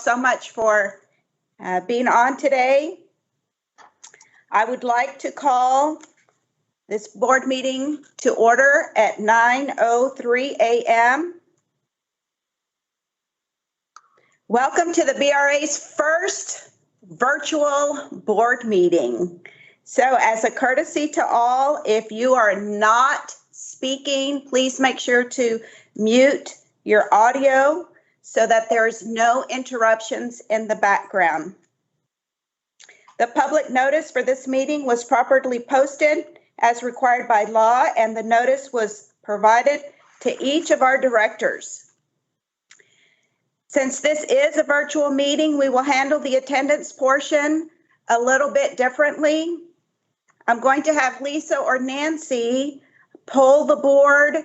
so much for being on today. I would like to call this board meeting to order at 9:03 a.m. Welcome to the BRA's first virtual board meeting. So as a courtesy to all, if you are not speaking, please make sure to mute your audio so that there's no interruptions in the background. The public notice for this meeting was properly posted as required by law, and the notice was provided to each of our directors. Since this is a virtual meeting, we will handle the attendance portion a little bit differently. I'm going to have Lisa or Nancy poll the board,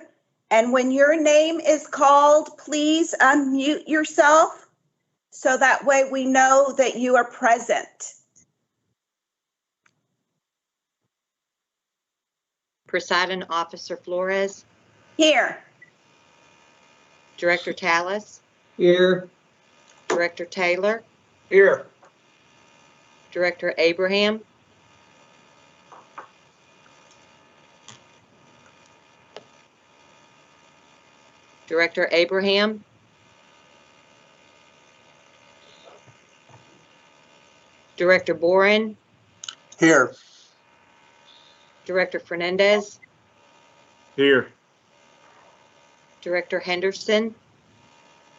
and when your name is called, please unmute yourself so that way we know that you are present. Presiding Officer Flores. Here. Director Tallis. Here. Director Taylor. Here. Director Abraham. Director Abraham. Director Boren. Here. Director Fernandez. Here. Director Henderson.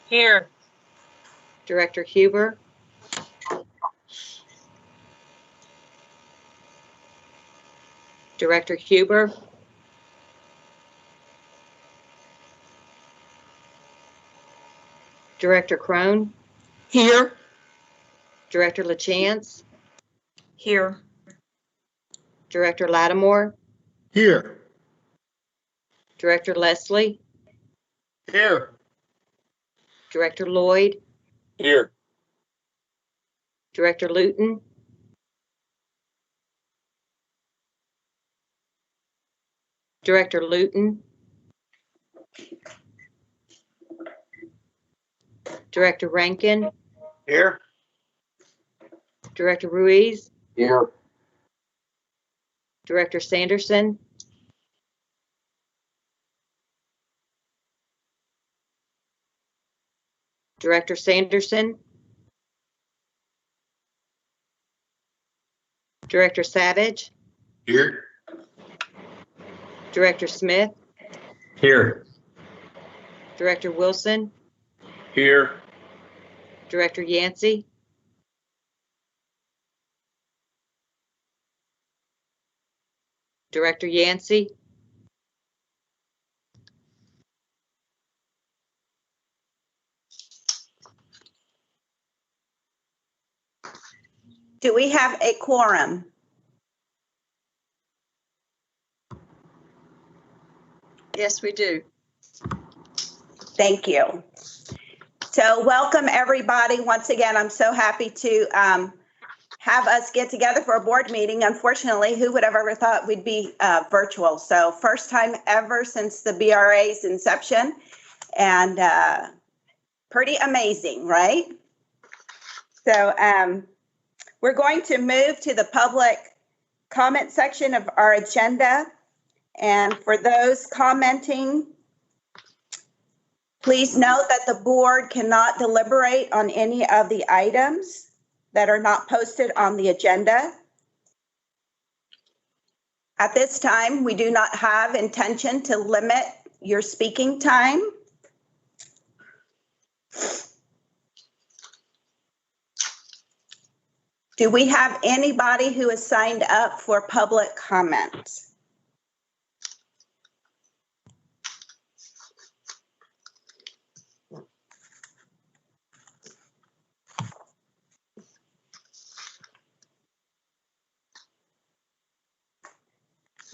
Here. Director Huber. Director Huber. Director Crone. Here. Director LaChance. Here. Director Lattimore. Here. Director Leslie. Here. Director Lloyd. Here. Director Luton. Director Luton. Director Rankin. Here. Director Ruiz. Here. Director Sanderson. Director Sanderson. Director Savage. Here. Director Smith. Here. Director Wilson. Here. Director Yancey. Director Yancey. Do we have a quorum? Yes, we do. Thank you. So welcome everybody. Once again, I'm so happy to have us get together for a board meeting. Unfortunately, who would have ever thought we'd be virtual? So first time ever since the BRA's inception, and pretty amazing, right? So we're going to move to the public comment section of our agenda. And for those commenting, please note that the board cannot deliberate on any of the items that are not posted on the agenda. At this time, we do not have intention to limit your speaking time. Do we have anybody who has signed up for public comment?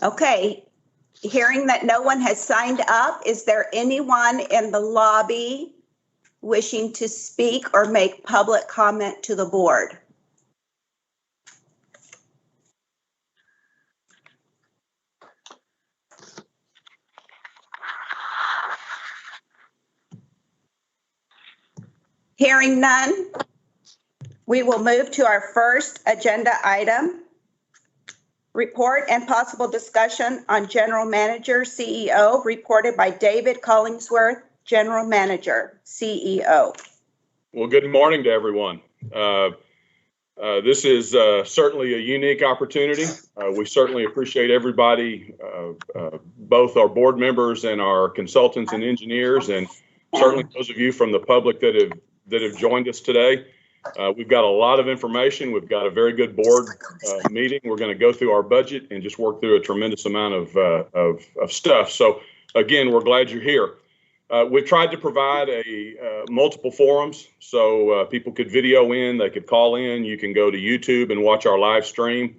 Okay, hearing that no one has signed up, is there anyone in the lobby wishing to speak or make public comment to the board? Hearing none, We will move to our first agenda item. Report and possible discussion on General Manager, CEO, reported by David Collingsworth, General Manager, CEO. Well, good morning to everyone. This is certainly a unique opportunity. We certainly appreciate everybody, both our board members and our consultants and engineers, and certainly those of you from the public that have joined us today. We've got a lot of information. We've got a very good board meeting. We're going to go through our budget and just work through a tremendous amount of stuff. So again, we're glad you're here. We've tried to provide multiple forums so people could video in, they could call in. You can go to YouTube and watch our live stream.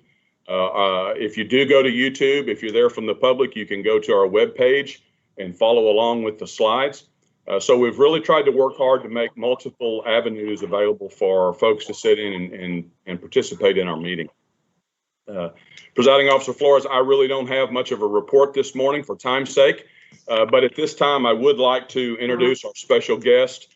If you do go to YouTube, if you're there from the public, you can go to our webpage and follow along with the slides. So we've really tried to work hard to make multiple avenues available for folks to sit in and participate in our meeting. Presiding Officer Flores, I really don't have much of a report this morning for time's sake. But at this time, I would like to introduce our special guest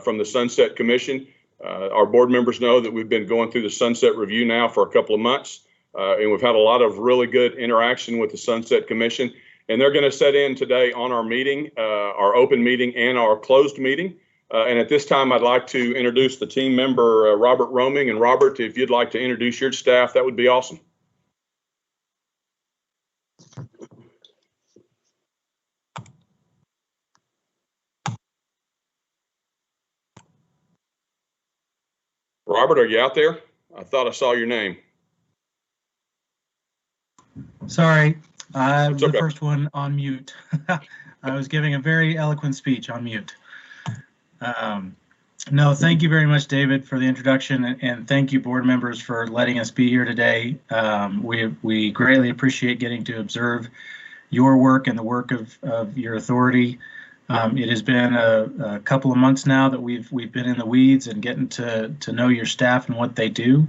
from the Sunset Commission. Our board members know that we've been going through the Sunset Review now for a couple of months, and we've had a lot of really good interaction with the Sunset Commission. And they're going to sit in today on our meeting, our open meeting and our closed meeting. And at this time, I'd like to introduce the team member, Robert Roaming. And Robert, if you'd like to introduce your staff, that would be awesome. Robert, are you out there? I thought I saw your name. Sorry, I was okay. the first one on mute. I was giving a very eloquent speech on mute. No, thank you very much, David, for the introduction, and thank you, board members, for letting us be here today. We greatly appreciate getting to observe your work and the work of your authority. It has been a couple of months now that we've been in the weeds and getting to know your staff and what they do.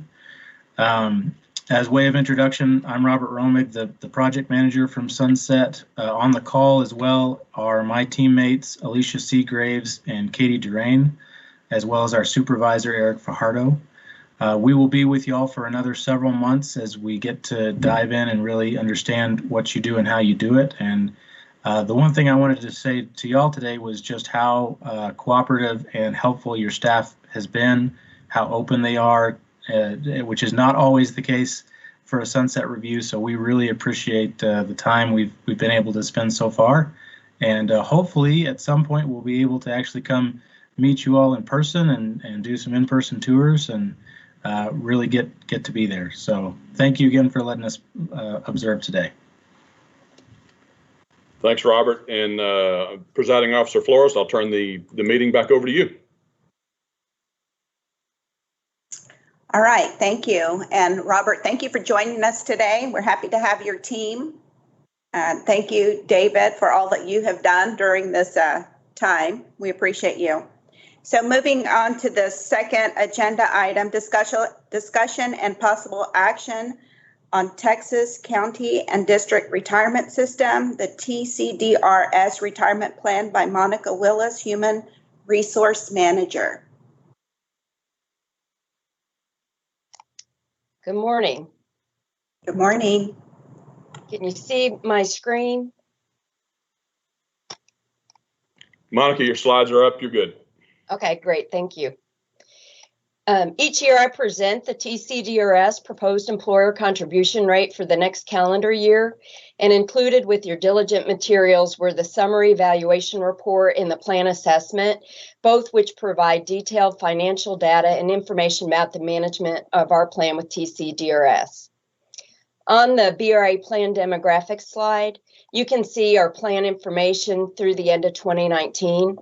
As way of introduction, I'm Robert Romig, the project manager from Sunset. On the call as well are my teammates, Alicia Seagraves and Katie Durain, as well as our supervisor, Eric Fajardo. We will be with y'all for another several months as we get to dive in and really understand what you do and how you do it. And the one thing I wanted to say to y'all today was just how cooperative and helpful your staff has been, how open they are, which is not always the case for a Sunset Review. So we really appreciate the time we've been able to spend so far. And hopefully at some point we'll be able to actually come meet you all in person and do some in-person tours and really get to be there. So thank you again for letting us observe today. Thanks, Robert. And Presiding Officer Flores, I'll turn the meeting back over to you. All right, thank you. And Robert, thank you for joining us today. We're happy to have your team. Thank you, David, for all that you have done during this time. We appreciate you. So moving on to the second agenda item, discussion and possible action on Texas County and District Retirement System, the TCDRS Retirement Plan by Monica Willis, Human Resource Manager. Good morning. Good morning. Can you see my screen? Monica, your slides are up. You're good. Okay, great. Thank you. Each year I present the TCDRS proposed employer contribution rate for the next calendar year, and included with your diligent materials were the summary evaluation report and the plan assessment, both which provide detailed financial data and information about the management of our plan with TCDRS. On the BRA plan demographics slide, you can see our plan information through the end of 2019.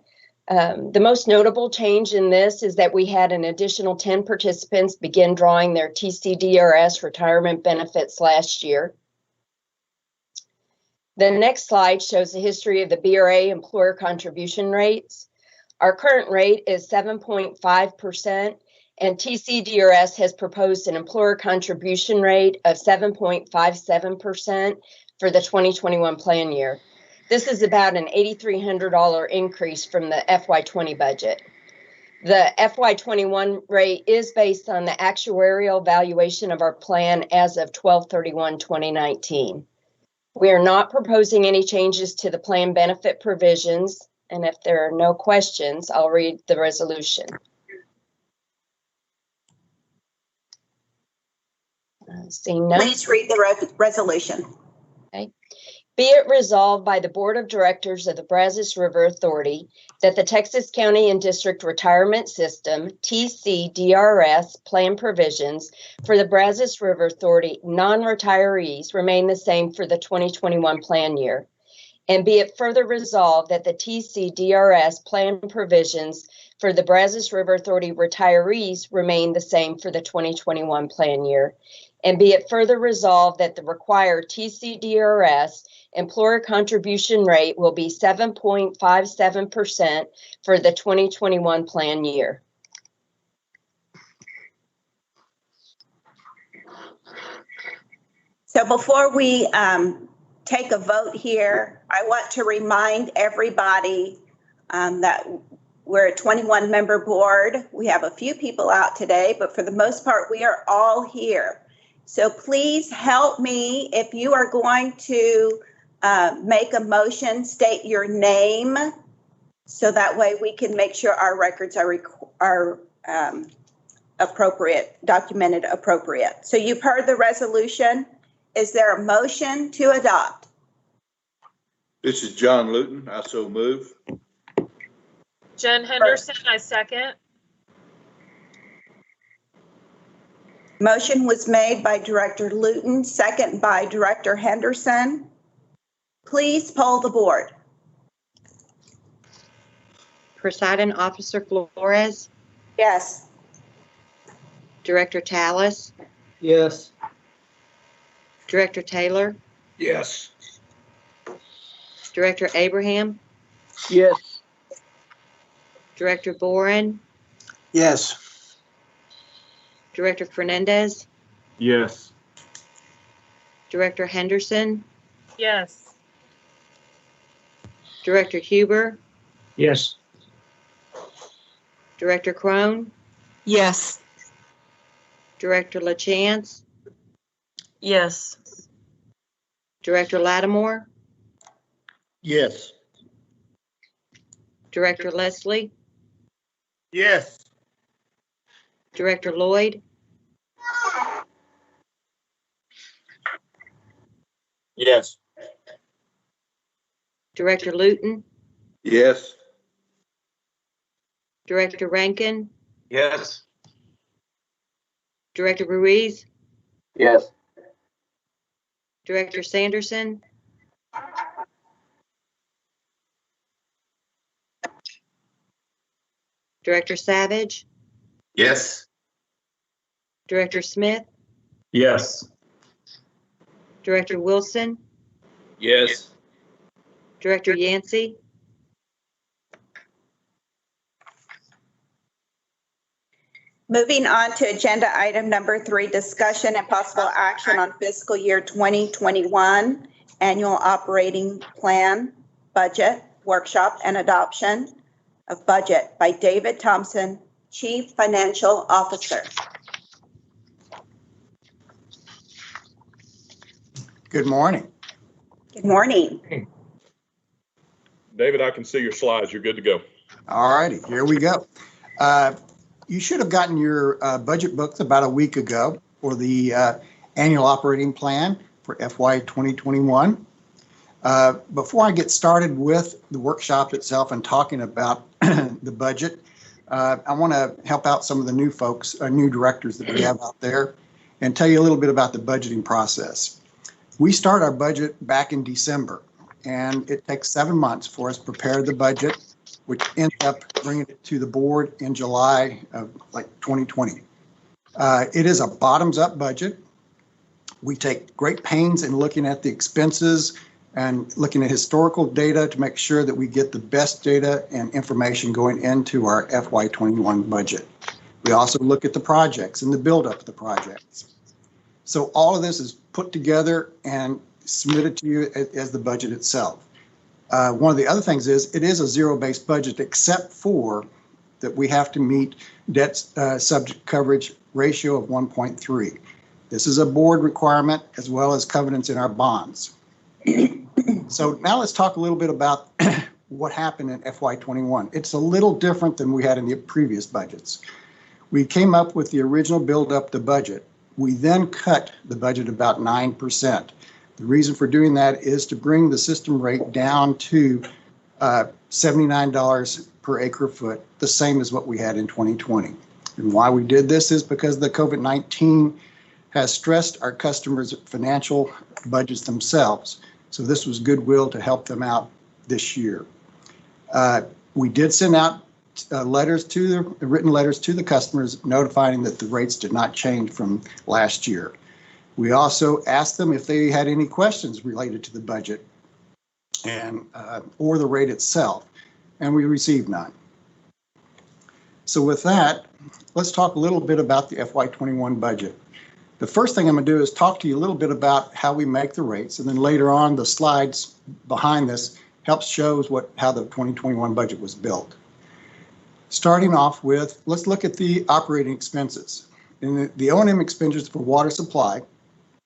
The most notable change in this is that we had an additional 10 participants begin drawing their TCDRS retirement benefits last year. The next slide shows the history of the BRA employer contribution rates. Our current rate is 7.5%, and TCDRS has proposed an employer contribution rate of 7.57% for the 2021 plan year. This is about an $8,300 increase from the FY20 budget. The FY21 rate is based on the actuarial valuation of our plan as of 12/31/2019. We are not proposing any changes to the plan benefit provisions, and if there are no questions, I'll read the resolution. Seeing none. Please read the resolution. Be it resolved by the Board of Directors of the Brazos River Authority that the Texas County and District Retirement System, TCDRS, plan provisions for the Brazos River Authority non-retirees remain the same for the 2021 plan year. And be it further resolved that the TCDRS plan provisions for the Brazos River Authority retirees remain the same for the 2021 plan year. And be it further resolved that the required TCDRS employer contribution rate will be 7.57% for the 2021 plan year. So before we take a vote here, I want to remind everybody that we're a 21-member board. We have a few people out today, but for the most part, we are all here. So please help me if you are going to make a motion, state your name, so that way we can make sure our records are appropriate, documented appropriate. So you've heard the resolution. Is there a motion to adopt? This is John Luton. I so move. Jen Henderson, I second. Motion was made by Director Luton, second by Director Henderson. Please poll the board. Presiding Officer Flores, Yes. Director Tallis, Yes. Director Taylor, Yes. Director Abraham, Yes. Director Boren, Yes. Director Fernandez, Yes. Director Henderson, Yes. Director Huber, Yes. Director Crone, Yes. Director LaChance, Yes. Director Lattimore, Yes. Director Leslie, Yes. Director Lloyd, Yes. Director Luton, Yes. Director Rankin, Yes. Director Ruiz, Yes. Director Sanderson, Director Savage, Yes. Director Smith, Yes. Director Wilson, Yes. Director Yancey, Moving on to agenda item number 3, discussion and possible action on fiscal year 2021 annual operating plan, budget, workshop, and adoption of budget by David Thompson, Chief Financial Officer. Good morning. Good morning. David, I can see your slides. You're good to go. All righty, here we go. You should have gotten your budget books about a week ago for the annual operating plan for FY 2021. Before I get started with the workshop itself and talking about the budget, I want to help out some of the new folks, new directors that we have out there, and tell you a little bit about the budgeting process. We start our budget back in December, and it takes 7 months for us to prepare the budget, which ends up bringing it to the board in July of 2020. It is a bottoms-up budget. We take great pains in looking at the expenses and looking at historical data to make sure that we get the best data and information going into our FY21 budget. We also look at the projects and the buildup of the projects. So all of this is put together and submitted to you as the budget itself. One of the other things is it is a zero-based budget except for that we have to meet debt subject coverage ratio of 1.3. This is a board requirement as well as covenants in our bonds. So now let's talk a little bit about what happened in FY21. It's a little different than we had in the previous budgets. We came up with the original build up the budget. We then cut the budget about 9%. The reason for doing that is to bring the system rate down to $79 per acre foot, the same as what we had in 2020. And why we did this is because the COVID-19 has stressed our customers' financial budgets themselves. So this was goodwill to help them out this year. We did send out written letters to the customers notifying that the rates did not change from last year. We also asked them if they had any questions related to the budget and or the rate itself, and we received none. So with that, let's talk a little bit about the FY21 budget. The first thing I'm going to do is talk to you a little bit about how we make the rates, and then later on the slides behind this helps shows how the 2021 budget was built. Starting off with, let's look at the operating expenses. In the O&M expenditures for water supply,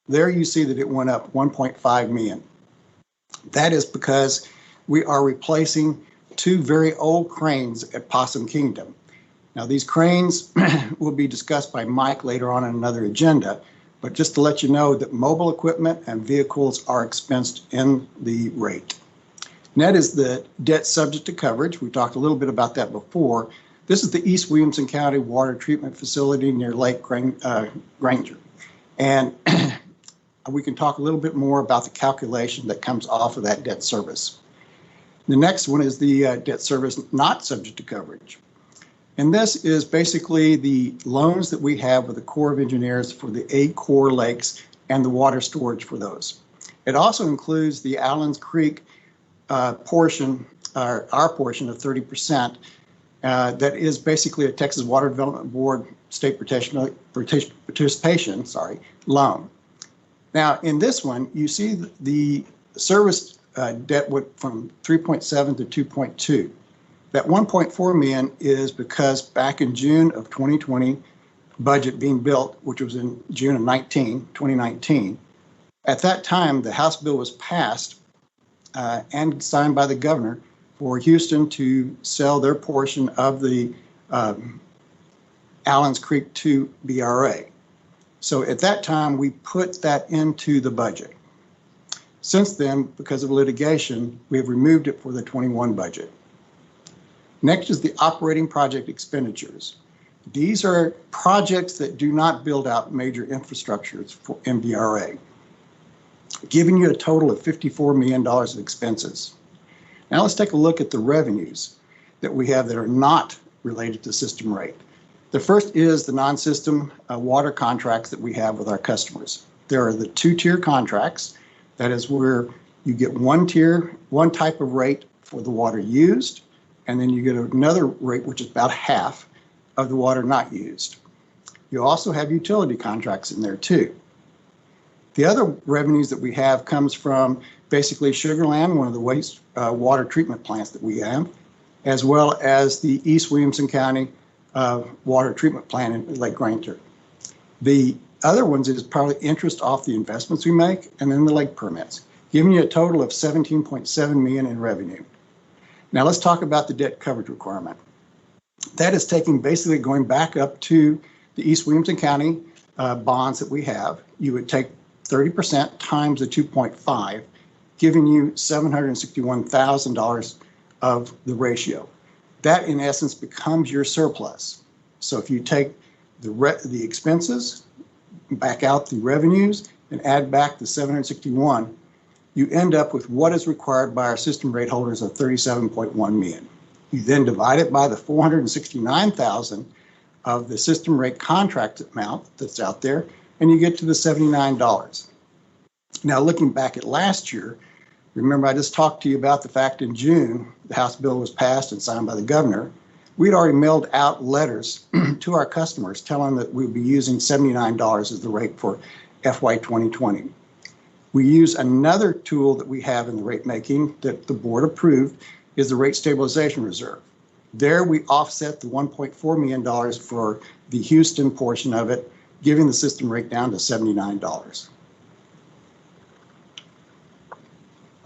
there you see that it went up 1.5 million. That is because we are replacing 2 very old cranes at Possum Kingdom. Now, these cranes will be discussed by Mike later on in another agenda, but just to let you know that mobile equipment and vehicles are expensed in the rate. Net is the debt subject to coverage. We talked a little bit about that before. This is the East Williamson County Water Treatment Facility near Lake Granger. And we can talk a little bit more about the calculation that comes off of that debt service. The next one is the debt service not subject to coverage. And this is basically the loans that we have with the Corps of Engineers for the 8 core lakes and the water storage for those. It also includes the Allens Creek portion, our portion of 30%, that is basically a Texas Water Development Board state participation loan. Now, in this one, you see the service debt went from 3.7 to 2.2. That 1.4 million is because back in June of 2020, budget being built, which was in June of 2019, at that time, the House bill was passed and signed by the governor for Houston to sell their portion of the Allens Creek 2 BRA. So at that time, we put that into the budget. Since then, because of litigation, we have removed it for the 21 budget. Next is the operating project expenditures. These are projects that do not build out major infrastructures for MBRA, giving you a total of $54 million of expenses. Now let's take a look at the revenues that we have that are not related to system rate. The first is the non-system water contracts that we have with our customers. There are the 2-tier contracts. That is where you get one type of rate for the water used, and then you get another rate, which is about half of the water not used. You also have utility contracts in there too. The other revenues that we have comes from basically Sugar Land, one of the waste water treatment plants that we have, as well as the East Williamson County water treatment plant in Lake Granger. The other ones is probably interest off the investments we make, and then the lake permits, giving you a total of 17.7 million in revenue. Now let's talk about the debt coverage requirement. That is basically going back up to the East Williamson County bonds that we have. You would take 30% times the 2.5, giving you $761,000 of the ratio. That in essence becomes your surplus. So if you take the expenses, back out the revenues, and add back the 761, you end up with what is required by our system rate holders of 37.1 million. You then divide it by the 469,000 of the system rate contract amount that's out there, and you get to the $79. Now, looking back at last year, remember I just talked to you about the fact in June, the House bill was passed and signed by the governor. We'd already mailed out letters to our customers telling them that we'd be using $79 as the rate for FY 2020. We use another tool that we have in the rate making that the board approved is the rate stabilization reserve. There we offset the $1.4 million for the Houston portion of it, giving the system rate down to $79.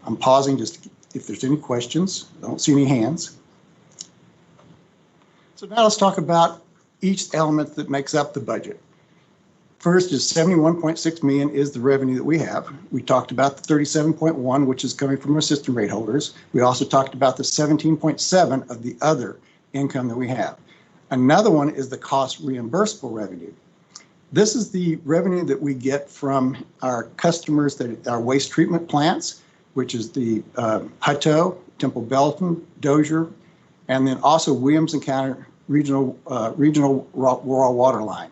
I'm pausing just if there's any questions. I don't see any hands. So now let's talk about each element that makes up the budget. First is 71.6 million is the revenue that we have. We talked about the 37.1, which is coming from our system rate holders. We also talked about the 17.7 of the other income that we have. Another one is the cost reimbursable revenue. This is the revenue that we get from our customers, that our waste treatment plants, which is the Hutto, Temple Belton, Dozier, and then also Williams and County Regional Rural Water Line.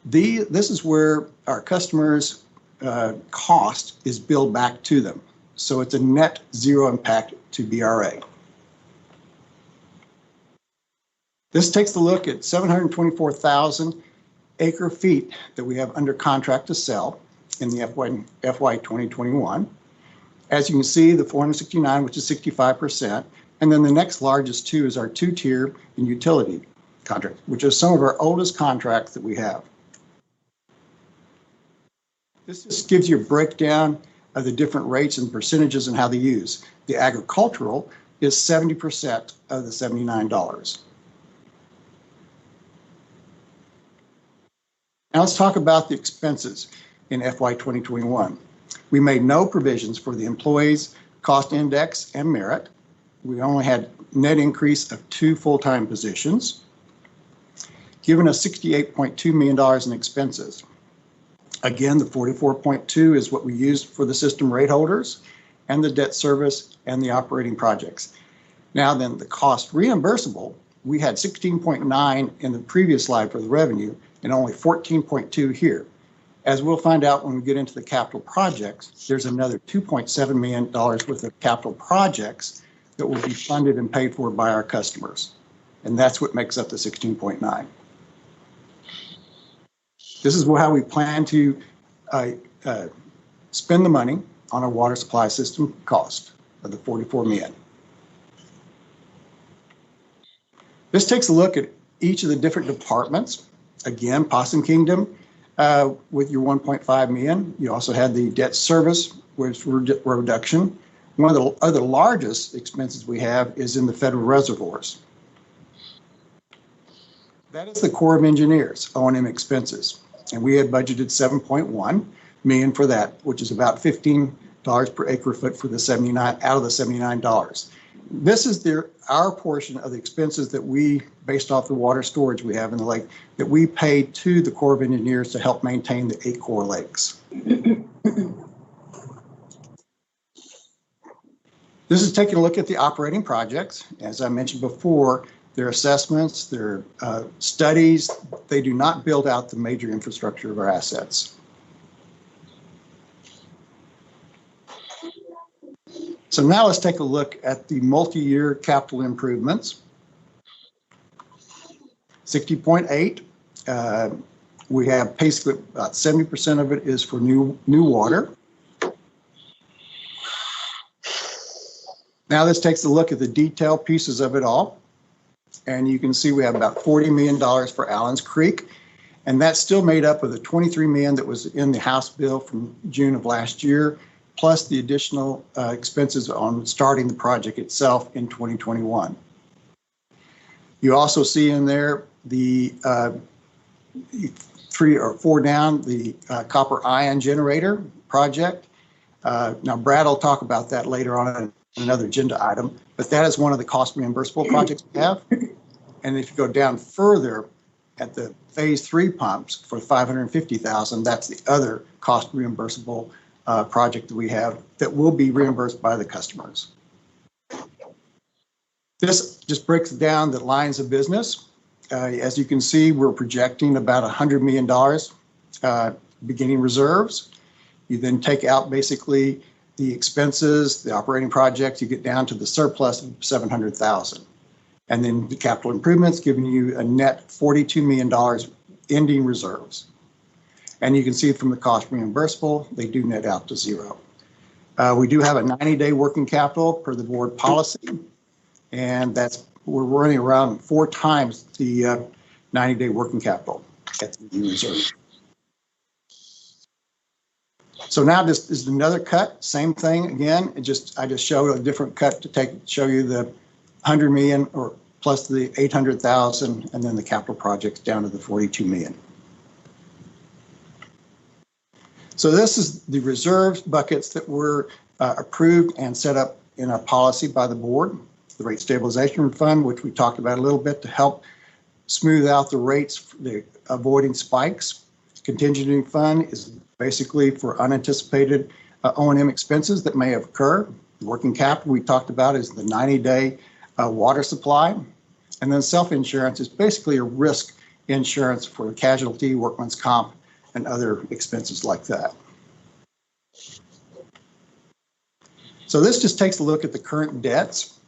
This is where our customers' cost is billed back to them. So it's a net zero impact to BRA. This takes a look at 724,000 acre feet that we have under contract to sell in the FY 2021. As you can see, the 469, which is 65%. And then the next largest two is our two-tier and utility contract, which are some of our oldest contracts that we have. This just gives you a breakdown of the different rates and percentages and how they use. The agricultural is 70% of the $79. Now let's talk about the expenses in FY 2021. We made no provisions for the employees' cost index and merit. We only had net increase of 2 full-time positions, giving us $68.2 million in expenses. Again, the 44.2 is what we used for the system rate holders and the debt service and the operating projects. Now then, the cost reimbursable, we had 16.9 in the previous slide for the revenue and only 14.2 here. As we'll find out when we get into the capital projects, there's another $2.7 million worth of capital projects that will be funded and paid for by our customers. And that's what makes up the 16.9. This is how we plan to spend the money on our water supply system cost of the 44 million. This takes a look at each of the different departments. Again, Possum Kingdom with your 1.5 million. You also had the debt service, which reduction. One of the other largest expenses we have is in the federal reservoirs. That is the Corps of Engineers, O&M expenses. And we had budgeted 7.1 million for that, which is about $15 per acre foot for the 79 out of the $79. This is our portion of the expenses that we, based off the water storage we have in the lake, that we pay to the Corps of Engineers to help maintain the 8 core lakes. This is taking a look at the operating projects. As I mentioned before, their assessments, their studies, they do not build out the major infrastructure of our assets. So now let's take a look at the multi-year capital improvements. 60.8, we have basically about 70% of it is for new water. Now this takes a look at the detailed pieces of it all. And you can see we have about $40 million for Allen's Creek. And that's still made up of the $23 million that was in the House bill from June of last year, plus the additional expenses on starting the project itself in 2021. You also see in there the 3 or 4 down, the copper ion generator project. Now Brad will talk about that later on in another agenda item, but that is one of the cost reimbursable projects we have. And if you go down further at the phase 3 pumps for 550,000, that's the other cost reimbursable project that we have that will be reimbursed by the customers. This just breaks down the lines of business. As you can see, we're projecting about $100 million beginning reserves. You then take out basically the expenses, the operating projects, you get down to the surplus of 700,000. And then the capital improvements giving you a net $42 million ending reserves. And you can see from the cost reimbursable, they do net out to zero. We do have a 90-day working capital per the board policy, and that's we're running around 4 times the 90-day working capital at the reserve. So now this is another cut, same thing again. I just showed a different cut to show you the 100 million or plus the 800,000 and then the capital projects down to the 42 million. So this is the reserves buckets that were approved and set up in a policy by the board. The rate stabilization fund, which we talked about a little bit to help smooth out the rates, avoiding spikes. Contingency fund is basically for unanticipated O&M expenses that may occur. The working capital we talked about is the 90-day water supply. And then self-insurance is basically a risk insurance for casualty, workman's comp, and other expenses like that. So this just takes a look at the current debts.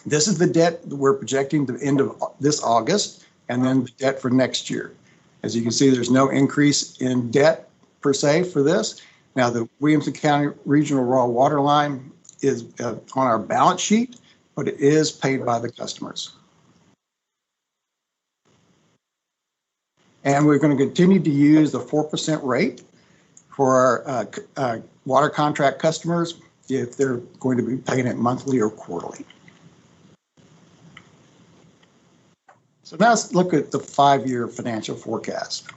This is the debt that we're projecting the end of this August, and then the debt for next year. As you can see, there's no increase in debt per se for this. Now, the Williamson County Regional Raw Water Line is on our balance sheet, but it is paid by the customers. And we're going to continue to use the 4% rate for our water contract customers if they're going to be paying it monthly or quarterly. So now let's look at the 5-year financial forecast.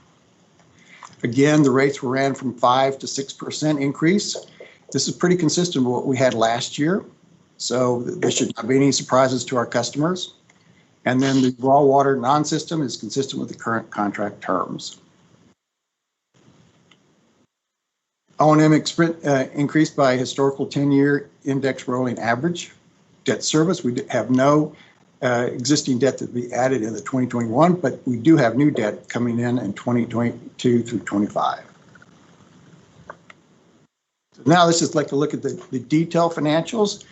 Again, the rates were ran from 5 to 6% increase. This is pretty consistent with what we had last year. So there should not be any surprises to our customers. And then the raw water non-system is consistent with the current contract terms. O&M increased by historical 10-year index rolling average. Debt service, we have no existing debt that will be added in the 2021, but we do have new debt coming in 2022 through 25. So now let's just like to look at the detailed financials.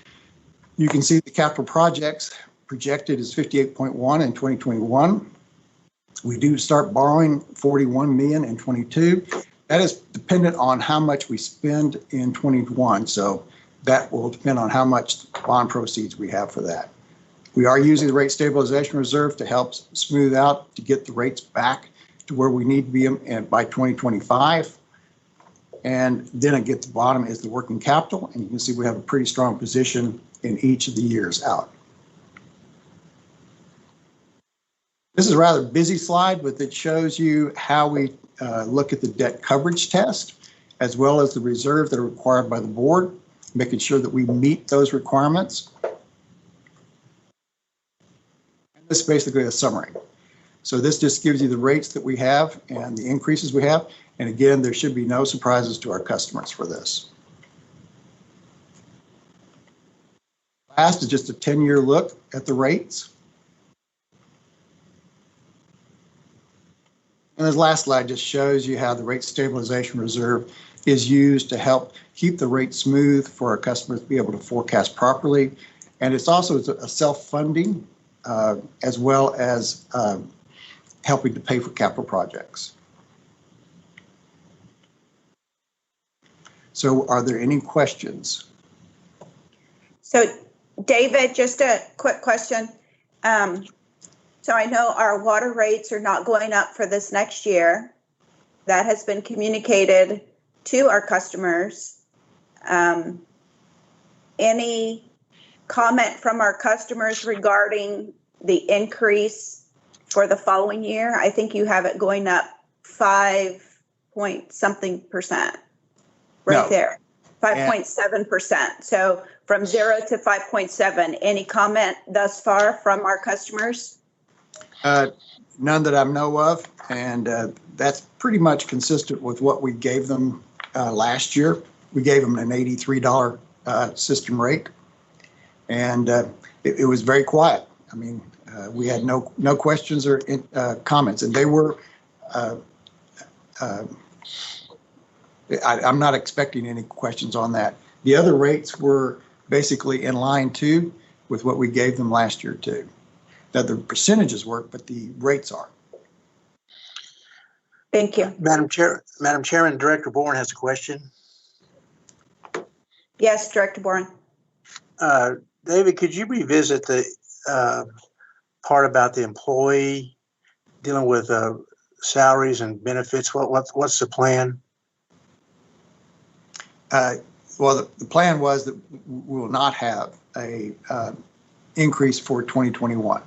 You can see the capital projects projected is 58.1 in 2021. We do start borrowing 41 million in 22. That is dependent on how much we spend in 21. So that will depend on how much bond proceeds we have for that. We are using the rate stabilization reserve to help smooth out to get the rates back to where we need to be by 2025. And then at the bottom is the working capital. And you can see we have a pretty strong position in each of the years out. This is a rather busy slide, but it shows you how we look at the debt coverage test, as well as the reserve that are required by the board, making sure that we meet those requirements. And this is basically a summary. So this just gives you the rates that we have and the increases we have. And again, there should be no surprises to our customers for this. Last is just a 10-year look at the rates. And this last slide just shows you how the rate stabilization reserve is used to help keep the rate smooth for our customers to be able to forecast properly. And it's also a self-funding as well as helping to pay for capital projects. So are there any questions? So David, just a quick question. So I know our water rates are not going up for this next year. That has been communicated to our customers. Any comment from our customers regarding the increase for the following year? I think you have it going up 5-point-something%. Right no. There, 5.7%. So from 0 to 5.7. Any comment thus far from our customers? None that I know of, and that's pretty much consistent with what we gave them last year. We gave them an $83 system rate, and it was very quiet. I mean, we had no questions or comments, and they were. I'm not expecting any questions on that. The other rates were basically in line too with what we gave them last year too. Now the percentages work, but the rates are. Thank you. Madam Chairman, Director Bourne has a question. Yes, Director Bourne. David, could you revisit the part about the employee dealing with salaries and benefits? What's the plan? Well, the plan was that we will not have a increase for 2021.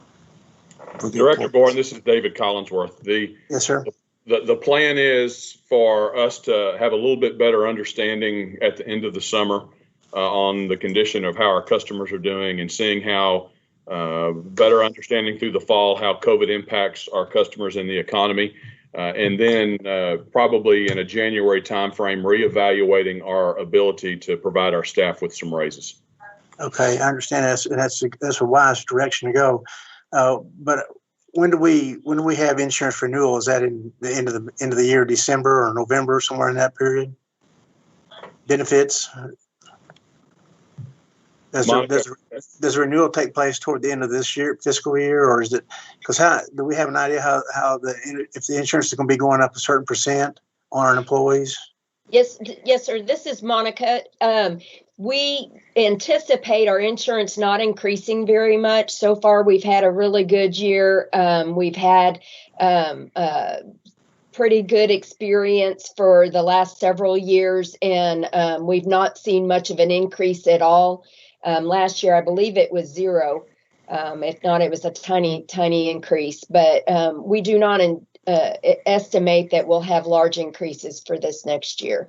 For the Director employees. Bourne, this is David Collinsworth. Yes, sir. The plan is for us to have a little bit better understanding at the end of the summer on the condition of how our customers are doing, and seeing how better understanding through the fall how COVID impacts our customers and the economy. And then probably in a January timeframe, reevaluating our ability to provide our staff with some raises. Okay, I understand that's a wise direction to go. But when do we have insurance renewal? Is that in the end of the year, December or November, somewhere in that period? Benefits. Does the renewal take place toward the end of this year, fiscal year, or is it? Because do we have an idea if the insurance is going to be going up a certain percent on our employees? Yes, sir. This is Monica. We anticipate our insurance not increasing very much. So far, we've had a really good year. We've had pretty good experience for the last several years, and we've not seen much of an increase at all. Last year, I believe it was 0. If not, it was a tiny increase. But we do not estimate that we'll have large increases for this next year.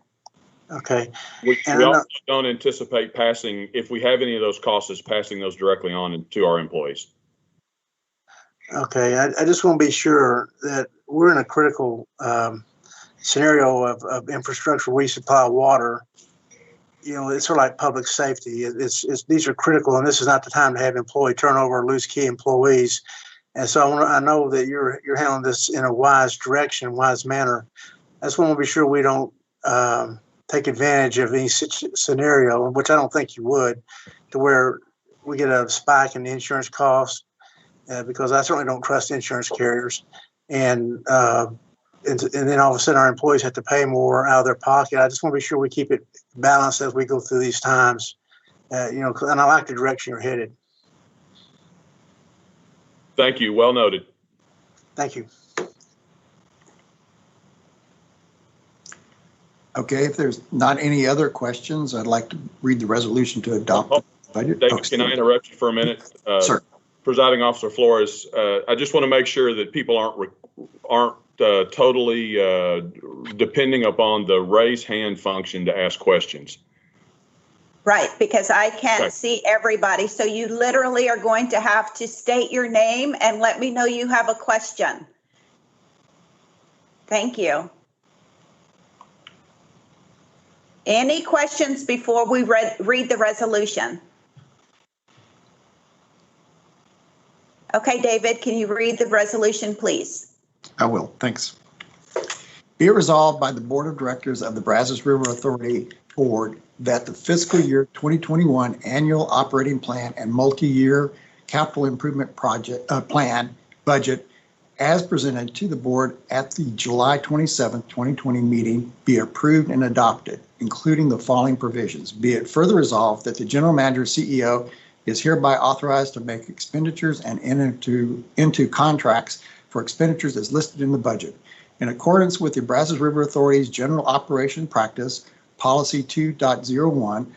Okay. We also don't anticipate passing, if we have any of those costs, passing those directly on to our employees. Okay. I just want to be sure that we're in a critical scenario of infrastructure. We supply water. You know, it's sort of like public safety. These are critical, and this is not the time to have employee turnover or lose key employees. And so I know that you're handling this in a wise direction, wise manner. I just want to be sure we don't take advantage of any scenario, which I don't think you would, to where we get a spike in the insurance costs, because I certainly don't trust insurance carriers. And then all of a sudden our employees have to pay more out of their pocket. I just want to be sure we keep it balanced as we go through these times, and I like the direction you're headed. Thank you. Well noted. Thank you. Okay, if there's not any other questions, I'd like to read the resolution to adopt the budget. David, can I interrupt you for a minute? Sir. Presiding Officer Flores, I just want to make sure that people aren't totally depending upon the raise hand function to ask questions. Right, because I can't see everybody. So you literally are going to have to state your name and let me know you have a question. Thank you. Any questions before we read the resolution? Okay, David, can you read the resolution, please? I will. Thanks. Be it resolved by the Board of Directors of the Brazos River Authority Board that the fiscal year 2021 annual operating plan and multi-year capital improvement project plan budget as presented to the board at the July 27, 2020 meeting be approved and adopted, including the following provisions. Be it further resolved that the General Manager CEO is hereby authorized to make expenditures and enter into contracts for expenditures as listed in the budget. In accordance with the Brazos River Authority's General Operation Practice, Policy 2.01,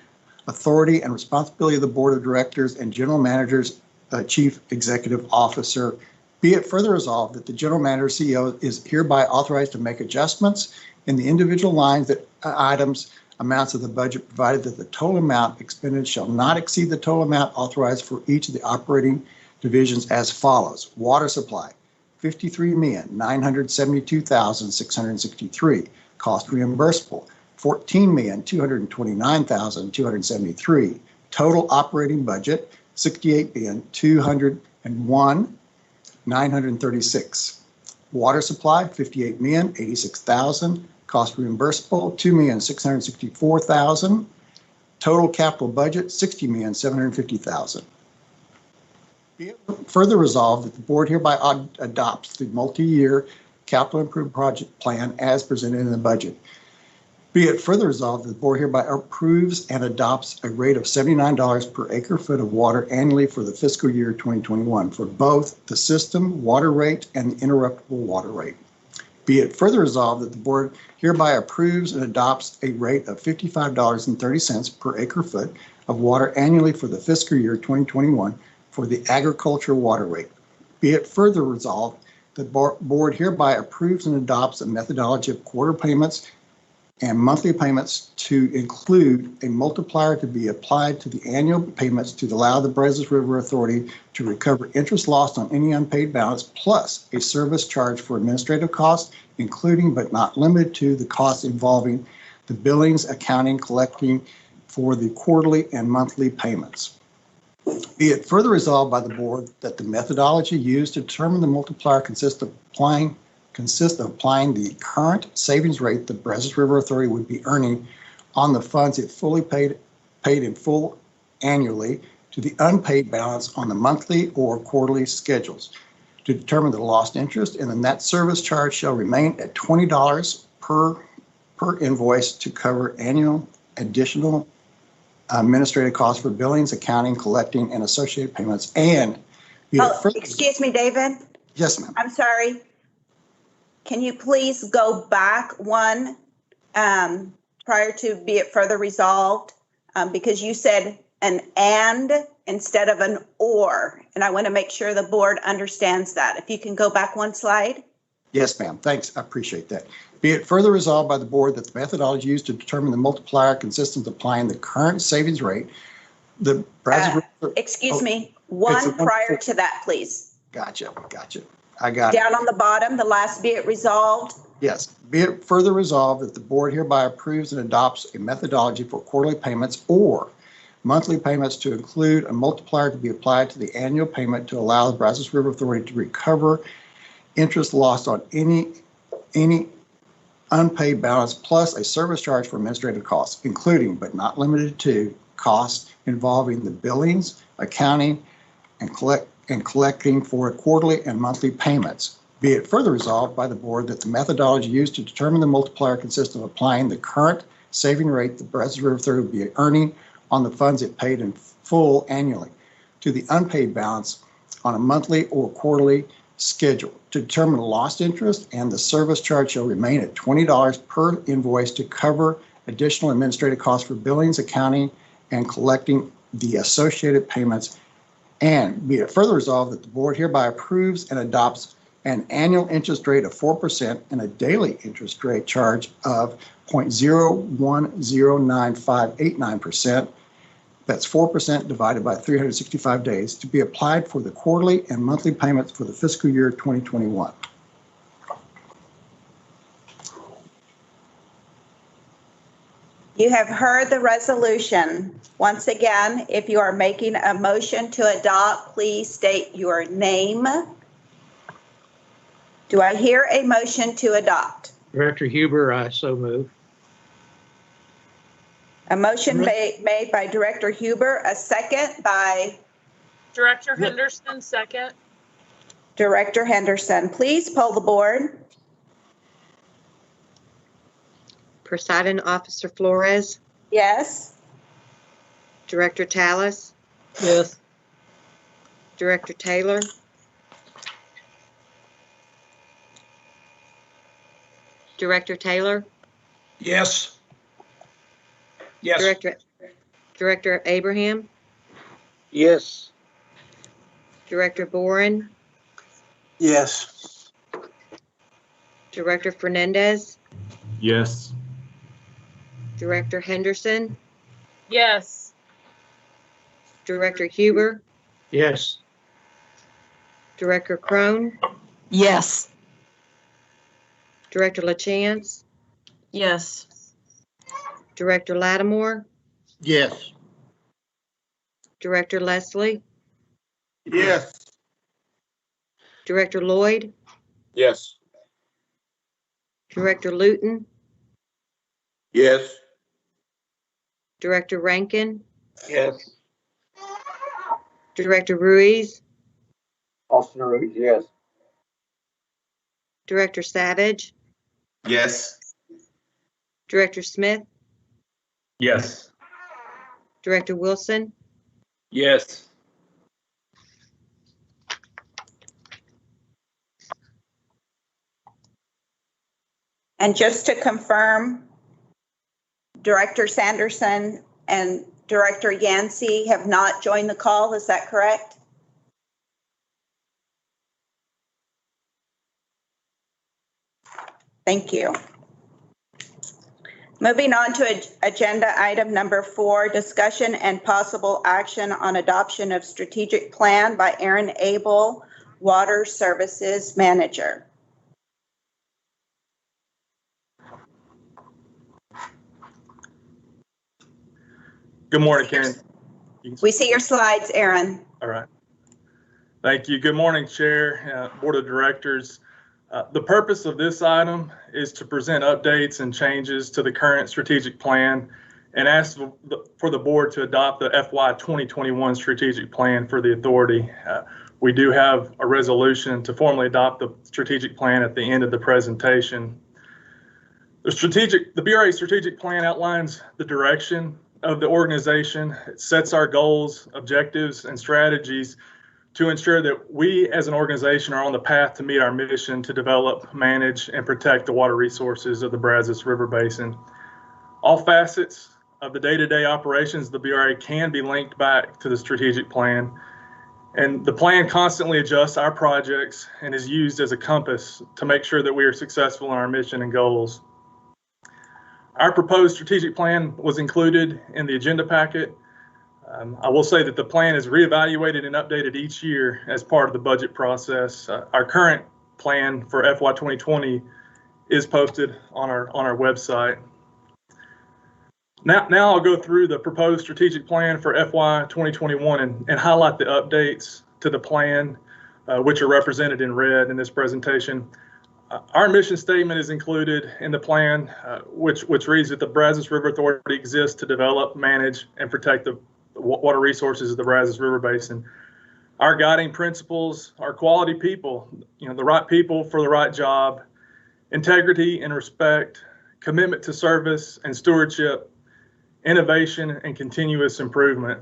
authority and responsibility of the Board of Directors and General Manager's Chief Executive Officer. Be it further resolved that the General Manager CEO is hereby authorized to make adjustments in the individual lines that items amounts of the budget, provided that the total amount expended shall not exceed the total amount authorized for each of the operating divisions as follows. Water supply, $53,972,663. Cost reimbursable, $14,229,273. Total operating budget, $68,201,936. Water supply, $58,086,000. Cost reimbursable, $2,664,000. Total capital budget, $60,750,000. Be it further resolved that the board hereby adopts the multi-year capital improvement project plan as presented in the budget. Be it further resolved that the board hereby approves and adopts a rate of $79 per acre foot of water annually for the fiscal year 2021 for both the system water rate and the interruptible water rate. Be it further resolved that the board hereby approves and adopts a rate of $55.30 per acre foot of water annually for the fiscal year 2021 for the agricultural water rate. Be it further resolved that the board hereby approves and adopts a methodology of quarter payments and monthly payments to include a multiplier to be applied to the annual payments to allow the Brazos River Authority to recover interest lost on any unpaid balance, plus a service charge for administrative costs, including but not limited to the costs involving the billings, accounting, collecting for the quarterly and monthly payments. Be it further resolved by the board that the methodology used to determine the multiplier consists of applying the current savings rate the Brazos River Authority would be earning on the funds it fully paid in full annually to the unpaid balance on the monthly or quarterly schedules. To determine the lost interest, and the net service charge shall remain at $20 per invoice to cover annual additional administrative costs for billings, accounting, collecting, and associated payments. And excuse me, David. Yes, ma'am. I'm sorry. Can you please go back one prior to be it further resolved? Because you said an and instead of an or, and I want to make sure the board understands that. If you can go back one slide. Yes, ma'am. Thanks. I appreciate that. Be it further resolved by the board that the methodology used to determine the multiplier consists of applying the current savings rate. The Brazos River, excuse me, one prior to that, please. Gotcha. I got it. Down on the bottom, the last be it resolved. Yes. Be it further resolved that the board hereby approves and adopts a methodology for quarterly payments or monthly payments to include a multiplier to be applied to the annual payment to allow the Brazos River Authority to recover interest lost on any unpaid balance, plus a service charge for administrative costs, including but not limited to costs involving the billings, accounting, and collecting for quarterly and monthly payments. Be it further resolved by the board that the methodology used to determine the multiplier consists of applying the current saving rate the Brazos River Authority would be earning on the funds it paid in full annually to the unpaid balance on a monthly or quarterly schedule. To determine the lost interest, and the service charge shall remain at $20 per invoice to cover additional administrative costs for billings, accounting, and collecting the associated payments. And be it further resolved that the board hereby approves and adopts an annual interest rate of 4% and a daily interest rate charge of 0.0109589%. That's 4% divided by 365 days to be applied for the quarterly and monthly payments for the fiscal year 2021. You have heard the resolution. Once again, if you are making a motion to adopt, please state your name. Do I hear a motion to adopt? Director Huber, I so move. A motion made by Director Huber, a second by Director Henderson, second. Director Henderson. Please poll the board. Presiding Officer Flores, Yes. Director Tallis, Yes. Director Taylor, Director Taylor, Yes. Yes. Director Abraham, Yes. Director Boren, Yes. Director Fernandez, Yes. Director Henderson, Yes. Director Huber, Yes. Director Crone, Yes. Director LaChance, Yes. Director Lattimore, Yes. Director Leslie, Yes. Director Lloyd, Yes. Director Luton, Yes. Director Rankin, Yes. Director Ruiz, Austin Ruiz, yes. Director Savage, Yes. Director Smith, Yes. Director Wilson, Yes. And just to confirm, Director Sanderson and Director Yancey have not joined the call. Is that correct? Thank you. Moving on to agenda item number 4, discussion and possible action on adoption of strategic plan by Aaron Abel, Water Services Manager. Good morning, Karen. We see your slides, Aaron. All right. Thank you. Good morning, Chair, Board of Directors. The purpose of this item is to present updates and changes to the current strategic plan and ask for the board to adopt the FY 2021 strategic plan for the authority. We do have a resolution to formally adopt the strategic plan at the end of the presentation. The BRA strategic plan outlines the direction of the organization. It sets our goals, objectives, and strategies to ensure that we as an organization are on the path to meet our mission to develop, manage, and protect the water resources of the Brazos River Basin. All facets of the day-to-day operations of the BRA can be linked back to the strategic plan, and the plan constantly adjusts our projects and is used as a compass to make sure that we are successful in our mission and goals. Our proposed strategic plan was included in the agenda packet. I will say that the plan is reevaluated and updated each year as part of the budget process. Our current plan for FY 2020 is posted on our website. Now I'll go through the proposed strategic plan for FY 2021 and highlight the updates to the plan, which are represented in red in this presentation. Our mission statement is included in the plan, which reads that the Brazos River Authority exists to develop, manage, and protect the water resources of the Brazos River Basin. Our guiding principles are quality people, the right people for the right job, integrity and respect, commitment to service and stewardship, innovation and continuous improvement.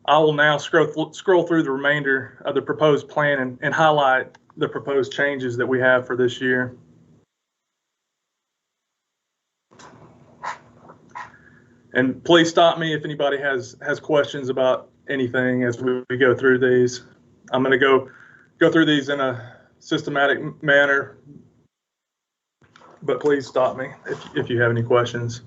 I will now scroll through the remainder of the proposed plan and highlight the proposed changes that we have for this year. And please stop me if anybody has questions about anything as we go through these. I'm going to go through these in a systematic manner, but please stop me if you have any questions.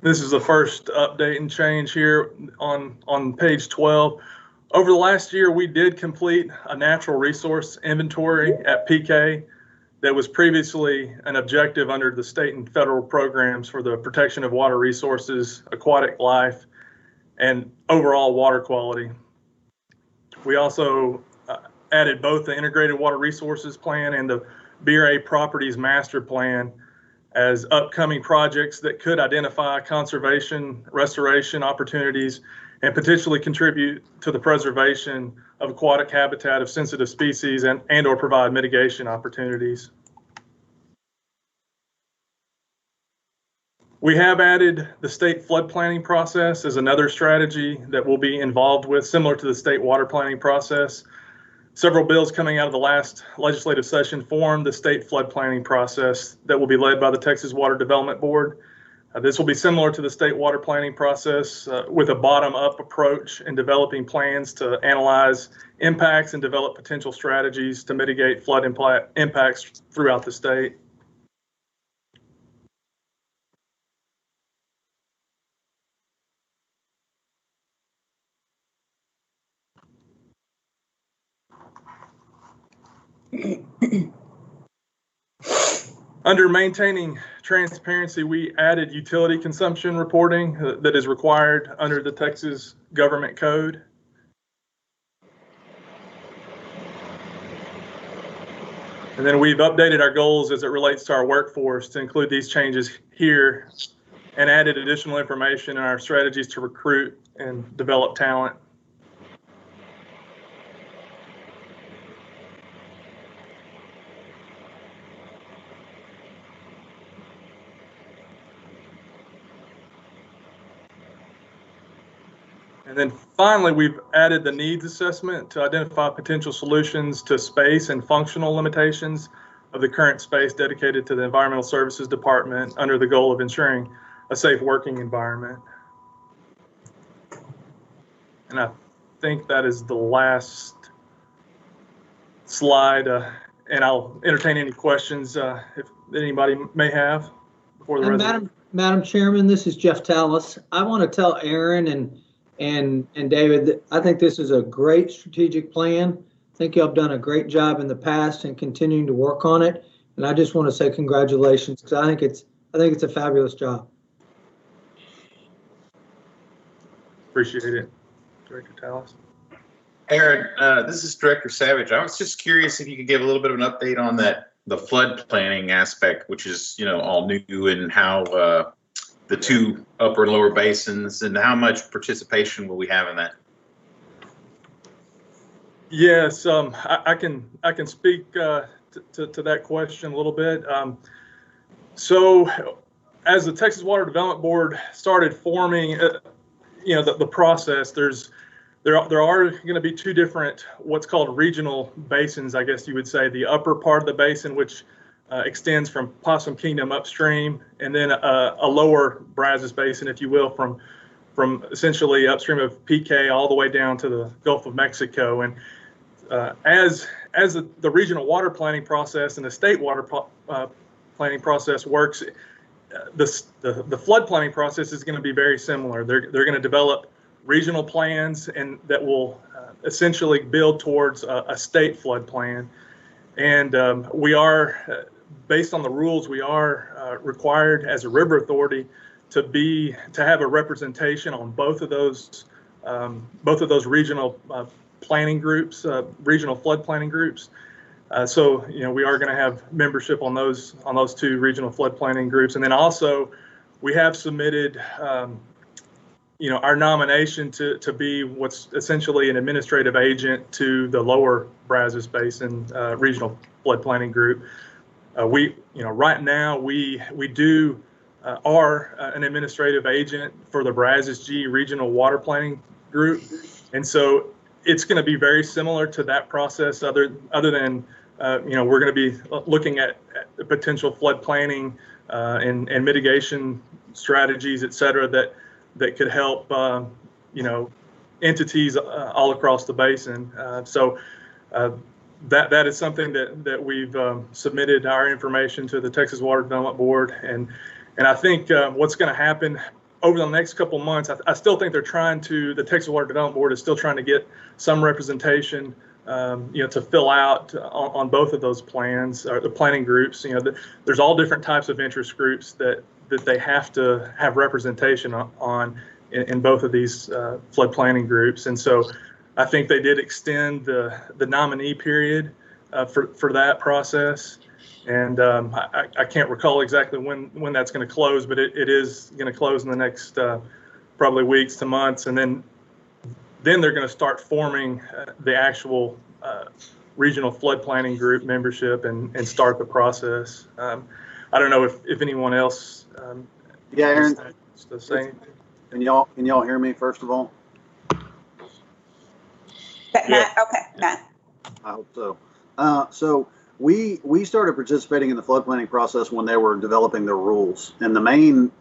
This is the first update and change here on page 12. Over the last year, we did complete a natural resource inventory at PK that was previously an objective under the state and federal programs for the protection of water resources, aquatic life, and overall water quality. We also added both the Integrated Water Resources Plan and the BRA Properties Master Plan as upcoming projects that could identify conservation, restoration opportunities, and potentially contribute to the preservation of aquatic habitat of sensitive species and or provide mitigation opportunities. We have added the state flood planning process as another strategy that we'll be involved with, similar to the state water planning process. Several bills coming out of the last legislative session formed the state flood planning process that will be led by the Texas Water Development Board. This will be similar to the state water planning process with a bottom-up approach in developing plans to analyze impacts and develop potential strategies to mitigate flood impacts throughout the state. Under maintaining transparency, we added utility consumption reporting that is required under the Texas Government Code. And then we've updated our goals as it relates to our workforce to include these changes here and added additional information in our strategies to recruit and develop talent. And then finally, we've added the needs assessment to identify potential solutions to space and functional limitations of the current space dedicated to the Environmental Services Department under the goal of ensuring a safe working environment. And I think that is the last slide, and I'll entertain any questions if anybody may have before the resolution. Madam Chairman, this is Jeff Tallis. I want to tell Aaron and David that I think this is a great strategic plan. I think y'all have done a great job in the past and continuing to work on it. And I just want to say congratulations, because I think it's a fabulous job. Appreciate it, Director Tallis. Aaron, this is Director Savage. I was just curious if you could give a little bit of an update on the flood planning aspect, which is, all new, and how the two upper and lower basins, and how much participation will we have in that? Yes, I can speak to that question a little bit. So as the Texas Water Development Board started forming, the process, there are going to be two different, what's called regional basins, I guess you would say. The upper part of the basin, which extends from Possum Kingdom upstream, and then a lower Brazos basin, if you will, from essentially upstream of PK all the way down to the Gulf of Mexico. And as the regional water planning process and the state water planning process works, the flood planning process is going to be very similar. They're going to develop regional plans, and that will essentially build towards a state flood plan. And we are, based on the rules, we are required as a river authority to have a representation on both of those regional planning groups, regional flood planning groups. So we are going to have membership on those two regional flood planning groups. And then also we have submitted our nomination to be what's essentially an administrative agent to the lower Brazos Basin regional flood planning group. Right now we are an administrative agent for the Brazos G regional water planning group, and so it's going to be very similar to that process. Other than we're going to be looking at the potential flood planning and mitigation strategies, et cetera, that could help entities all across the basin. So that is something that we've submitted our information to the Texas Water Development Board, and I think what's going to happen over the next couple of months, I still think the Texas Water Development Board is still trying to get some representation, to fill out on both of those plans, or the planning groups. There's all different types of interest groups that they have to have representation on in both of these flood planning groups. And so I think they did extend the nominee period for that process. And I can't recall exactly when that's going to close, but it is going to close in the next probably weeks to months. And then they're going to start forming the actual regional flood planning group membership and start the process. I don't know if anyone else. Yeah, Aaron. To say. Can y'all hear me first of all? Matt, okay, Matt. I hope so. So we started participating in the flood planning process when they were developing their rules, and the main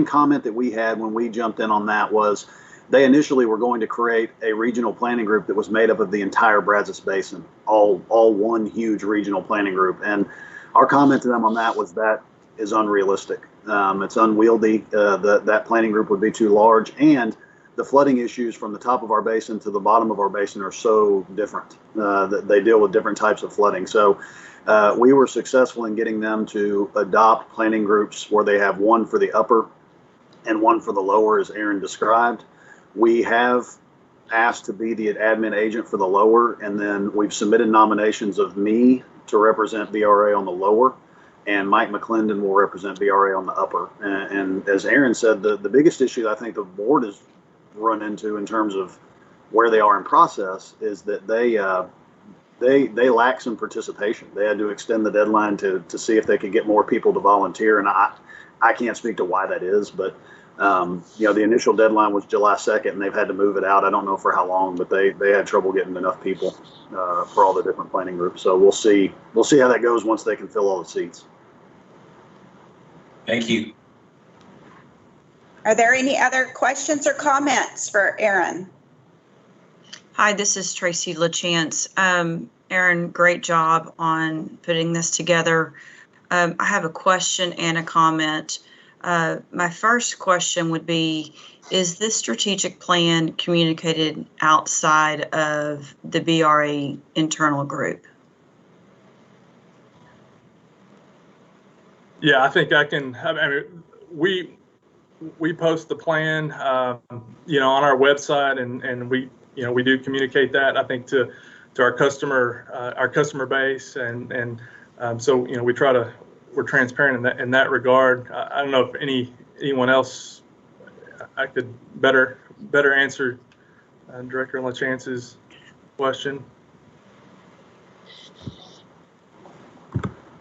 comment that we had when we jumped in on that was they initially were going to create a regional planning group that was made up of the entire Brazos Basin, all one huge regional planning group. And our comment to them on that was that is unrealistic. It's unwieldy. That planning group would be too large, and the flooding issues from the top of our basin to the bottom of our basin are so different that they deal with different types of flooding. So we were successful in getting them to adopt planning groups where they have one for the upper and one for the lower, as Aaron described. We have asked to be the admin agent for the lower, and then we've submitted nominations of me to represent BRA on the lower, and Mike McClendon will represent BRA on the upper. And as Aaron said, the biggest issue I think the board has run into in terms of where they are in process is that they lack some participation. They had to extend the deadline to see if they could get more people to volunteer, and I can't speak to why that is, but the initial deadline was July 2nd, and they've had to move it out. I don't know for how long, but they had trouble getting enough people for all the different planning groups. So we'll see how that goes once they can fill all the seats. Thank you. Are there any other questions or comments for Aaron? Hi, this is Tracy LaChance. Aaron, great job on putting this together. I have a question and a comment. My first question would be, is this strategic plan communicated outside of the BRA internal group? Yeah, I think I mean, we post the plan, on our website, and we do communicate that, I think, to our customer base, and so we're transparent in that regard. I don't know if anyone else I could better answer Director LaChance's question.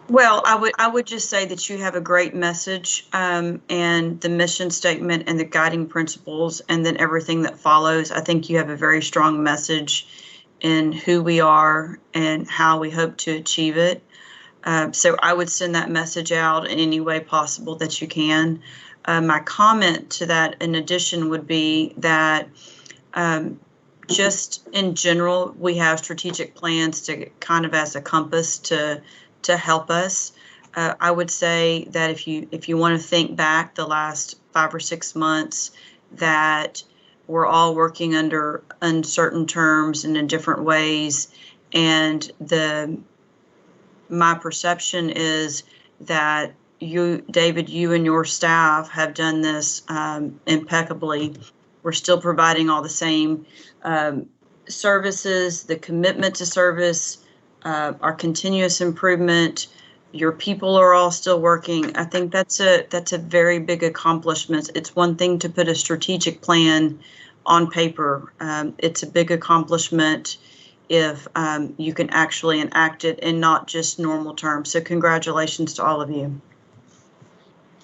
Well, I would just say that you have a great message, and the mission statement and the guiding principles, and then everything that follows. I think you have a very strong message in who we are and how we hope to achieve it. So I would send that message out in any way possible that you can. My comment to that, in addition, would be that just in general, we have strategic plans to kind of as a compass to help us. I would say that if you want to think back the last 5 or 6 months, that we're all working under uncertain terms and in different ways, and my perception is that you, David, you and your staff have done this impeccably. We're still providing all the same services, the commitment to service, our continuous improvement. Your people are all still working. I think that's a very big accomplishment. It's one thing to put a strategic plan on paper. It's a big accomplishment if you can actually enact it in not just normal terms. So congratulations to all of you.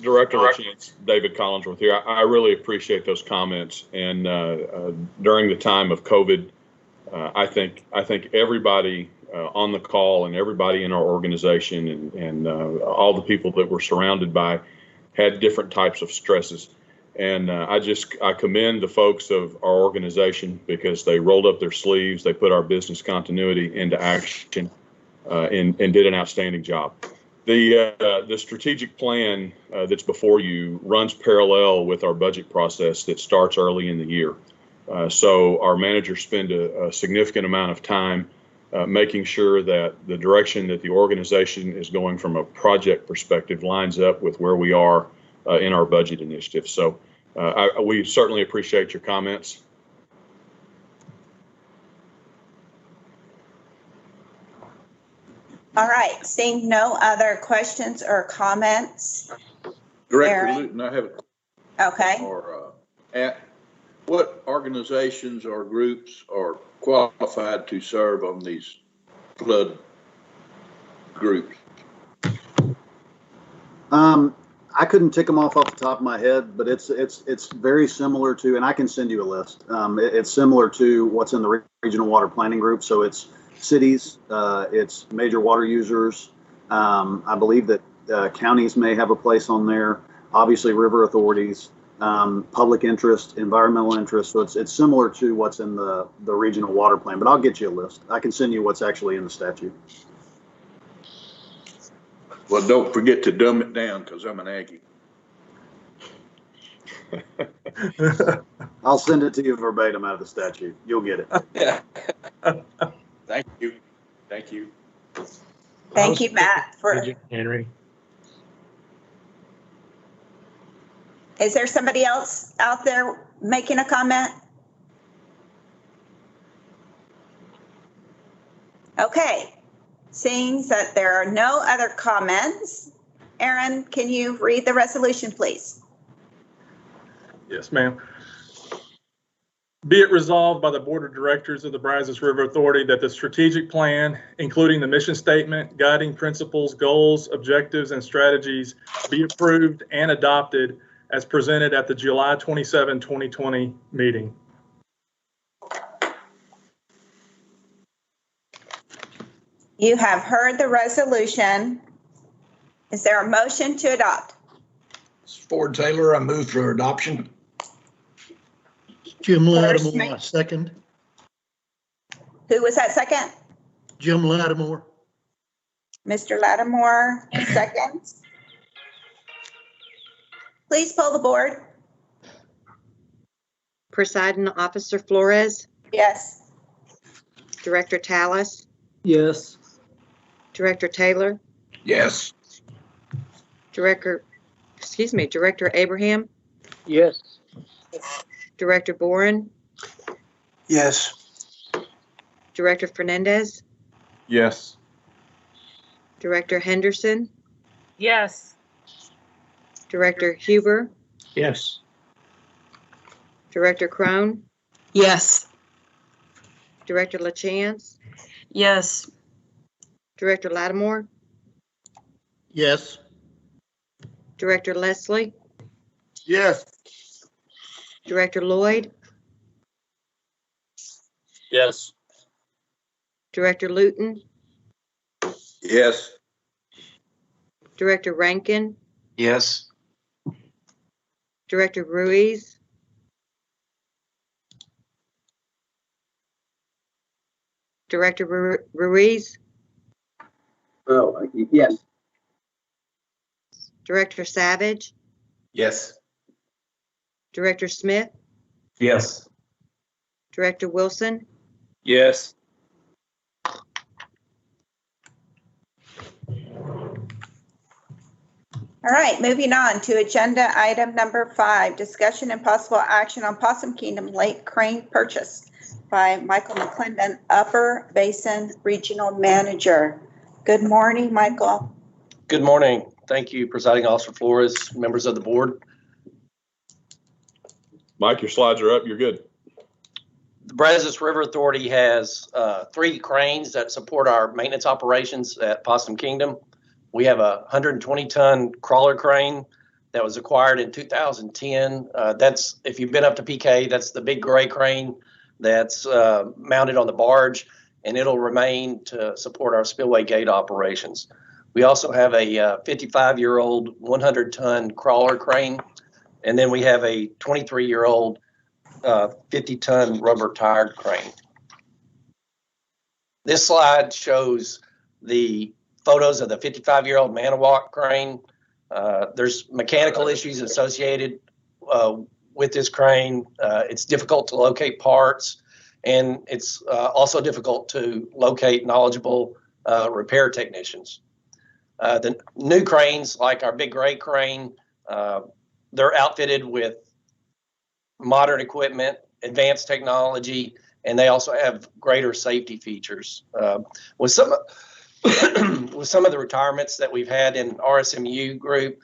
Director LaChance, David Collinsworth here. I really appreciate those comments. And during the time of COVID, I think everybody on the call and everybody in our organization and all the people that we're surrounded by had different types of stresses. And I commend the folks of our organization because they rolled up their sleeves, they put our business continuity into action, and did an outstanding job. The strategic plan that's before you runs parallel with our budget process that starts early in the year. So our managers spend a significant amount of time making sure that the direction that the organization is going from a project perspective lines up with where we are in our budget initiative. So we certainly appreciate your comments. All right, seeing no other questions or comments. Director Aaron? Luton, I have Okay. what organizations or groups are qualified to serve on these flood groups? I couldn't tick them off the top of my head, but it's very similar to, and I can send you a list. It's similar to what's in the regional water planning group. So it's cities, it's major water users. I believe that counties may have a place on there. Obviously, river authorities, public interest, environmental interest. So it's similar to what's in the regional water plan. But I'll get you a list. I can send you what's actually in the statute. Well, don't forget to dumb it down because I'm an Aggie. I'll send it to you verbatim out of the statute. You'll get it. Yeah. Thank you. Thank you. Thank you, Matt. Henry. Is there somebody else out there making a comment? Okay, seeing that there are no other comments, Aaron, can you read the resolution, please? Yes, ma'am. Be it resolved by the Board of Directors of the Brazos River Authority that the strategic plan, including the mission statement, guiding principles, goals, objectives, and strategies, be approved and adopted as presented at the July 27, 2020 meeting. You have heard the resolution. Is there a motion to adopt? Ford Taylor, I move for adoption. Jim First Lattimore, second. Who was that second? Jim Lattimore. Mr. Lattimore, second. Please pull the board. Presiding Officer Flores, Yes. Director Tallis, Yes. Director Taylor, Yes. Director Abraham, Yes. Director Boren, Yes. Director Fernandez, Yes. Director Henderson, Yes. Director Huber, Yes. Director Crone, Yes. Director LaChance, Yes. Director Lattimore, Yes. Director Leslie, Yes. Director Lloyd, Yes. Director Luton, Yes. Director Rankin, Yes. Director Ruiz, Director Ruiz, Oh, yes. Director Savage, Yes. Director Smith, Yes. Director Wilson, Yes. All right, moving on to agenda item number 5, discussion and possible action on Possum Kingdom Lake Crane purchase by Michael McClendon, Upper Basin Regional Manager. Good morning, Michael. Good morning. Thank you, Presiding Officer Flores, members of the board. Mike, your slides are up. You're good. The Brazos River Authority has 3 cranes that support our maintenance operations at Possum Kingdom. We have a 120-ton crawler crane that was acquired in 2010. That's, if you've been up to PK, that's the big gray crane that's mounted on the barge, and it'll remain to support our spillway gate operations. We also have a 55-year-old 100-ton crawler crane, and then we have a 23-year-old 50-ton rubber tired crane. This slide shows the photos of the 55-year-old Manawak crane. There's mechanical issues associated with this crane. It's difficult to locate parts, and it's also difficult to locate knowledgeable repair technicians. The new cranes, like our big gray crane, they're outfitted with modern equipment, advanced technology, and they also have greater safety features. With some of the retirements that we've had in RSMU group,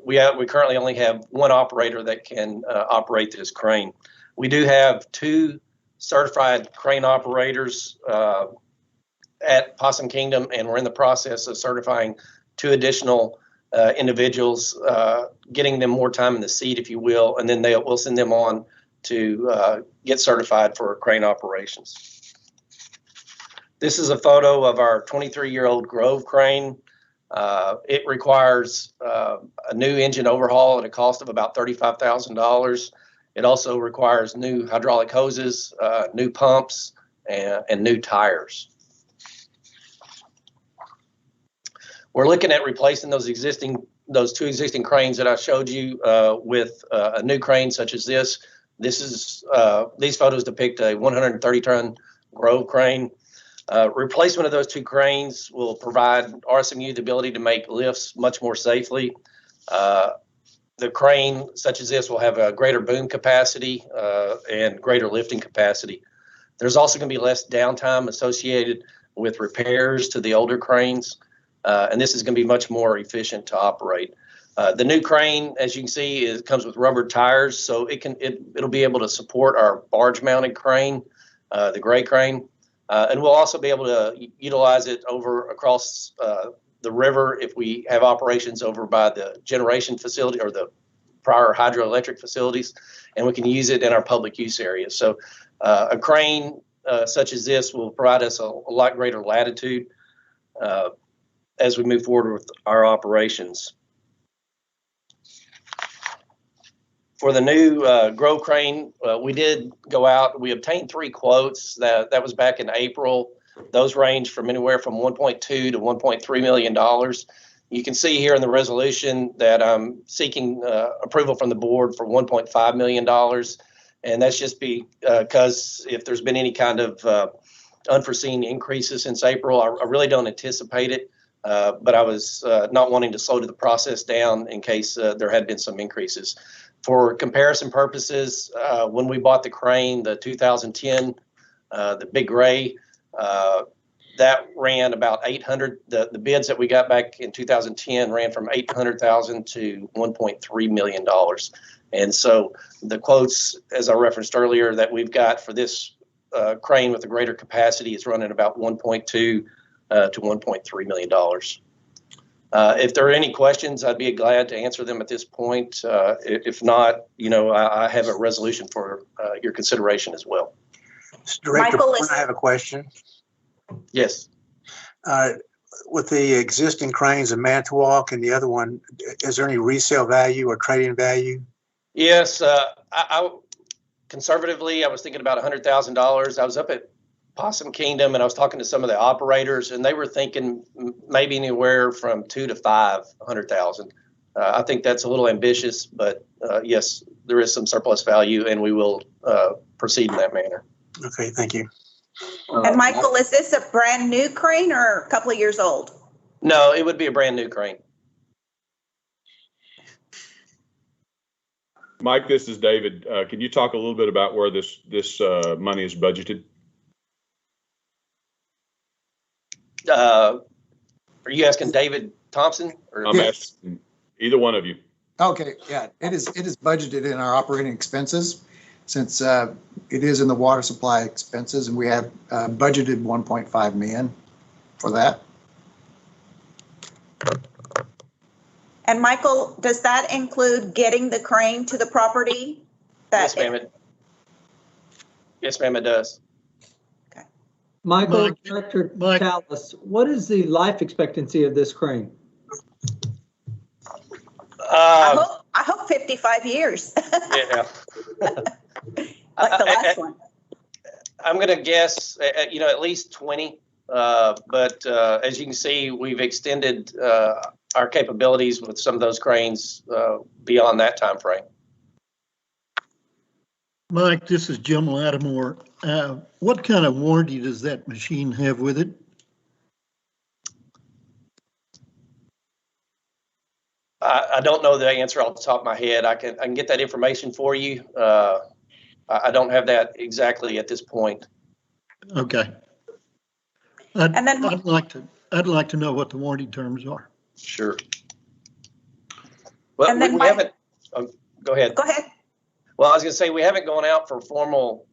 we currently only have one operator that can operate this crane. We do have 2 certified crane operators at Possum Kingdom, and we're in the process of certifying 2 additional individuals, getting them more time in the seat, if you will, and then we'll send them on to get certified for crane operations. This is a photo of our 23-year-old Grove crane. It requires a new engine overhaul at a cost of about $35,000. It also requires new hydraulic hoses, new pumps, and new tires. We're looking at replacing those existing those two existing cranes that I showed you with a new crane such as this. These photos depict a 130-ton Grove crane. Replacement of those two cranes will provide RSMU the ability to make lifts much more safely. The crane such as this will have a greater boom capacity and greater lifting capacity. There's also going to be less downtime associated with repairs to the older cranes, and this is going to be much more efficient to operate. The new crane, as you can see, comes with rubber tires, so it'll be able to support our barge-mounted crane, the gray crane, and we'll also be able to utilize it over across the river if we have operations over by the generation facility or the prior hydroelectric facilities, and we can use it in our public use areas. So a crane such as this will provide us a lot greater latitude as we move forward with our operations. For the new Grove crane, we did go out. We obtained 3 quotes. That was back in April. Those range from anywhere from $1.2 to $1.3 million. You can see here in the resolution that I'm seeking approval from the board for $1.5 million. And that's just because if there's been any kind of unforeseen increases since April, I really don't anticipate it. But I was not wanting to slow the process down in case there had been some increases. For comparison purposes, when we bought the crane, the 2010, the Big Gray, that ran about 800. The bids that we got back in 2010 ran from $800,000 to $1.3 million. And so the quotes, as I referenced earlier, that we've got for this crane with a greater capacity is running about $1.2 to $1.3 million. If there are any questions, I'd be glad to answer them at this point. If not, I have a resolution for your consideration as well. Director, I have a question. Yes. With the existing cranes in Manitowoc and the other one, is there any resale value or trading value? Yes. I conservatively, I was thinking about $100,000. I was up at Possum Kingdom and I was talking to some of the operators and they were thinking maybe anywhere from $200,000 to $500,000. I think that's a little ambitious, but yes, there is some surplus value and we will proceed in that manner. Okay, thank you. And Michael, is this a brand new crane or a couple of years old? No, it would be a brand new crane. Mike, this is David. Can you talk a little bit about where this money is budgeted? Are you asking David Thompson? Or I'm asking either one of you. Okay, yeah, it is budgeted in our operating expenses since it is in the water supply expenses, and we have budgeted $1.5 million for that. And Michael, does that include getting the crane to the property? Yes, ma'am. Yes, ma'am, it does. Okay. Michael, Director Tallis, what is the life expectancy of this crane? I hope 55 years. Yeah. Like the last one. I'm going to guess, at least 20. But as you can see, we've extended our capabilities with some of those cranes beyond that time frame. Mike, this is Jim Lattimore. What kind of warranty does that machine have with it? I don't know the answer off the top of my head. I can get that information for you. I don't have that exactly at this point. Okay. I'd like to know what the warranty terms are. Sure. Well, we haven't. Go ahead. Go ahead. Well, I was going to say we haven't gone out for formal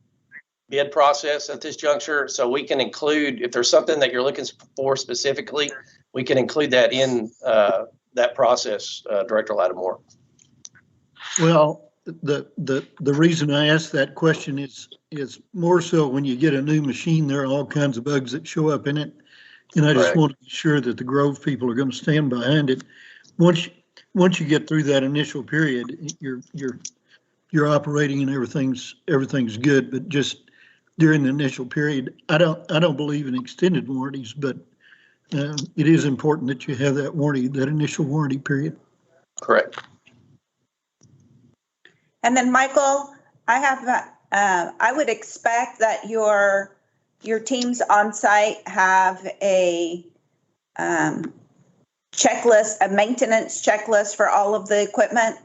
bid process at this juncture, so we can include if there's something that you're looking for specifically, we can include that in that process, Director Lattimore. Well, the reason I asked that question is more so when you get a new machine, there are all kinds of bugs that show up in it. And I just want to be sure that the Grove people are going to stand behind it. Once you get through that initial period, you're operating and everything's good. But just during the initial period, I don't believe in extended warranties, but it is important that you have that warranty, that initial warranty period. Correct. And then Michael, I would expect that your teams on site have a checklist, a maintenance checklist for all of the equipment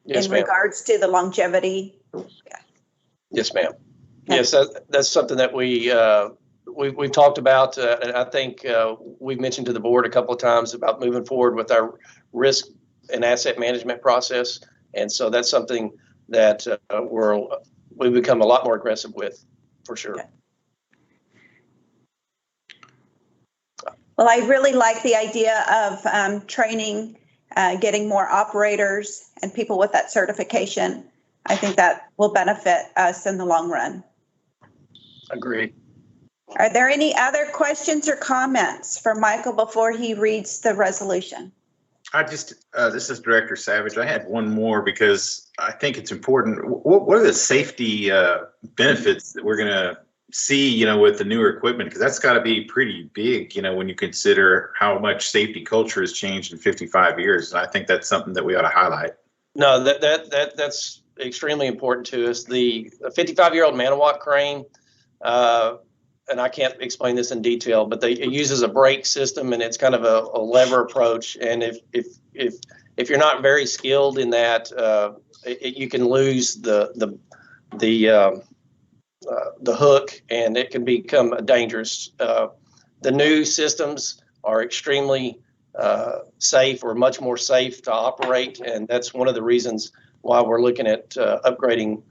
Yes, in ma'am. regards to the longevity. Yes, ma'am. Yes, that's something that we've talked about, and I think we've mentioned to the board a couple of times about moving forward with our risk and asset management process, and so that's something that we've become a lot more aggressive with, for sure. Okay. Well, I really like the idea of training, getting more operators and people with that certification. I think that will benefit us in the long run. Agreed. Are there any other questions or comments for Michael before he reads the resolution? This is Director Savage. I had one more because I think it's important. What are the safety benefits that we're going to see, with the newer equipment? Because that's got to be pretty big, when you consider how much safety culture has changed in 55 years. And I think that's something that we ought to highlight. No, that's extremely important to us. The 55-year-old Manawatt crane, and I can't explain this in detail, but it uses a brake system, and it's kind of a lever approach. And if you're not very skilled in that, you can lose the hook, and it can become dangerous. The new systems are extremely safe, or much more safe to operate, and that's one of the reasons why we're looking at upgrading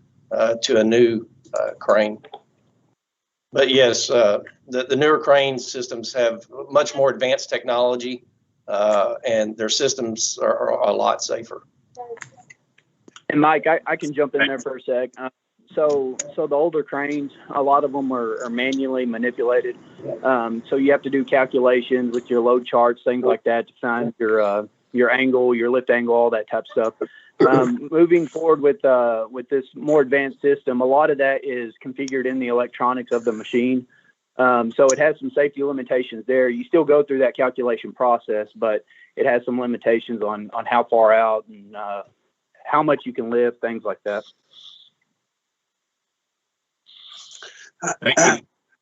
to a new crane. But yes, the newer crane systems have much more advanced technology, and their systems are a lot safer. And Mike, I can jump in there for a sec. So the older cranes, a lot of them are manually manipulated. So you have to do calculations with your load charts, things like that, to find your angle, your lift angle, all that type of stuff. Moving forward with this more advanced system, a lot of that is configured in the electronics of the machine. So it has some safety limitations there. You still go through that calculation process, but it has some limitations on how far out and how much you can lift, things like that.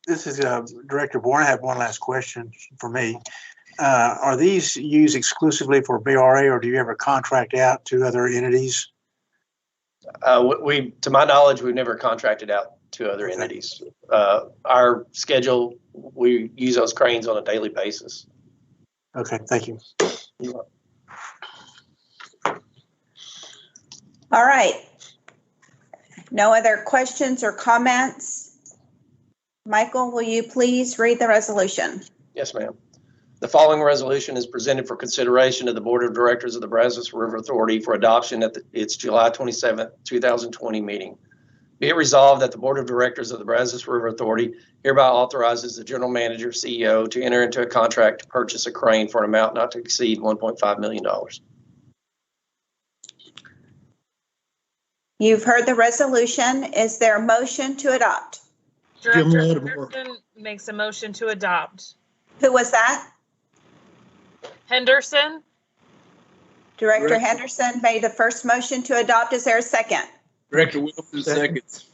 This is Director Bourne. I have one last question for me. Are these used exclusively for BRA, or do you ever contract out to other entities? To my knowledge, we've never contracted out to other entities. Our schedule, we use those cranes on a daily basis. Okay, thank you. All right. No other questions or comments? Michael, will you please read the resolution? Yes, ma'am. The following resolution is presented for consideration to the Board of Directors of the Brazos River Authority for adoption at its July 27, 2020 meeting. Be it resolved that the Board of Directors of the Brazos River Authority hereby authorizes the General Manager, CEO, to enter into a contract to purchase a crane for an amount not to exceed $1.5 million. You've heard the resolution. Is there a motion to adopt? Director Henderson makes a motion to adopt. Who was that? Henderson? Director Henderson made the first motion to adopt. Is there a second? Director Wilson seconds.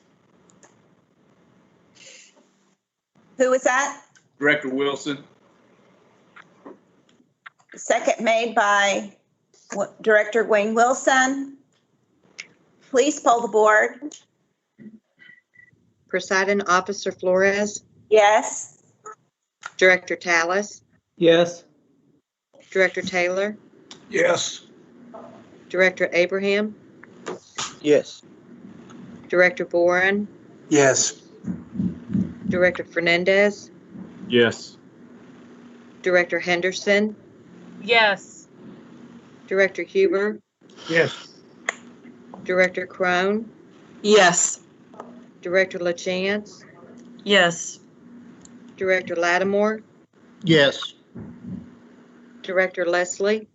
Who was that? Director Wilson. Second made by Director Wayne Wilson. Please poll the board. Presiding Officer Flores, Yes. Director Tallis, Yes. Director Taylor, Yes. Director Abraham, Yes. Director Boren, Yes. Director Fernandez, Yes. Director Henderson, Yes. Director Huber, Yes. Director Crone, Yes. Director LaChance, Yes. Director Lattimore, Yes. Director Leslie,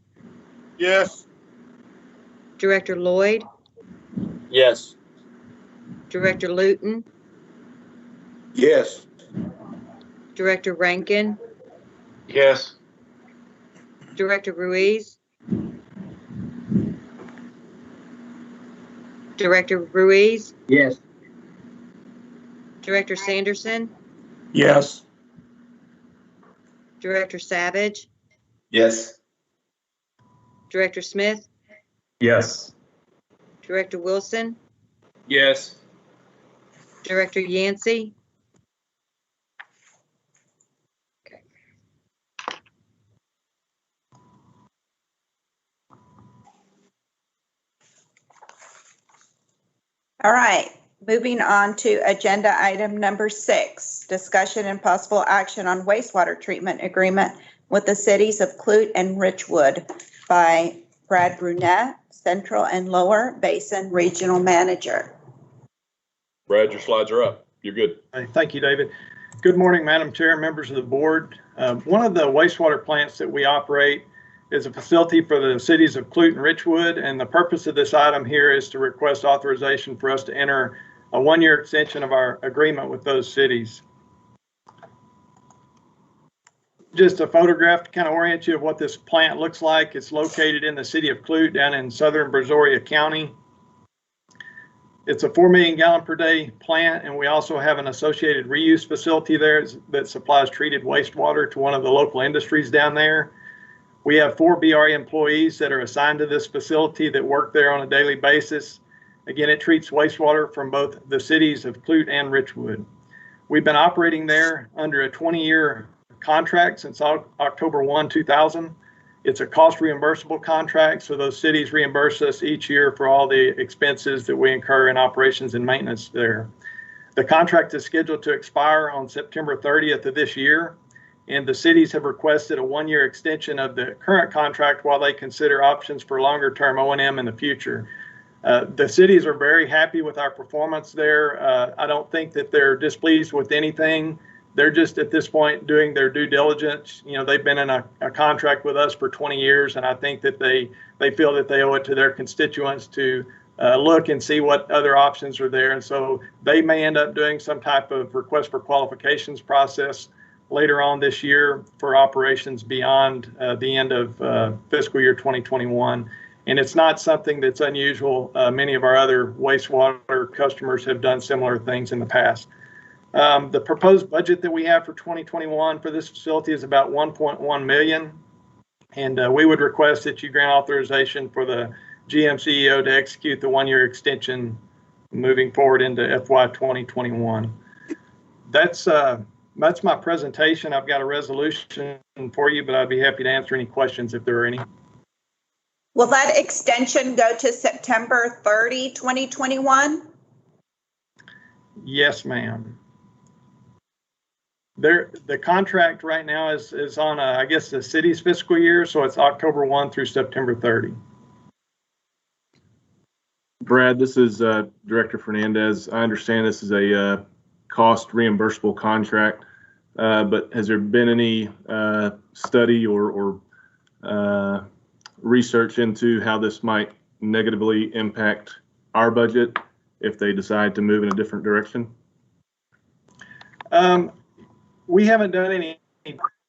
Yes. Director Lloyd, Yes. Director Luton, Yes. Director Rankin, Yes. Director Ruiz, Director Ruiz, Yes. Director Sanderson, Yes. Director Savage, Yes. Director Smith, Yes. Director Wilson, Yes. Director Yancey. All right, moving on to agenda item number 6, discussion and possible action on wastewater treatment agreement with the cities of Clute and Richwood by Brad Brunette, Central and Lower Basin Regional Manager. Brad, your slides are up. You're good. Thank you, David. Good morning, Madam Chair, members of the board. One of the wastewater plants that we operate is a facility for the cities of Clute and Richwood, and the purpose of this item here is to request authorization for us to enter a one-year extension of our agreement with those cities. Just a photograph to kind of orient you of what this plant looks like. It's located in the city of Clute down in southern Brazoria County. It's a 4 million gallon per day plant, and we also have an associated reuse facility there that supplies treated wastewater to one of the local industries down there. We have 4 BRA employees that are assigned to this facility that work there on a daily basis. Again, it treats wastewater from both the cities of Clute and Richwood. We've been operating there under a 20-year contract since October 1, 2000. It's a cost reimbursable contract, so those cities reimburse us each year for all the expenses that we incur in operations and maintenance there. The contract is scheduled to expire on September 30th of this year, and the cities have requested a one-year extension of the current contract while they consider options for longer-term O&M in the future. The cities are very happy with our performance there. I don't think that they're displeased with anything. They're just at this point doing their due diligence. You know, they've been in a contract with us for 20 years, and I think that they feel that they owe it to their constituents to look and see what other options are there. And so they may end up doing some type of request for qualifications process later on this year for operations beyond the end of fiscal year 2021. And it's not something that's unusual. Many of our other wastewater customers have done similar things in the past. The proposed budget that we have for 2021 for this facility is about $1.1 million. And we would request that you grant authorization for the GM CEO to execute the one-year extension moving forward into FY 2021. That's my presentation. I've got a resolution for you, but I'd be happy to answer any questions if there are any. Will that extension go to September 30, 2021? Yes, ma'am. The contract right now is on, I guess, the city's fiscal year, so it's October 1 through September 30. Brad, this is Director Fernandez. I understand this is a cost reimbursable contract, but has there been any study or research into how this might negatively impact our budget if they decide to move in a different direction? We haven't done any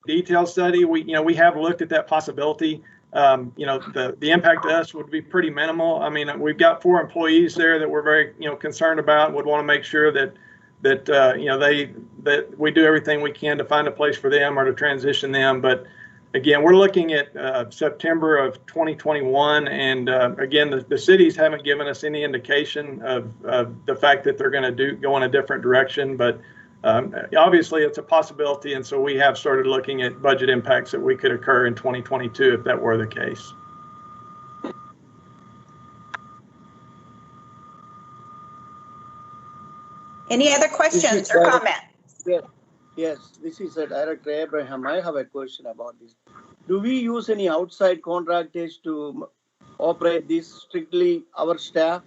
detailed study. We have looked at that possibility. The impact to us would be pretty minimal. I mean, we've got 4 employees there that we're very, concerned about and would want to make sure that we do everything we can to find a place for them or to transition them. But again, we're looking at September of 2021. And again, the cities haven't given us any indication of the fact that they're going to go in a different direction. But obviously, it's a possibility. And so we have started looking at budget impacts that we could occur in 2022 if that were the case. Any other questions or comments? Yes, this is Director Abraham. I have a question about this. Do we use any outside contractors to operate this, strictly our staff?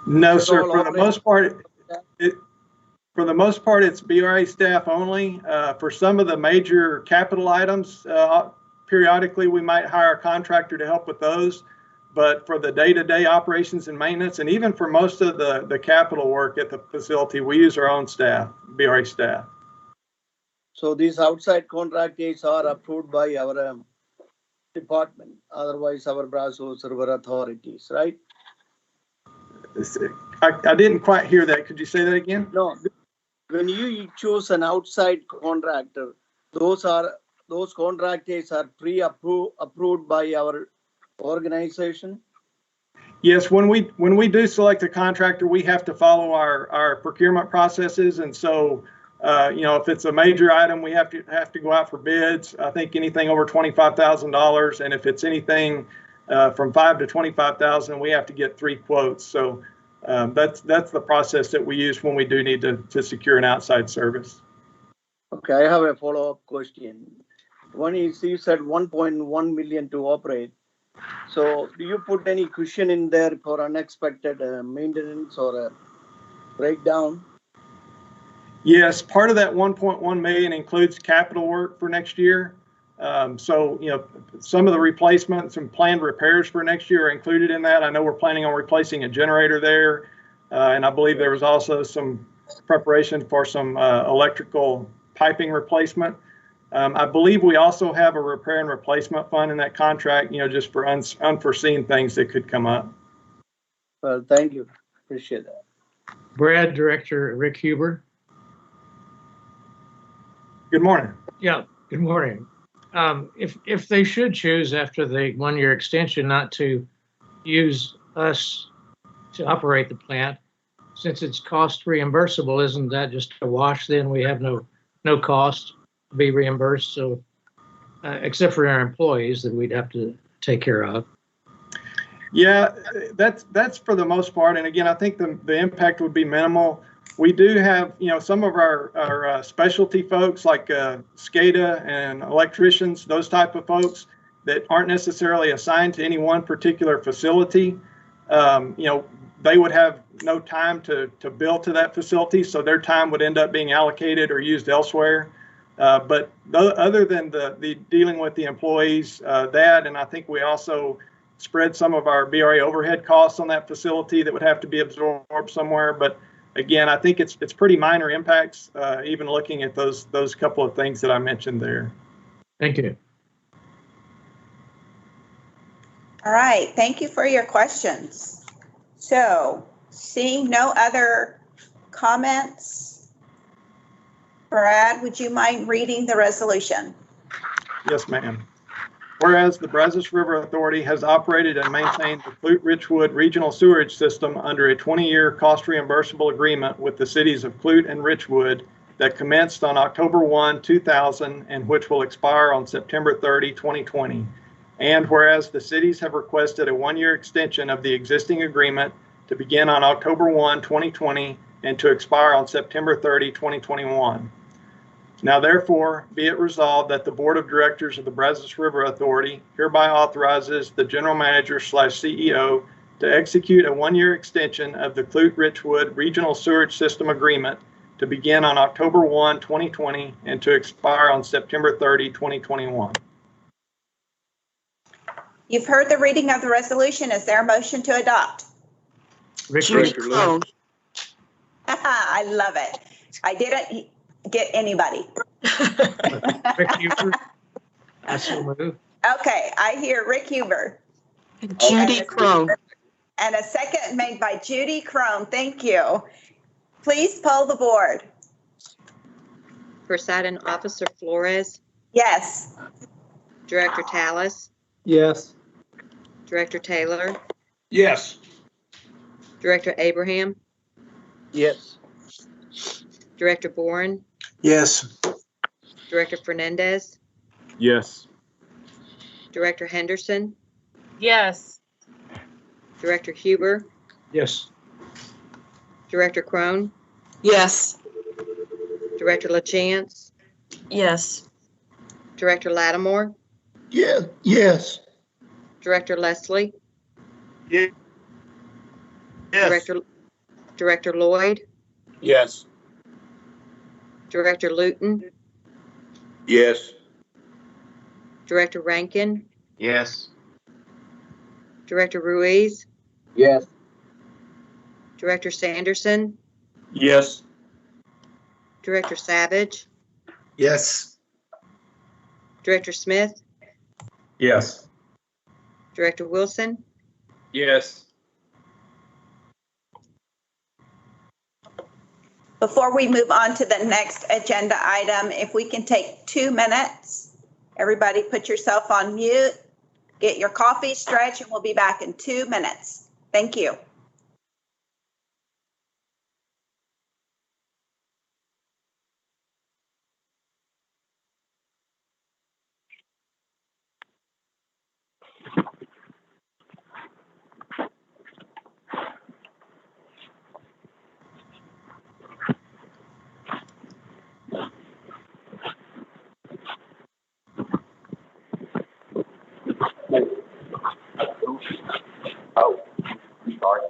No, sir. For the most part, it's BRA staff only. For some of the major capital items, periodically we might hire a contractor to help with those. But for the day-to-day operations and maintenance, and even for most of the capital work at the facility, we use our own staff, BRA staff. So these outside contractors are approved by our department, otherwise our Brazos river authorities, right? I didn't quite hear that. Could you say that again? No, when you choose an outside contractor, those contractors are approved by our organization. Yes, when we do select a contractor, we have to follow our procurement processes, and so if it's a major item, we have to go out for bids. I think anything over $25,000, and if it's anything from $5,000 to $25,000, we have to get 3 quotes. So that's the process that we use when we do need to secure an outside service. Okay, I have a follow-up question. One is you said 1.1 million to operate. So do you put any cushion in there for unexpected maintenance or a breakdown? Yes, part of that 1.1 million includes capital work for next year. So some of the replacements and planned repairs for next year are included in that. I know we're planning on replacing a generator there, and I believe there was also some preparation for some electrical piping replacement. I believe we also have a repair and replacement fund in that contract, just for unforeseen things that could come up. Well, thank you. Appreciate that. Brad, Director Rick Huber. Good morning. Yeah, good morning. If they should choose after the 1-year extension not to use us to operate the plant, since it's cost reimbursable, isn't that just a wash then? We have no cost to be reimbursed, so except for our employees that we'd have to take care of. Yeah, that's for the most part. And again, I think the impact would be minimal. We do have, some of our specialty folks like SCADA and electricians, those type of folks that aren't necessarily assigned to any one particular facility. They would have no time to bill to that facility, so their time would end up being allocated or used elsewhere. But other than the dealing with the employees, and I think we also spread some of our BRA overhead costs on that facility that would have to be absorbed somewhere. But again, I think it's pretty minor impacts, even looking at those couple of things that I mentioned there. Thank you. All right, thank you for your questions. So, seeing no other comments, Brad, would you mind reading the resolution? Yes, ma'am. Whereas the Brazos River Authority has operated and maintained the Clute-Richwood Regional Sewerage System under a 20-year cost reimbursable agreement with the cities of Clute and Richwood that commenced on October 1, 2000, and which will expire on September 30, 2020. And whereas the cities have requested a 1-year extension of the existing agreement to begin on October 1, 2020, and to expire on September 30, 2021. Now, therefore, be it resolved that the Board of Directors of the Brazos River Authority hereby authorizes the General Manager/CEO to execute a 1-year extension of the Clute-Richwood Regional Sewerage System Agreement to begin on October 1, 2020, and to expire on September 30, 2021. You've heard the reading of the resolution. Is there a motion to adopt? Judy Crone. I love it. I didn't get anybody. Rick Huber. I so move. Okay, I hear Rick Huber. Judy Crone. And a second made by Judy Crone. Thank you. Please poll the board. Presiding Officer Flores, Yes. Director Tallis, Yes. Director Taylor, Yes. Director Abraham, Yes. Director Boren, Yes. Director Fernandez, Yes. Director Henderson, Yes. Director Huber, Yes. Director Crone, Yes. Director LaChance, Yes. Director Lattimore, Yeah, yes. Director Leslie, Yes. Director Lloyd, Yes. Director Luton, Yes. Director Rankin, Yes. Director Ruiz, Yes. Director Sanderson, Yes. Director Savage, Yes. Director Smith, Yes. Director Wilson, Yes. Before we move on to the next agenda item, if we can take 2 minutes, everybody put yourself on mute, get your coffee, stretch, and we'll be back in 2 minutes. Thank you. Oh, sorry.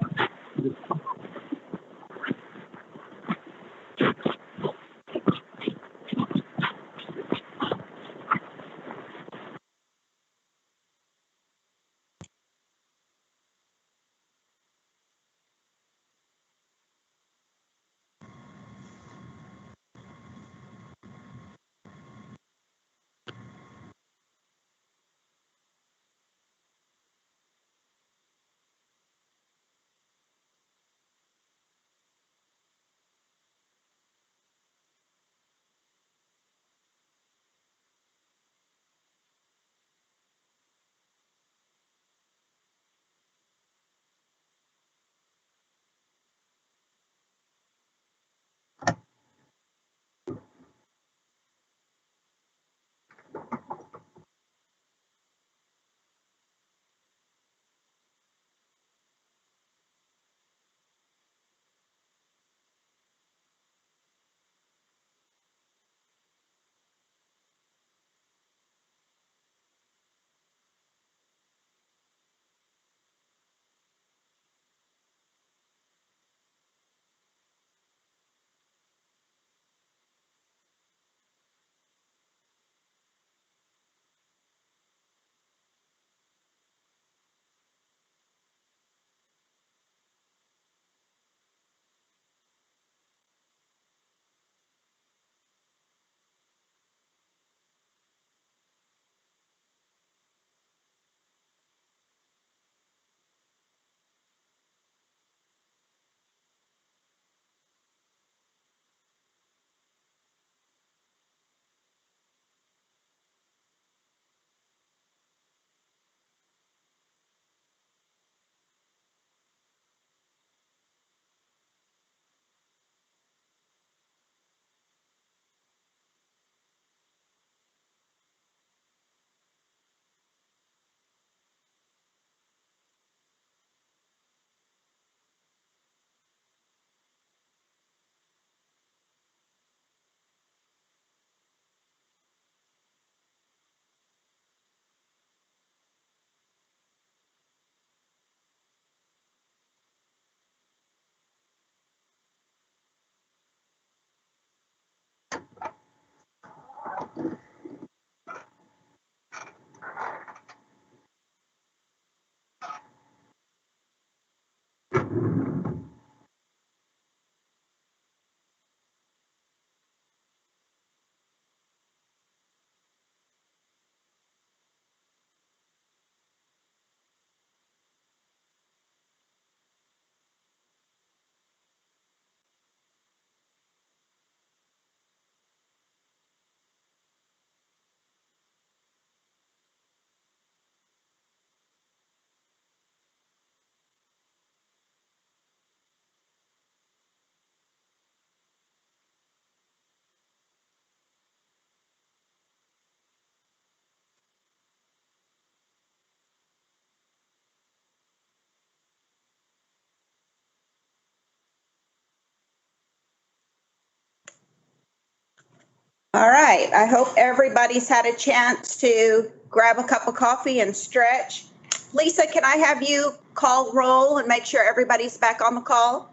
All right, I hope everybody's had a chance to grab a cup of coffee and stretch. Lisa, can I have you call roll and make sure everybody's back on the call?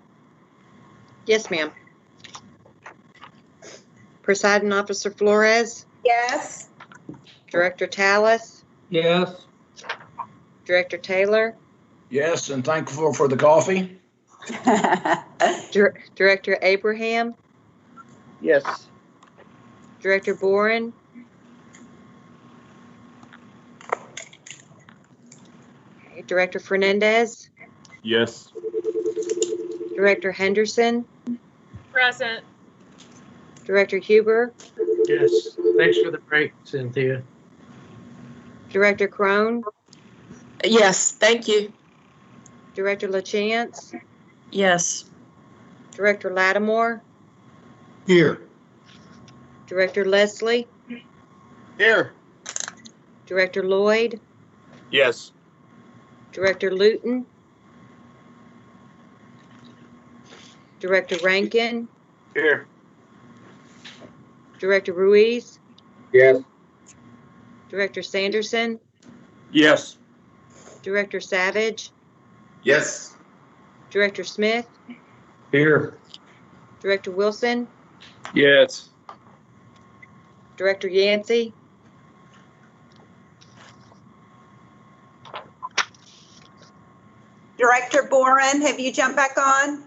yes, ma'am. Presiding Officer Flores, Yes. Director Tallis, Yes. Director Taylor, Yes, and thankful for the coffee. Director Abraham, Yes. Director Boren, Director Fernandez, Yes. Director Henderson, Present. Director Huber, Yes. Thanks for the break, Cynthia. Director Crone, Yes, thank you. Director LaChance, Yes. Director Lattimore, Here. Director Leslie, Here. Director Lloyd, Yes. Director Luton, Director Rankin, Here. Director Ruiz, Yes. Director Sanderson, Yes. Director Savage, Yes. Director Smith, Here. Director Wilson, Yes. Director Yancey, Director Boren, have you jumped back on?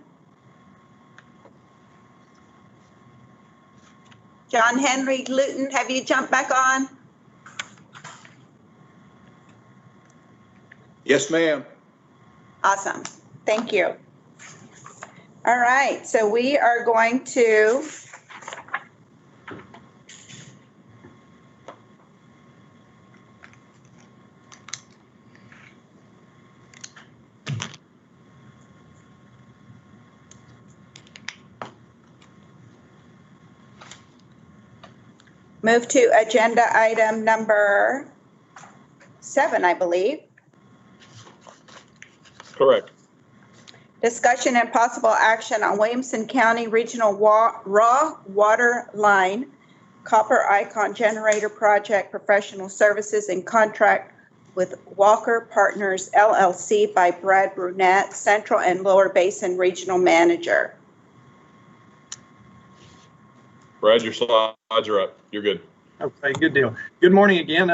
John Henry Luton, have you jumped back on? Yes, ma'am. Awesome. Thank you. All right, so we are going to move to agenda item number 7, I believe. Correct. Discussion and possible action on Williamson County Regional Raw Water Line Copper Icon Generator Project Professional Services in contract with Walker Partners LLC by Brad Brunette, Central and Lower Basin Regional Manager. Brad, your slides are up. You're good. Okay, good deal. Good morning again.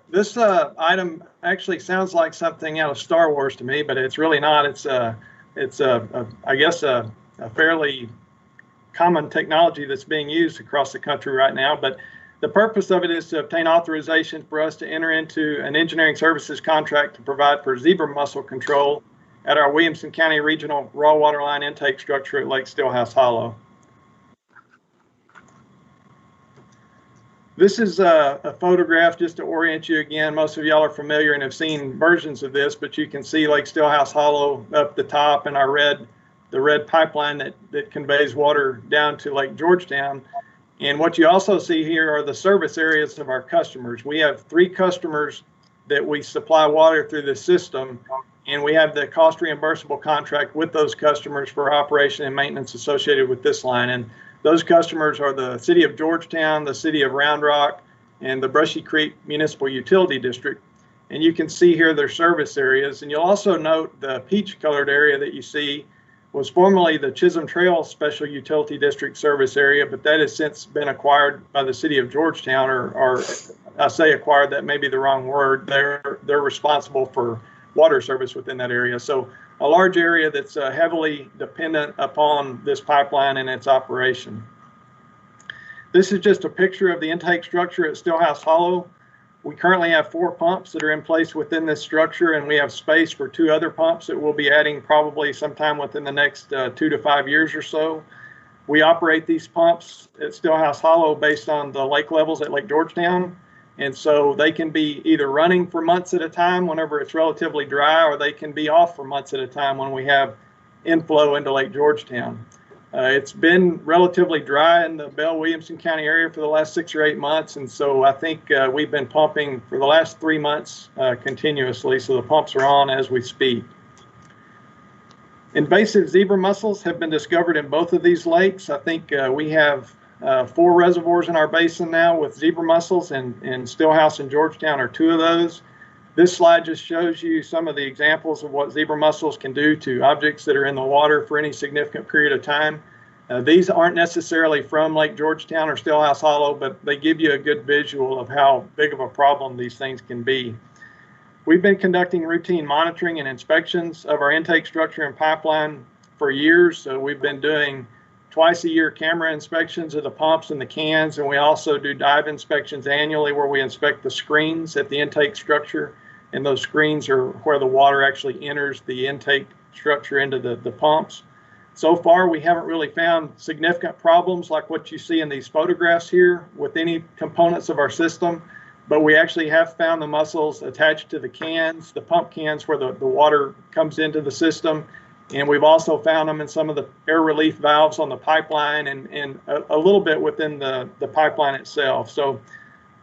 This item actually sounds like something out of Star Wars to me, but it's really not. It's I guess a fairly common technology that's being used across the country right now. But the purpose of it is to obtain authorization for us to enter into an engineering services contract to provide for zebra mussel control at our Williamson County Regional Raw Water Line intake structure at Lake Stillhouse Hollow. This is a photograph just to orient you again. Most of y'all are familiar and have seen versions of this, but you can see Lake Stillhouse Hollow up the top and the red pipeline that conveys water down to Lake Georgetown. And what you also see here are the service areas of our customers. We have 3 customers that we supply water through the system, and we have the cost reimbursable contract with those customers for operation and maintenance associated with this line. And those customers are the City of Georgetown, the City of Round Rock, and the Brushy Creek Municipal Utility District. And you can see here their service areas. And you'll also note the peach colored area that you see was formerly the Chisholm Trail Special Utility District service area, but that has since been acquired by the City of Georgetown, or I say acquired, that may be the wrong word. They're responsible for water service within that area. So a large area that's heavily dependent upon this pipeline and its operation. This is just a picture of the intake structure at Stillhouse Hollow. We currently have 4 pumps that are in place within this structure, and we have space for 2 other pumps that we'll be adding probably sometime within the next 2 to 5 years or so. We operate these pumps at Stillhouse Hollow based on the lake levels at Lake Georgetown. And so they can be either running for months at a time whenever it's relatively dry, or they can be off for months at a time when we have inflow into Lake Georgetown. It's been relatively dry in the Bell Williamson County area for the last 6 or 8 months. And so I think we've been pumping for the last 3 months continuously. So the pumps are on as we speak. Invasive zebra mussels have been discovered in both of these lakes. I think we have 4 reservoirs in our basin now with zebra mussels, and Stillhouse and Georgetown are 2 of those. This slide just shows you some of the examples of what zebra mussels can do to objects that are in the water for any significant period of time. These aren't necessarily from Lake Georgetown or Stillhouse Hollow, but they give you a good visual of how big of a problem these things can be. We've been conducting routine monitoring and inspections of our intake structure and pipeline for years. So we've been doing twice a year camera inspections of the pumps and the cans, and we also do dive inspections annually where we inspect the screens at the intake structure. and those screens are where the water actually enters the intake structure into the pumps. So far, we haven't really found significant problems like what you see in these photographs here with any components of our system, but we actually have found the mussels attached to the cans, the pump cans where the water comes into the system. And we've also found them in some of the air relief valves on the pipeline and a little bit within the pipeline itself. So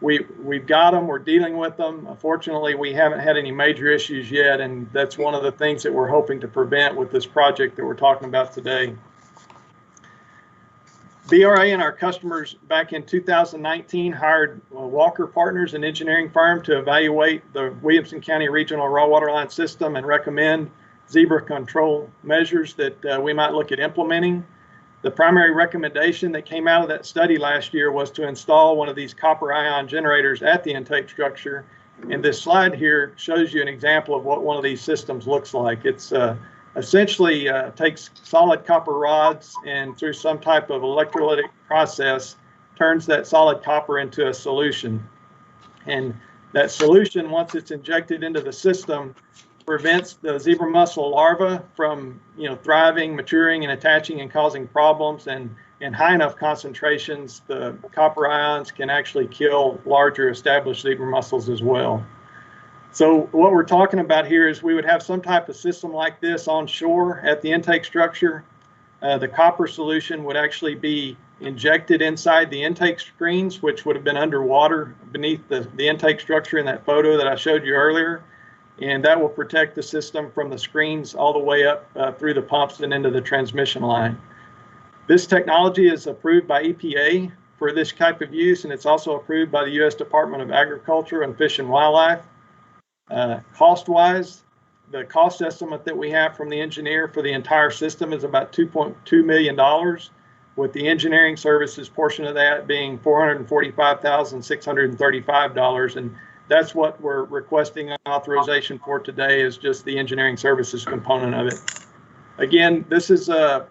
we've got them, we're dealing with them. Unfortunately, we haven't had any major issues yet, and that's one of the things that we're hoping to prevent with this project that we're talking about today. BRA and our customers back in 2019 hired Walker Partners, an engineering firm, to evaluate the Williamson County Regional Raw Water Line System and recommend zebra control measures that we might look at implementing. The primary recommendation that came out of that study last year was to install one of these copper ion generators at the intake structure. And this slide here shows you an example of what one of these systems looks like. It's essentially takes solid copper rods and through some type of electrolytic process turns that solid copper into a solution. And that solution, once it's injected into the system, prevents the zebra mussel larvae from, thriving, maturing, and attaching and causing problems. And in high enough concentrations, the copper ions can actually kill larger established zebra mussels as well. So what we're talking about here is we would have some type of system like this on shore at the intake structure. The copper solution would actually be injected inside the intake screens, which would have been underwater beneath the intake structure in that photo that I showed you earlier. And that will protect the system from the screens all the way up through the pumps and into the transmission line. This technology is approved by EPA for this type of use, and it's also approved by the U.S. Department of Agriculture and Fish and Wildlife. Cost-wise, the cost estimate that we have from the engineer for the entire system is about $2.2 million, with the engineering services portion of that being $445,635. And that's what we're requesting authorization for today, is just the engineering services component of it. Again, this is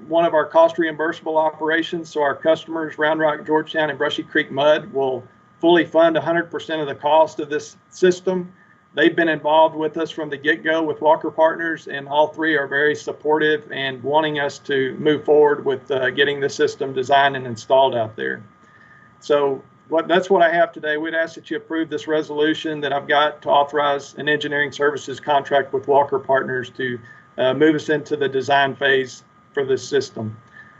one of our cost reimbursable operations, so our customers, Round Rock, Georgetown, and Brushy Creek Mud, will fully fund 100% of the cost of this system. They've been involved with us from the get-go with Walker Partners, and all three are very supportive and wanting us to move forward with getting the system designed and installed out there. So that's what I have today. We'd ask that you approve this resolution that I've got to authorize an engineering services contract with Walker Partners to move us into the design phase for this system.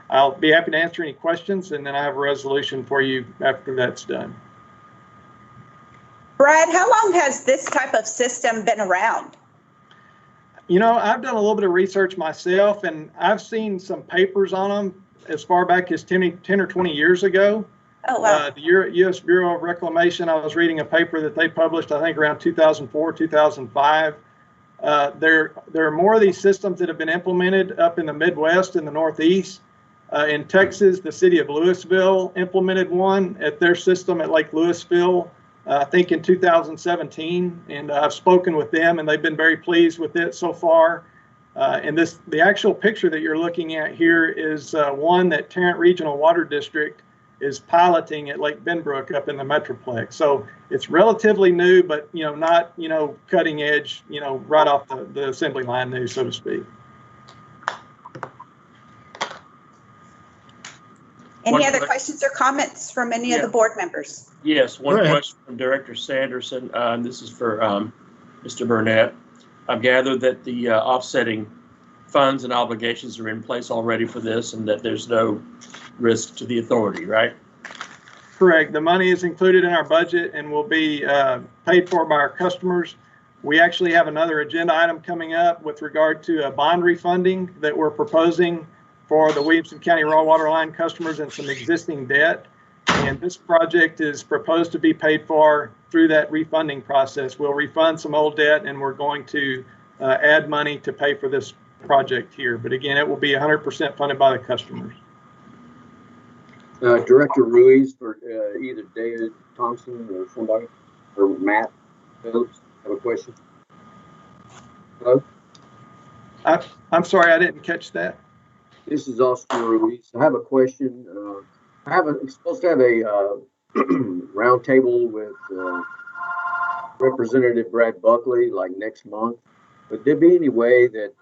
I'll be happy to answer any questions, and then I have a resolution for you after that's done. Brad, how long has this type of system been around? I've done a little bit of research myself, and I've seen some papers on them as far back as 10 or 20 years ago. Oh, wow. The U.S. Bureau of Reclamation, I was reading a paper that they published, I think around 2004, 2005. There are more of these systems that have been implemented up in the Midwest and the Northeast. In Texas, the city of Louisville implemented one at their system at Lake Louisville, I think in 2017. And I've spoken with them, and they've been very pleased with it so far. And the actual picture that you're looking at here is one that Tarrant Regional Water District is piloting at Lake Benbrook up in the Metroplex. So it's relatively new, but not cutting edge, right off the assembly line new, so to speak. Any other questions or comments from any of the board members? Yes, one question from Director Sanderson. This is for Mr. Burnett. I've gathered that the offsetting funds and obligations are in place already for this, and that there's no risk to the authority, right? Correct. The money is included in our budget and will be paid for by our customers. We actually have another agenda item coming up with regard to bond refunding that we're proposing for the Williamson County Raw Water Line customers and some existing debt. And this project is proposed to be paid for through that refunding process. We'll refund some old debt, and we're going to add money to pay for this project here. But again, it will be 100% funded by the customers. Director Ruiz, for either David Thompson or somebody, or Matt Phillips, have a question. Hello? I'm sorry, I didn't catch that. This is Oscar Ruiz. I have a question. I'm supposed to have a round table with Representative Brad Buckley like next month. Would there be any way that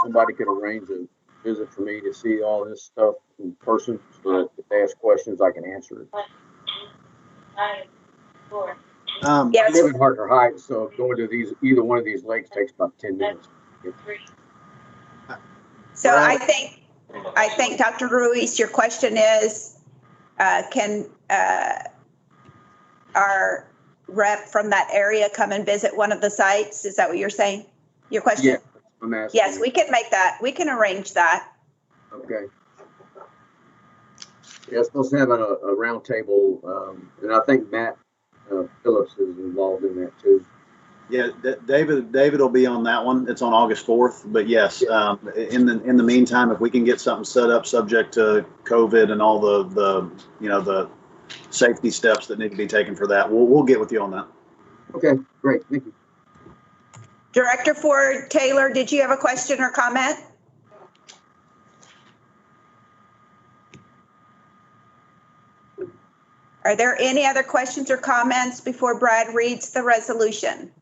somebody could arrange a visit for me to see all this stuff in person so that if they ask questions, I can answer it? I live in Harker Heights, so going to either one of these lakes takes about 10 minutes. So I think Dr. Ruiz, your question is, can our rep from that area come and visit one of the sites? Is that what you're saying? Your question? Yeah, I'm asking. Yes, we can make that. We can arrange that. Okay. Yeah, supposed to have a round table, and I think Matt Phillips is involved in that too. Yeah, David will be on that one. It's on August 4th. But yes, in the meantime, if we can get something set up subject to COVID and all the safety steps that need to be taken for that, we'll get with you on that. Okay, great. Thank you. Director Ford Taylor, did you have a question or comment? Are there any other questions or comments before Brad reads the resolution?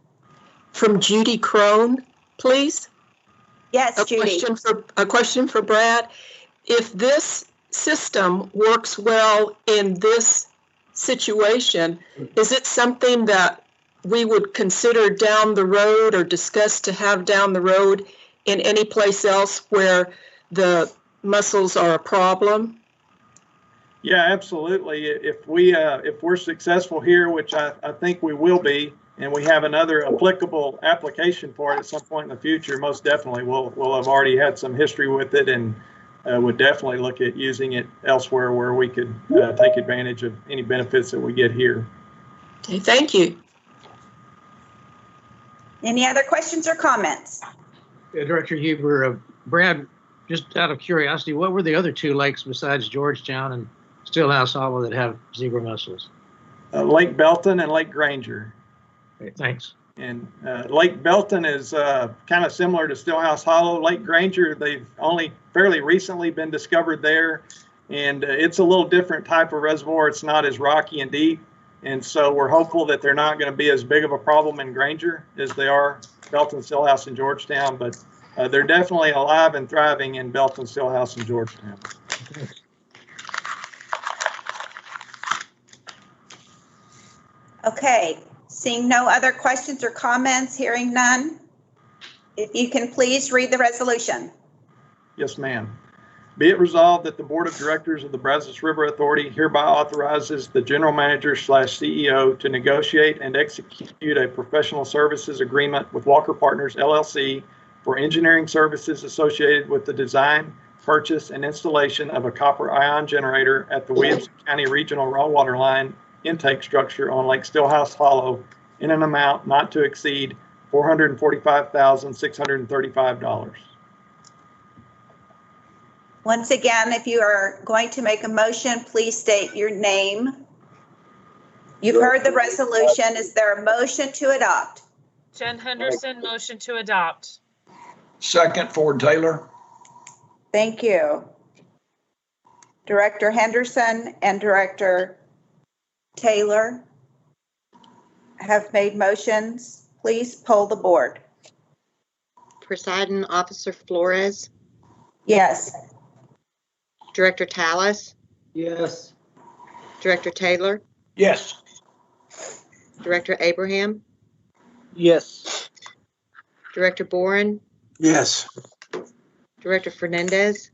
From Judy Crone, please. Yes, Judy. A question for Brad. If this system works well in this situation, is it something that we would consider down the road or discuss to have down the road in any place else where the mussels are a problem? Yeah, absolutely. If we're successful here, which I think we will be, and we have another applicable application for it at some point in the future, most definitely we'll have already had some history with it, and would definitely look at using it elsewhere where we could take advantage of any benefits that we get here. Okay, thank you. Any other questions or comments? Yeah, Director Huber, Brad, just out of curiosity, what were the other two lakes besides Georgetown and Stillhouse Hollow that have zebra mussels? Lake Belton and Lake Granger. Great, thanks. And Lake Belton is kind of similar to Stillhouse Hollow. Lake Granger, they've only fairly recently been discovered there, and it's a little different type of reservoir. It's not as rocky and deep, and so we're hopeful that they're not going to be as big of a problem in Granger as they are Belton, Stillhouse, and Georgetown, but they're definitely alive and thriving in Belton, Stillhouse, and Georgetown. Okay, seeing no other questions or comments, hearing none, if you can please read the resolution. Yes, ma'am. Be it resolved that the Board of Directors of the Brazos River Authority hereby authorizes the General Manager / CEO to negotiate and execute a professional services agreement with Walker Partners, LLC for engineering services associated with the design, purchase, and installation of a copper ion generator at the Williamson County Regional Raw Water Line intake structure on Lake Stillhouse Hollow in an amount not to exceed $445,635. Once again, if you are going to make a motion, please state your name. You've heard the resolution. Is there a motion to adopt? Jen Henderson, motion to adopt. Second, Ford Taylor. Thank you. Director Henderson and Director Taylor have made motions. Please poll the board. Presiding Officer Flores, Yes. Director Tallis, Yes. Director Taylor, Yes. Director Abraham, Yes. Director Boren, Yes. Director Fernandez,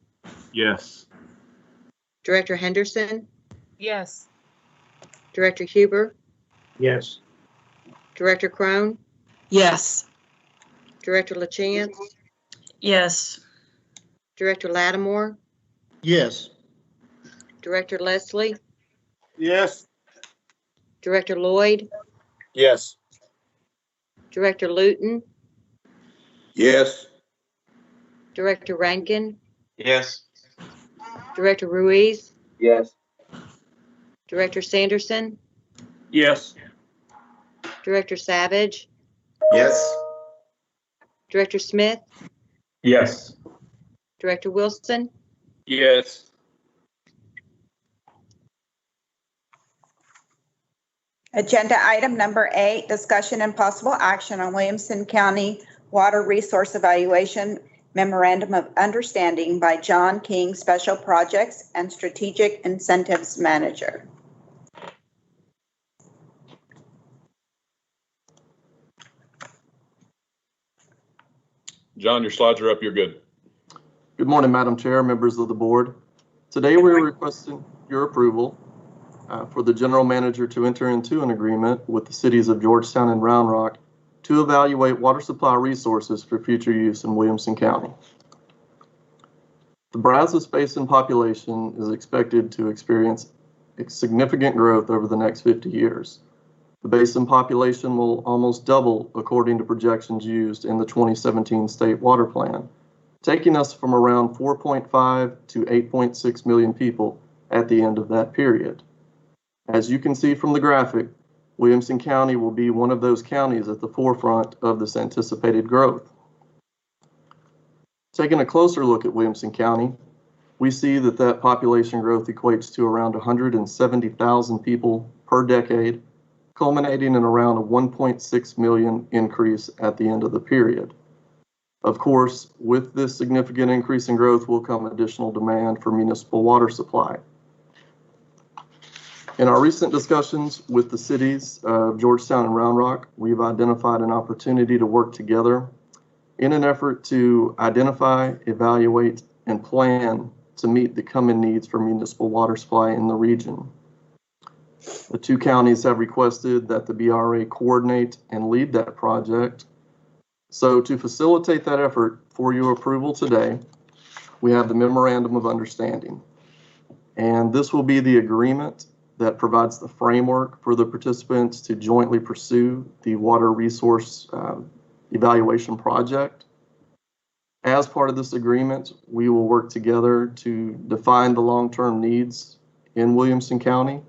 Yes. Director Henderson, Yes. Director Huber, Yes. Director Crone, Yes. Director LaChance, Yes. Director Lattimore, Yes. Director Leslie, Yes. Director Lloyd, Yes. Director Luton, Yes. Director Rankin, Yes. Director Ruiz, Yes. Director Sanderson, Yes. Director Savage, Yes. Director Smith, Yes. Director Wilson, Yes. Agenda item number 8, discussion and possible action on Williamson County Water Resource Evaluation Memorandum of Understanding by John King, Special Projects and Strategic Incentives Manager. John, your slides are up. You're good. Good morning, Madam Chair, members of the board. Today we're requesting your approval for the general manager to enter into an agreement with the cities of Georgetown and Round Rock to evaluate water supply resources for future use in Williamson County. The Brazos Basin population is expected to experience significant growth over the next 50 years. The basin population will almost double according to projections used in the 2017 State Water Plan, taking us from around 4.5 to 8.6 million people at the end of that period. As you can see from the graphic, Williamson County will be one of those counties at the forefront of this anticipated growth. Taking a closer look at Williamson County, we see that population growth equates to around 170,000 people per decade, culminating in around a 1.6 million increase at the end of the period. Of course, with this significant increase in growth will come additional demand for municipal water supply. In our recent discussions with the cities of Georgetown and Round Rock, we've identified an opportunity to work together in an effort to identify, evaluate, and plan to meet the coming needs for municipal water supply in the region. The two counties have requested that the BRA coordinate and lead that project. So to facilitate that effort for your approval today, we have the Memorandum of Understanding. And this will be the agreement that provides the framework for the participants to jointly pursue the water resource evaluation project. As part of this agreement, we will work together to define the long-term needs in Williamson County,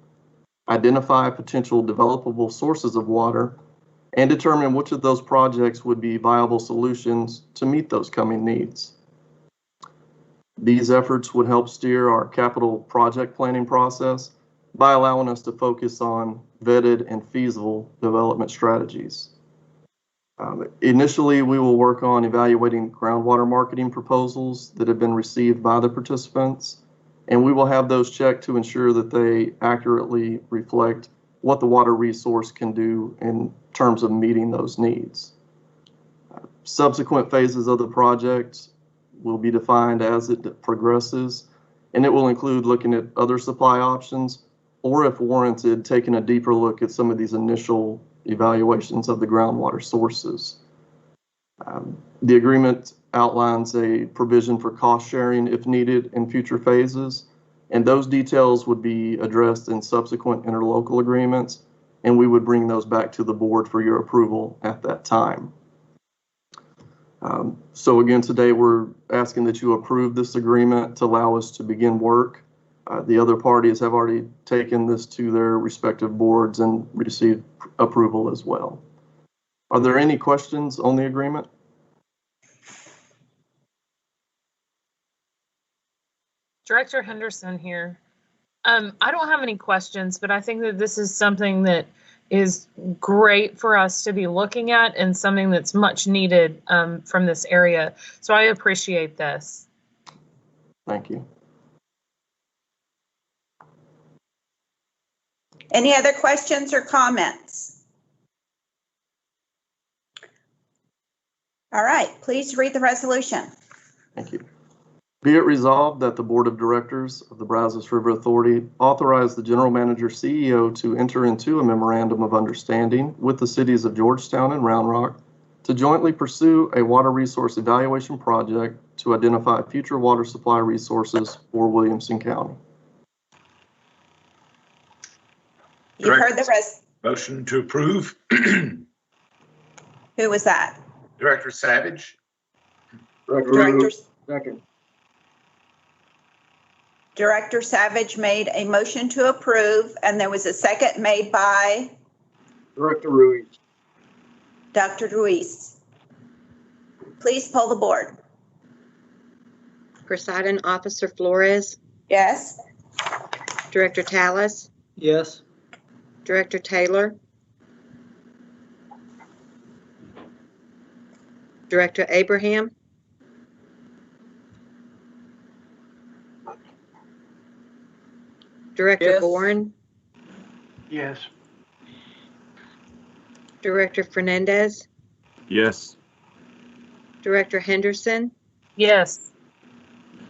identify potential developable sources of water, and determine which of those projects would be viable solutions to meet those coming needs. These efforts would help steer our capital project planning process by allowing us to focus on vetted and feasible development strategies. Initially, we will work on evaluating groundwater marketing proposals that have been received by the participants, and we will have those checked to ensure that they accurately reflect what the water resource can do in terms of meeting those needs. Subsequent phases of the project will be defined as it progresses, and it will include looking at other supply options, or if warranted, taking a deeper look at some of these initial evaluations of the groundwater sources. The agreement outlines a provision for cost sharing if needed in future phases, and those details would be addressed in subsequent interlocal agreements, and we would bring those back to the board for your approval at that time. So again, today we're asking that you approve this agreement to allow us to begin work. The other parties have already taken this to their respective boards and received approval as well. Are there any questions on the agreement? Director Henderson here. I don't have any questions, but I think that this is something that is great for us to be looking at and something that's much needed from this area. So I appreciate this. Thank you. Any other questions or comments? All right, please read the resolution. Thank you. Be it resolved that the Board of Directors of the Brazos River Authority authorize the General Manager CEO to enter into a memorandum of understanding with the cities of Georgetown and Round Rock to jointly pursue a water resource evaluation project to identify future water supply resources for Williamson County. You've heard the rest. Motion to approve. Who was that? Director Savage. Director Savage made a motion to approve, and there was a second made by Director Ruiz. Dr. Ruiz. Please poll the board. Presiding Officer Flores, Yes. Director Tallis, Yes. Director Taylor, Director Abraham, Director Yes. Boren, Yes. Director Fernandez, Yes. Director Henderson, Yes.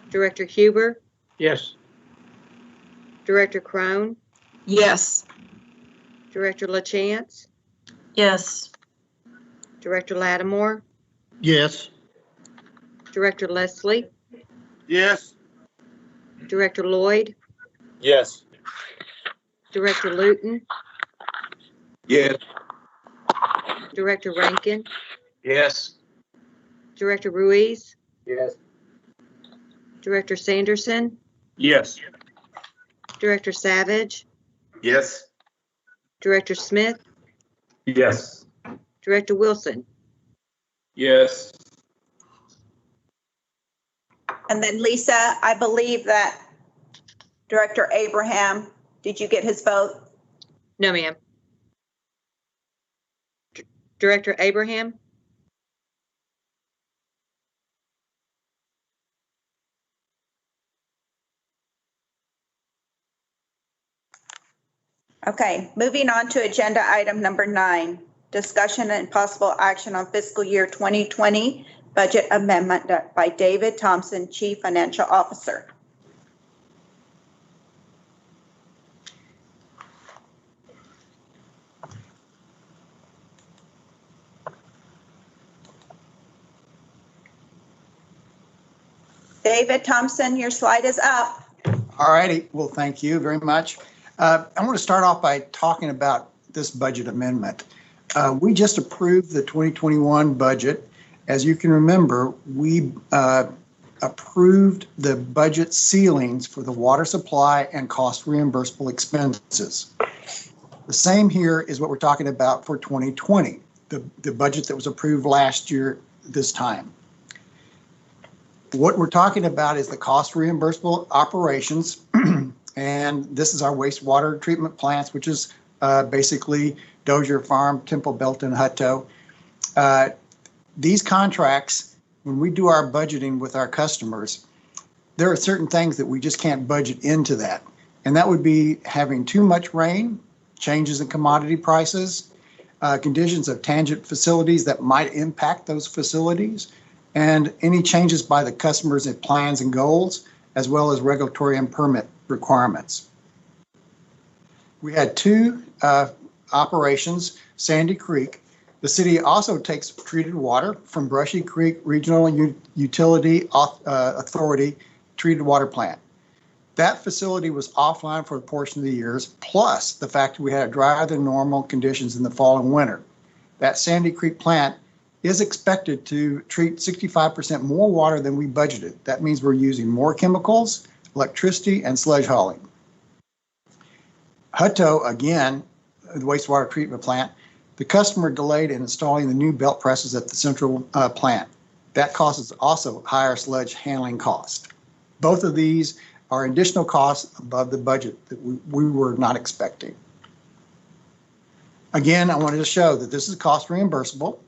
Director Huber, Yes. Director Crone, Yes. Director LaChance, Yes. Director Lattimore, Yes. Director Leslie, Yes. Director Lloyd, Yes. Director Luton, Yes. Director Rankin, Yes. Director Ruiz, Yes. Director Sanderson, Yes. Director Savage, Yes. Director Smith, Yes. Director Wilson. Yes. And then Lisa, I believe that Director Abraham, did you get his vote? No, ma'am. Director Abraham, Okay, moving on to agenda item number 9, discussion and possible action on fiscal year 2020 budget amendment by David Thompson, Chief Financial Officer. David Thompson, your slide is up. All righty. Well, thank you very much. I want to start off by talking about this budget amendment. We just approved the 2021 budget. As you can remember, we approved the budget ceilings for the water supply and cost reimbursable expenses. The same here is what we're talking about for 2020, the budget that was approved last year this time. What we're talking about is the cost reimbursable operations, and this is our wastewater treatment plants, which is basically Dozier Farm, Temple, Belton, Hutto. These contracts, when we do our budgeting with our customers, there are certain things that we just can't budget into that. And that would be having too much rain, changes in commodity prices, conditions of tangent facilities that might impact those facilities, and any changes by the customers in plans and goals, as well as regulatory and permit requirements. We had 2 operations, Sandy Creek. The city also takes treated water from Brushy Creek Regional Utility Authority treated water plant. That facility was offline for a portion of the years, plus the fact that we had drier than normal conditions in the fall and winter. That Sandy Creek plant is expected to treat 65% more water than we budgeted. That means we're using more chemicals, electricity, and sludge hauling. Hutto, again, the wastewater treatment plant, the customer delayed in installing the new belt presses at the central plant. That causes also higher sludge handling cost. Both of these are additional costs above the budget that we were not expecting. Again, I wanted to show that this is cost reimbursable.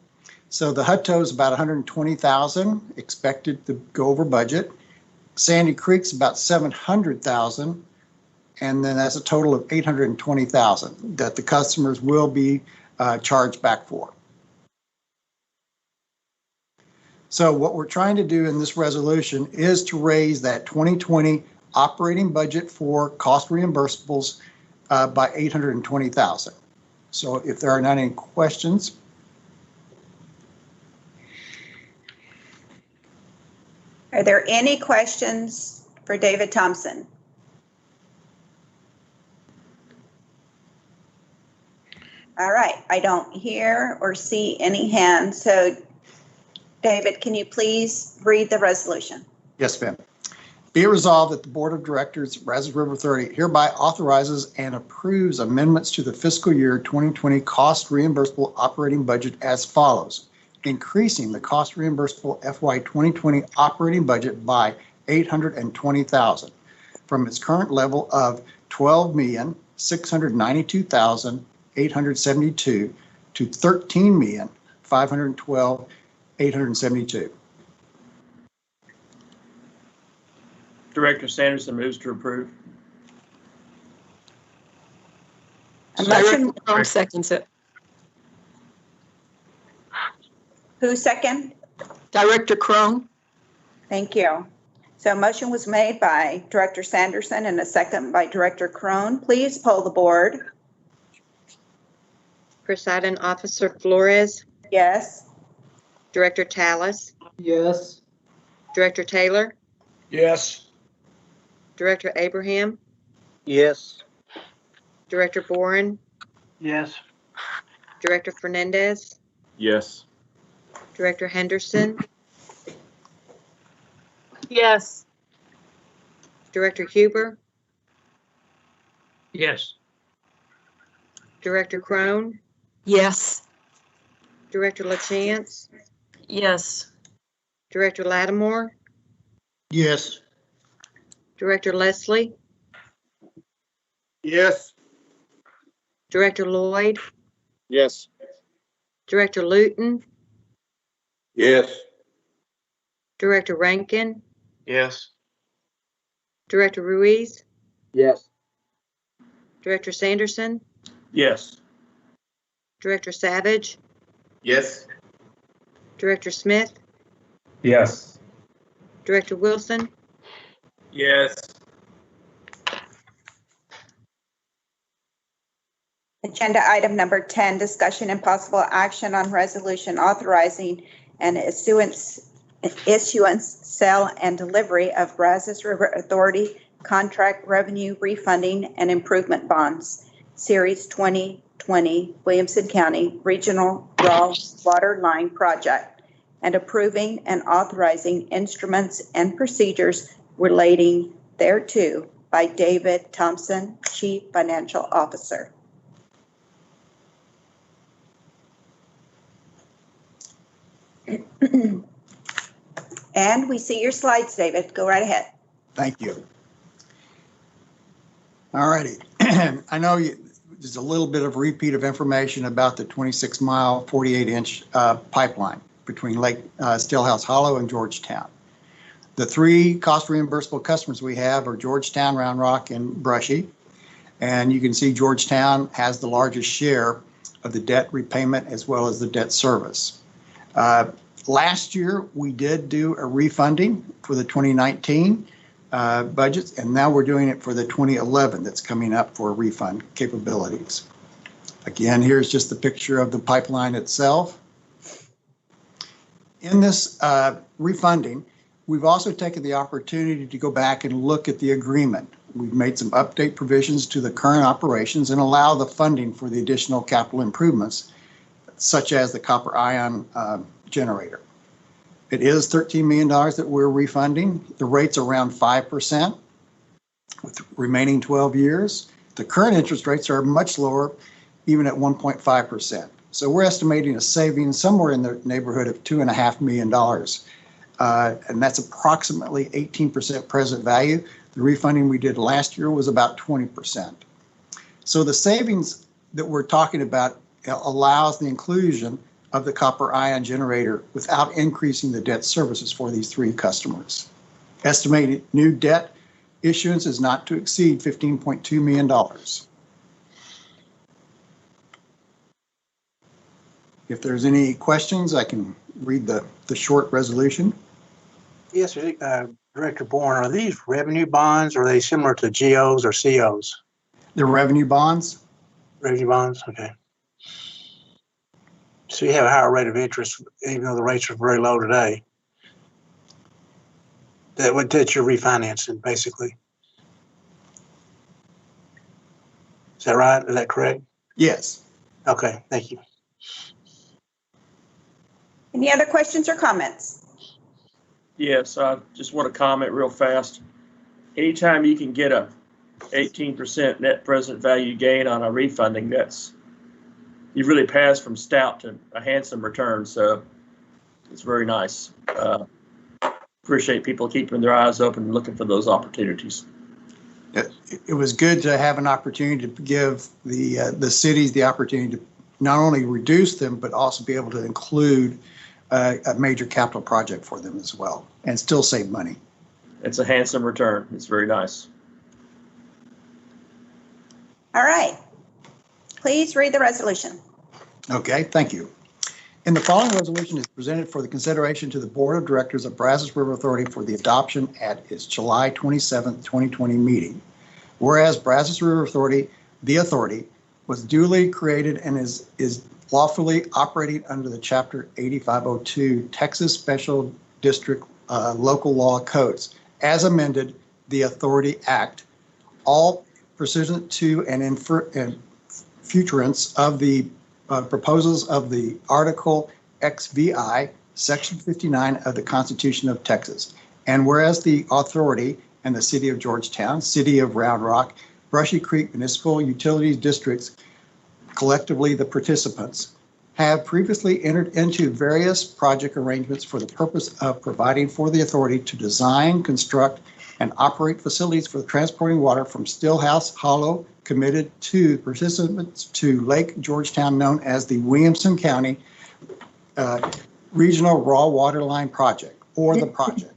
So the Hutto is about $120,000 expected to go over budget. Sandy Creek's about $700,000, and then that's a total of $820,000 that the customers will be charged back for. So what we're trying to do in this resolution is to raise that 2020 operating budget for cost reimbursables by $820,000. So if there are not any questions. Are there any questions for David Thompson? All right, I don't hear or see any hands. So David, can you please read the resolution? Yes, ma'am. Be it resolved that the Board of Directors, Brazos River Authority, hereby authorizes and approves amendments to the fiscal year 2020 cost reimbursable operating budget as follows. Increasing the cost reimbursable FY 2020 operating budget by $820,000 from its current level of $12 $692,872 to $13,512,872. Director Sanderson moves to approve. Director Crum seconds it. Who second? Director Crum. Thank you. So a motion was made by Director Sanderson and a second by Director Crone. Please poll the board. Presiding Officer Flores, Yes. Director Tallis, Yes. Director Taylor, Yes. Director Abraham, Yes. Director Boren, Yes. Director Fernandez, Yes. Director Henderson, Yes. Director Huber, Yes. Director Crone, Yes. Director LaChance, Yes. Director Lattimore, Yes. Director Leslie, Yes. Director Lloyd, Yes. Director Luton, Yes. Director Rankin, Yes. Director Ruiz, Yes. Director Sanderson, Yes. Director Savage, Yes. Director Smith, Yes. Director Wilson, Yes. Agenda item number 10, discussion and possible action on resolution authorizing an issuance, sale, and delivery of Brazos River Authority contract revenue refunding and improvement bonds, Series 2020, Williamson County Regional Raw Water Line Project, and approving and authorizing instruments and procedures relating thereto by David Thompson, Chief Financial Officer. And we see your slides, David. Go right ahead. Thank you. All righty. I know there's a little bit of repeat of information about the 26-mile, 48-inch pipeline between Lake Stillhouse Hollow and Georgetown. The three cost reimbursable customers we have are Georgetown, Round Rock, and Brushy. And you can see Georgetown has the largest share of the debt repayment as well as the debt service. Last year, we did do a refunding for the 2019 budgets, and now we're doing it for the 2011 that's coming up for refund capabilities. Again, here's just the picture of the pipeline itself. In this refunding, we've also taken the opportunity to go back and look at the agreement. We've made some update provisions to the current operations and allow the funding for the additional capital improvements, such as the copper ion generator. It is $13 million that we're refunding. The rate's around 5% with the remaining 12 years. The current interest rates are much lower, even at 1.5%. So we're estimating a savings somewhere in the neighborhood of $2.5 million. And that's approximately 18% present value. The refunding we did last year was about 20%. So the savings that we're talking about allows the inclusion of the copper ion generator without increasing the debt services for these three customers. Estimated new debt issuance is not to exceed $15.2 million. If there's any questions, I can read the short resolution. Yes, Director Bourne, are these revenue bonds, or are they similar to GOs or COs? The revenue bonds? Revenue bonds, okay. So you have a higher rate of interest, even though the rates are very low today. That you're refinancing, basically. Is that right? Is that correct? Yes. Okay, thank you. Any other questions or comments? Yes, I just want to comment real fast. Anytime you can get a 18% net present value gain on a refunding, you really pass from stout to a handsome return. So it's very nice. Appreciate people keeping their eyes open and looking for those opportunities. it was good to have an opportunity to give the cities the opportunity to not only reduce them, but also be able to include a major capital project for them as well and still save money. It's a handsome return. It's very nice. All right. Please read the resolution. Okay, thank you. And the following resolution is presented for the consideration to the Board of Directors of Brazos River Authority for the adoption at its July 27th, 2020 meeting. Whereas Brazos River Authority, the authority, was duly created and is lawfully operating under the Chapter 8502 Texas Special District Local Law Codes, as amended, the Authority Act, all pursuant to and in futurance of the proposals of the Article XVI, Section 59 of the Constitution of Texas. And whereas the authority and the City of Georgetown, City of Round Rock, Brushy Creek Municipal Utilities Districts, collectively the participants, have previously entered into various project arrangements for the purpose of providing for the authority to design, construct, and operate facilities for transporting water from Stillhouse Hollow, committed to participants to Lake Georgetown, known as the Williamson County Regional Raw Water Line Project, or the project,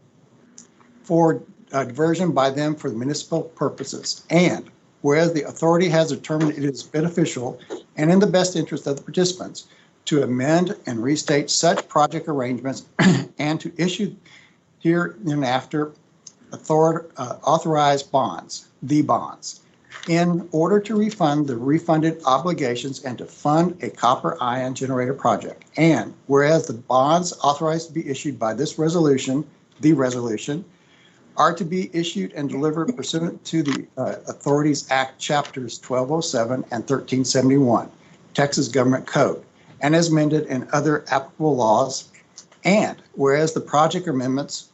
for diversion by them for municipal purposes. And whereas the authority has determined it is beneficial and in the best interest of the participants to amend and restate such project arrangements and to issue hereinafter authorized bonds, the bonds, in order to refund the refunded obligations and to fund a copper ion generator project. And whereas the bonds authorized to be issued by this resolution, the resolution, are to be issued and delivered pursuant to the Authorities Act Chapters 1207 and 1371, Texas Government Code, and as amended in other applicable laws. And whereas the project agreements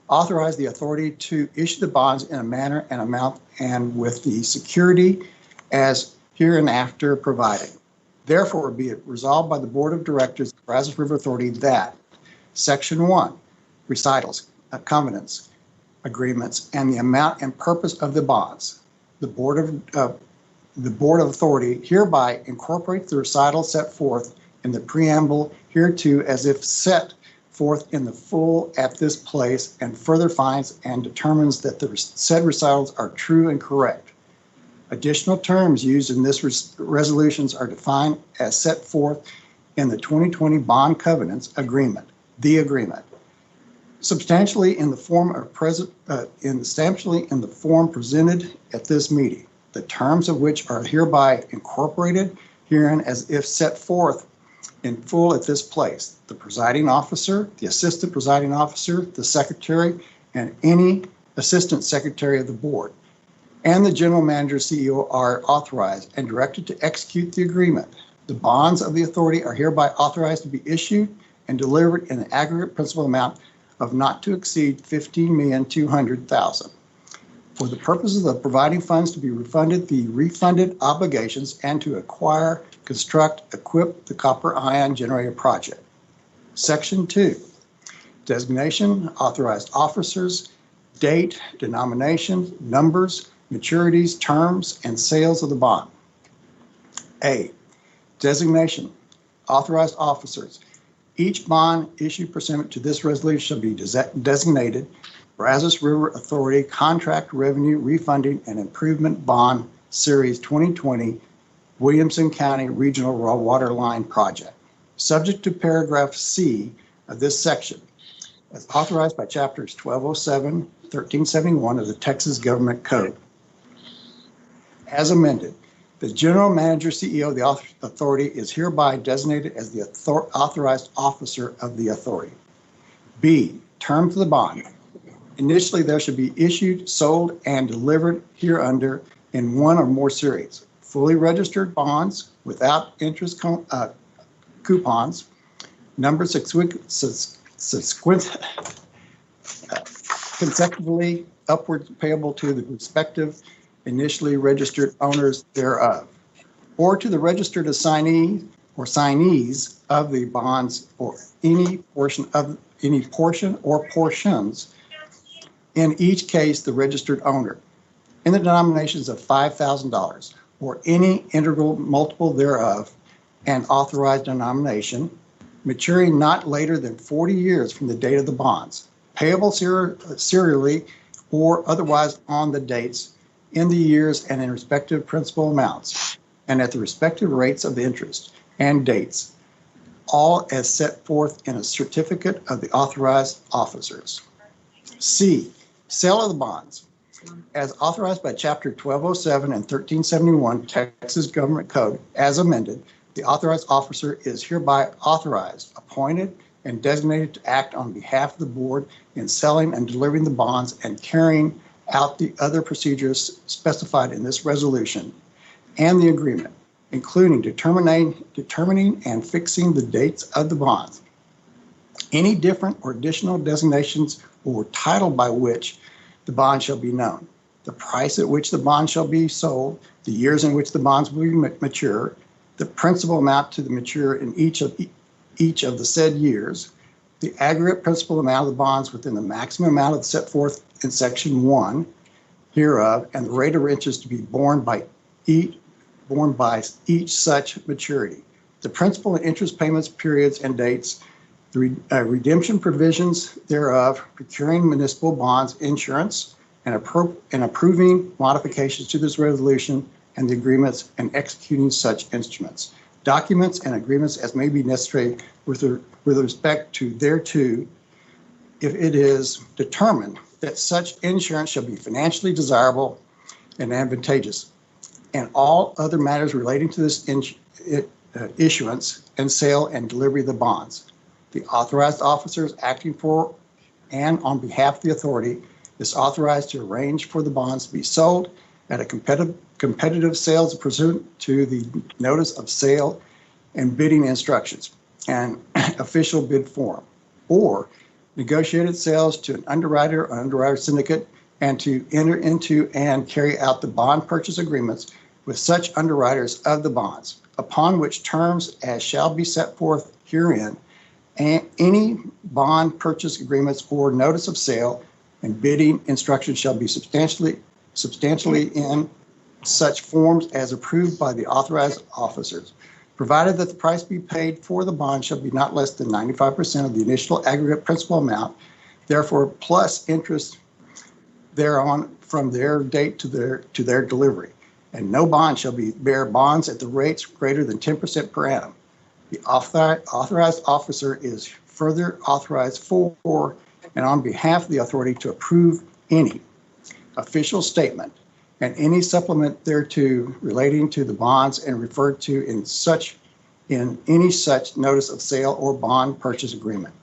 authorize the authority to issue the bonds in a manner and amount and with the security as hereinafter provided. Therefore, be it resolved by the Board of Directors of Brazos River Authority that Section 1, recitals, covenants, agreements, and the amount and purpose of the bonds. The Board of Authority hereby incorporates the recital set forth in the preamble hereto as if set forth in the full at this place, and further finds and determines that the said recitals are true and correct. Additional terms used in this resolutions are defined as set forth in the 2020 Bond Covenants Agreement, the agreement, substantially in the form presented at this meeting, the terms of which are hereby incorporated herein as if set forth in full at this place. The presiding officer, the assistant presiding officer, the secretary, and any assistant secretary of the board, and the general manager, CEO, are authorized and directed to execute the agreement. The bonds of the authority are hereby authorized to be issued and delivered in an aggregate principal amount of not to exceed $15,200,000 for the purposes of providing funds to be refunded the refunded obligations and to acquire, construct, equip the copper ion generator project. Section 2, designation, authorized officers, date, denomination, numbers, maturities, terms, and sales of the bond. A, designation, authorized officers. Each bond issued pursuant to this resolution shall be designated Brazos River Authority Contract Revenue Refunding and Improvement Bond Series 2020 Williamson County Regional Raw Water Line Project, subject to paragraph C of this section, as authorized by chapters 1207, 1371 of the Texas Government Code. As amended, the general manager, CEO of the authority is hereby designated as the authorized officer of the authority. B, terms of the bond. Initially, there should be issued, sold, and delivered hereunder in one or more series. Fully registered bonds without interest coupons, numbered consecutively upward payable to the respective initially registered owners thereof, or to the registered assignee or signees of the bonds, or any portion or portions in each case the registered owner, in the denominations of $5,000 or any integral multiple thereof, and authorized denomination, maturing not later than 40 years from the date of the bonds, payable serially or otherwise on the dates in the years and in respective principal amounts, and at the respective rates of the interest and dates, all as set forth in a certificate of the authorized officers. C, sale of the bonds. As authorized by Chapter 1207 and 1371 Texas Government Code, as amended, the authorized officer is hereby authorized, appointed, and designated to act on behalf of the board in selling and delivering the bonds and carrying out the other procedures specified in this resolution and the agreement, including determining and fixing the dates of the bonds, any different or additional designations or title by which the bond shall be known, the price at which the bond shall be sold, the years in which the bonds will be mature, the principal amount to the mature in each of the said years, the aggregate principal amount of the bonds within the maximum amount set forth in Section 1 hereof, and the rate of interest to be borne by each such maturity, the principal and interest payments periods and dates, the redemption provisions thereof, procuring municipal bonds, insurance, and approving modifications to this resolution and the agreements and executing such instruments, documents and agreements as may be necessary with respect to thereto, if it is determined that such insurance shall be financially desirable and advantageous, and all other matters relating to this issuance and sale and delivery of the bonds. The authorized officers acting for and on behalf of the authority is authorized to arrange for the bonds to be sold at a competitive sales pursuant to the notice of sale and bidding instructions and official bid form, or negotiated sales to an underwriter or underwriter syndicate, and to enter into and carry out the bond purchase agreements with such underwriters of the bonds, upon which terms as shall be set forth herein, and any bond purchase agreements or notice of sale and bidding instructions shall be substantially in such forms as approved by the authorized officers, provided that the price be paid for the bond shall be not less than 95% of the initial aggregate principal amount, therefore plus interest thereon from their date to their delivery, and no bond shall bear bonds at the rates greater than 10% per annum. The authorized officer is further authorized for and on behalf of the authority to approve any official statement and any supplement thereto relating to the bonds and referred to in any such notice of sale or bond purchase agreement.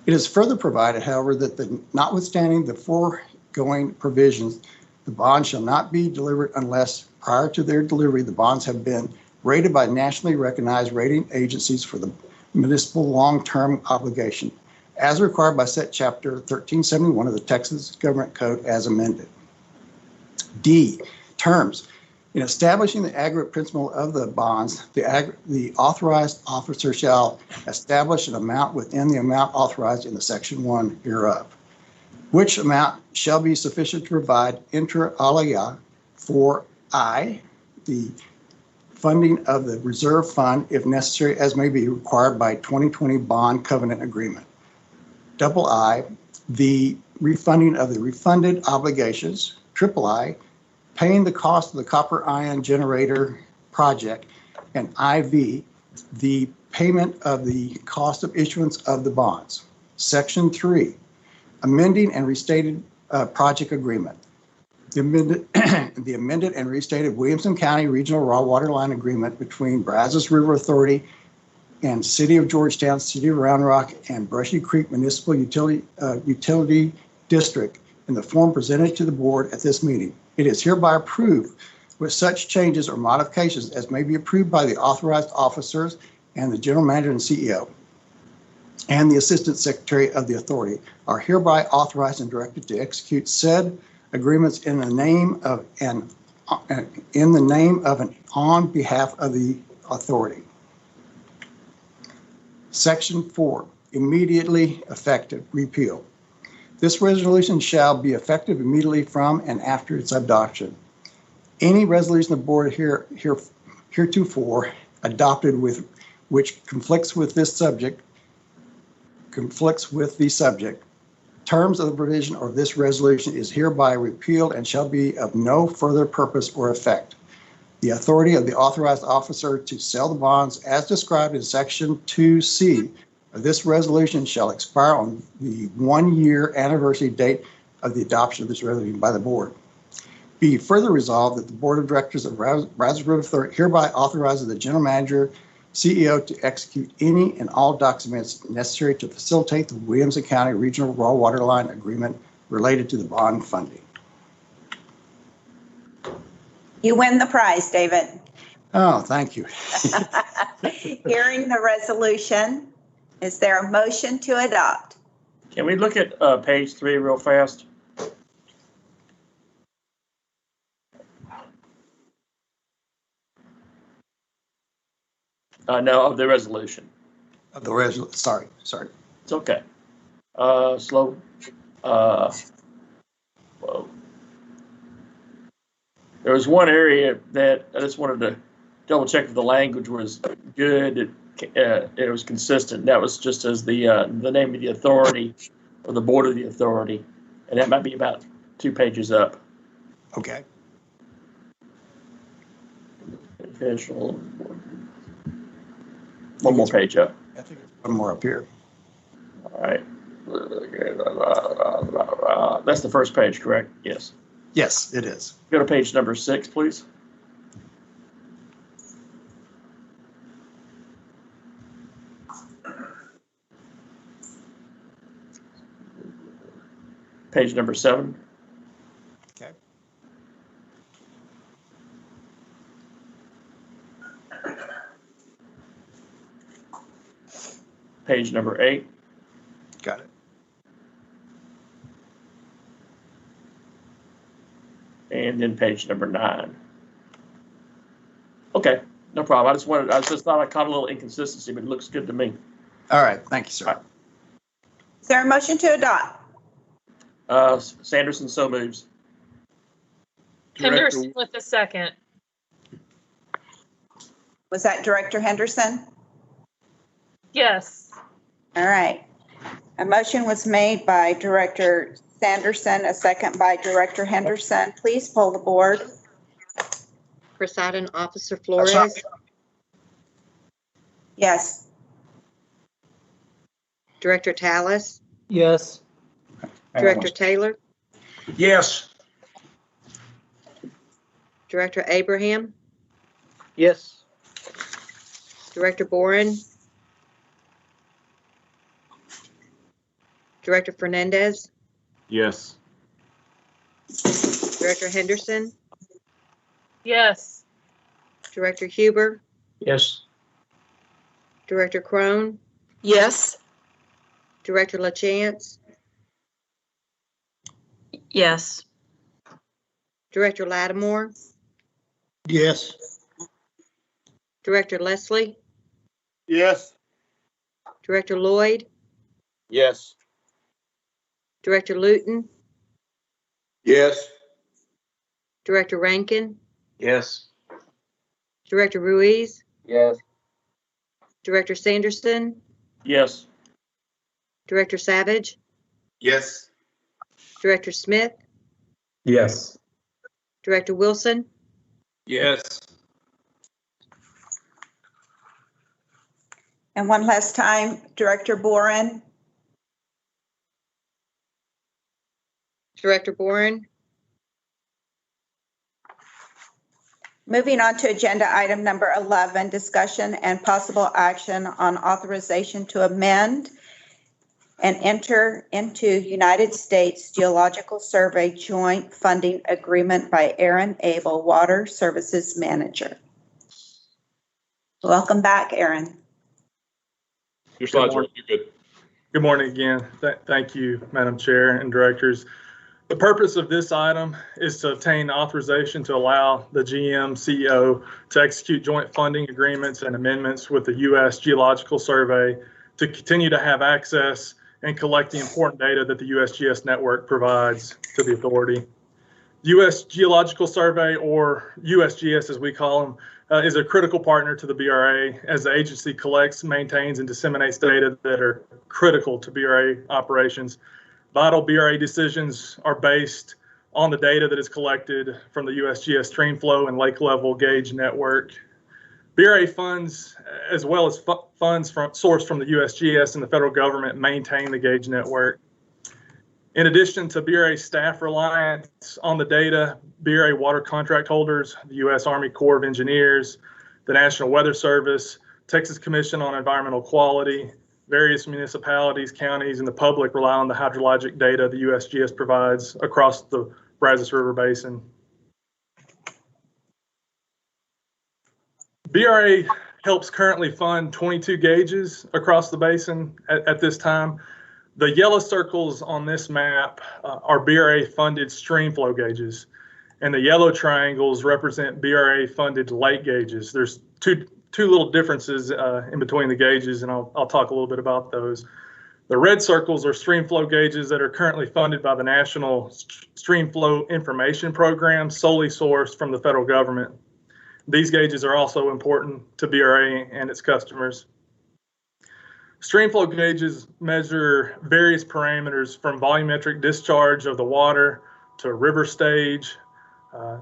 It is further provided, however, that notwithstanding the foregoing provisions, the bonds shall not be delivered unless prior to their delivery the bonds have been rated by nationally recognized rating agencies for the municipal long-term obligation, as required by set Chapter 1371 of the Texas Government Code as amended. D, terms. In establishing the aggregate principal of the bonds, the authorized officer shall establish an amount within the amount authorized in the Section 1 hereof, which amount shall be sufficient to provide inter alia for I, the funding of the reserve fund if necessary as may be required by 2020 bond covenant agreement. Double I, the refunding of the refunded obligations. Triple I, paying the cost of the copper ion generator project. And IV, the payment of the cost of issuance of the bonds. Section 3, amending and restated project agreement. The amended and restated Williamson County Regional Raw Water Line Agreement between Brazos River Authority and City of Georgetown, City of Round Rock, and Brushy Creek Municipal Utility District in the form presented to the board at this meeting. It is hereby approved with such changes or modifications as may be approved by the authorized officers and the general manager and CEO and the assistant secretary of the authority are hereby authorized and directed to execute said agreements in the name of and on behalf of the authority. Section 4, immediately effective repeal. This resolution shall be effective immediately from and after its adoption. Any resolution the board heretofore adopted with which conflicts with the subject, terms of the provision of this resolution is hereby repealed and shall be of no further purpose or effect. The authority of the authorized officer to sell the bonds as described in section 2C of this resolution shall expire on the 1-year anniversary date of the adoption of this resolution by the board. Be further resolved that the board of directors of Brazos River Authority hereby authorizes the general manager, CEO to execute any and all documents necessary to facilitate the Williamson County Regional Raw Water Line Agreement related to the bond funding. You win the prize, David. Oh, thank you. Hearing the resolution, is there a motion to adopt? Can we look at page 3 real fast? No, of the resolution. Of the resolution, sorry. It's okay. Slow. Whoa. There was one area that I just wanted to double check if the language was good. It was consistent. That was just as the name of the authority or the board of the authority, and that might be about 2 pages up. Okay. Official. One more page up. I think it's one more up here. All right. That's the first page, correct? Yes. Yes, it is. Go to page number 6, please. Page number 7. Okay. Page number 8. Got it. And then page number 9. Okay, no problem. I just thought I caught a little inconsistency, but it looks good to me. All right, thank you, sir. Right. Is there a motion to adopt? Sanderson so moves. Henderson with a second. Was that Director Henderson? Yes. All right. A motion was made by Director Sanderson, a second by Director Henderson. Please poll the board. Presiding Officer Flores, Yes. Director Tallis, Yes. Director Taylor, Yes. Director Abraham, Yes. Director Boren, Director Fernandez, Yes. Director Henderson, Yes. Director Huber, Yes. Director Crone, Yes. Director LaChance, Yes. Director Lattimore, Yes. Director Leslie, Yes. Director Lloyd, Yes. Director Luton, Yes. Director Rankin, Yes. Director Ruiz, Yes. Director Sanderson, Yes. Director Savage, Yes. Director Smith, Yes. Director Wilson, Yes. And one last time, Director Boren. Director Boren, Moving on to agenda item number 11, discussion and possible action on authorization to amend and enter into United States Geological Survey Joint Funding Agreement by Aaron Abel, Water Services Manager. Welcome back, Aaron. Your slides are, you're good. Good morning again. Thank you, Madam Chair and Directors. The purpose of this item is to obtain authorization to allow the GM CEO to execute joint funding agreements and amendments with the U.S. Geological Survey to continue to have access and collect the important data that the USGS network provides to the authority. U.S. Geological Survey, or USGS as we call them, is a critical partner to the BRA as the agency collects, maintains, and disseminates data that are critical to BRA operations. Vital BRA decisions are based on the data that is collected from the USGS stream flow and lake level gauge network. BRA funds, as well as funds sourced from the USGS and the federal government, maintain the gauge network. In addition to BRA staff reliance on the data, BRA water contract holders, the U.S. Army Corps of Engineers, the National Weather Service, Texas Commission on Environmental Quality, various municipalities, counties, and the public rely on the hydrologic data the USGS provides across the Brazos River Basin. BRA helps currently fund 22 gauges across the basin at this time. The yellow circles on this map are BRA funded stream flow gauges, and the yellow triangles represent BRA funded lake gauges. There's two little differences in between the gauges, and I'll talk a little bit about those. The red circles are stream flow gauges that are currently funded by the National Stream Flow Information Program, solely sourced from the federal government. These gauges are also important to BRA and its customers. Stream flow gauges measure various parameters from volumetric discharge of the water to river stage,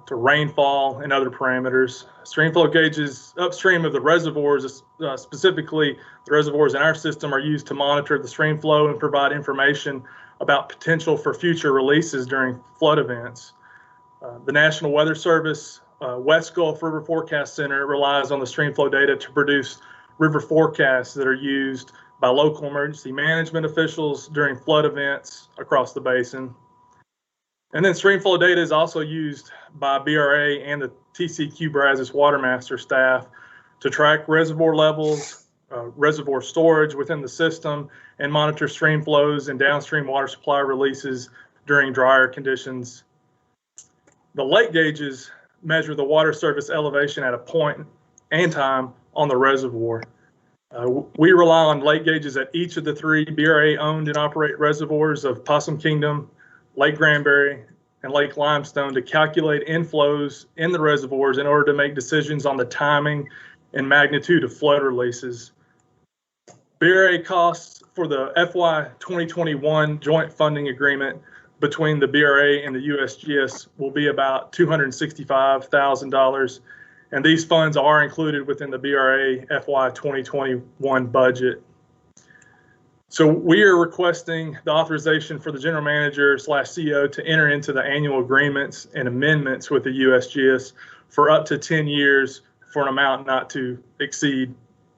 to rainfall and other parameters. Stream flow gauges upstream of the reservoirs, specifically the reservoirs in our system, are used to monitor the stream flow and provide information about potential for future releases during flood events. The National Weather Service West Gulf River Forecast Center relies on the stream flow data to produce river forecasts that are used by local emergency management officials during flood events across the basin. And then stream flow data is also used by BRA and the TCQ Brazos Watermaster staff to track reservoir levels, reservoir storage within the system, and monitor stream flows and downstream water supply releases during drier conditions. The lake gauges measure the water surface elevation at a point and time on the reservoir. We rely on lake gauges at each of the 3 BRA owned and operate reservoirs of Possum Kingdom, Lake Granbury, and Lake Limestone to calculate inflows in the reservoirs in order to make decisions on the timing and magnitude of flood releases. BRA costs for the FY 2021 joint funding agreement between the BRA and the USGS will be about $265,000, and these funds are included within the BRA FY 2021 budget. So we are requesting the authorization for the general manager / CEO to enter into the annual agreements and amendments with the USGS for up to 10 years for an amount not to exceed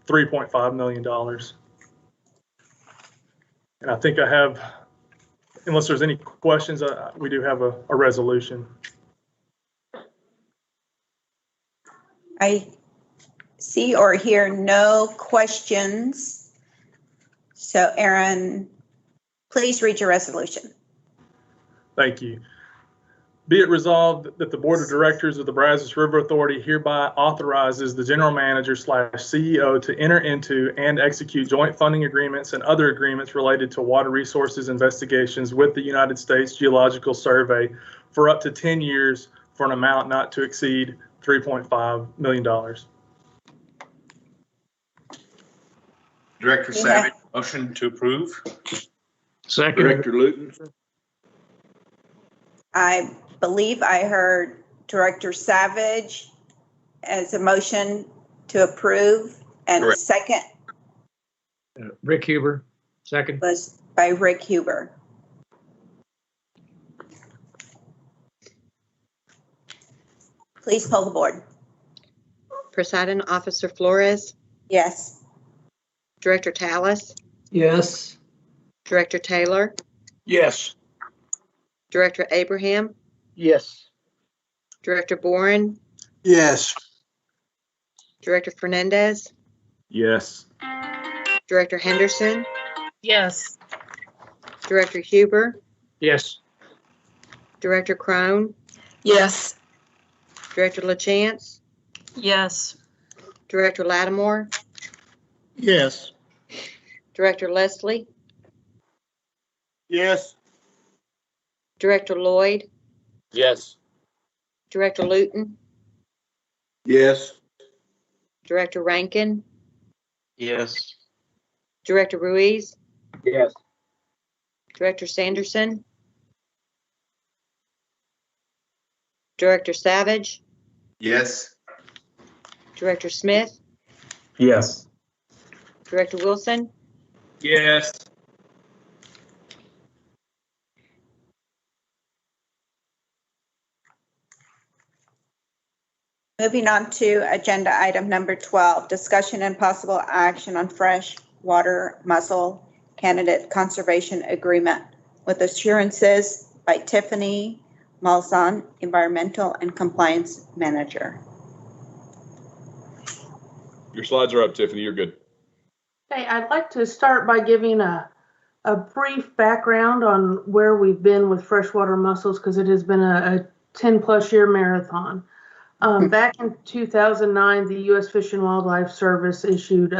$3.5 million. And I think I have, unless there's any questions, we do have a resolution. I see or hear no questions. So Aaron, please read your resolution. Thank you. Be it resolved that the Board of Directors of the Brazos River Authority hereby authorizes the General Manager / CEO to enter into and execute joint funding agreements and other agreements related to water resources investigations with the United States Geological Survey for up to 10 years for an amount not to exceed $3.5 million. Director Savage, motion to approve. Second. Director Luton. I believe I heard Director Savage as a motion to approve, and Correct. second Rick Huber, second. was by Rick Huber. Please poll the board. Presiding Officer Flores, Yes. Director Tallis, Yes. Director Taylor, Yes. Director Abraham, Yes. Director Boren, Yes. Director Fernandez, Yes. Director Henderson, Yes. Director Huber, Yes. Director Crone, Yes. Director LaChance, Yes. Director Lattimore, Yes. Director Leslie, Yes. Director Lloyd, Yes. Director Luton, Yes. Director Rankin, Yes. Director Ruiz, Yes. Director Sanderson, Director Savage, Yes. Director Smith, Yes. Director Wilson, Yes. Moving on to agenda item number 12, discussion and possible action on freshwater mussel candidate conservation agreement with assurances by Tiffany Malzahn, Environmental and Compliance Manager. Your slides are up, Tiffany. You're good. Okay, I'd like to start by giving a brief background on where we've been with freshwater mussels because it has been a 10-plus year marathon. Back in 2009, the U.S. Fish and Wildlife Service received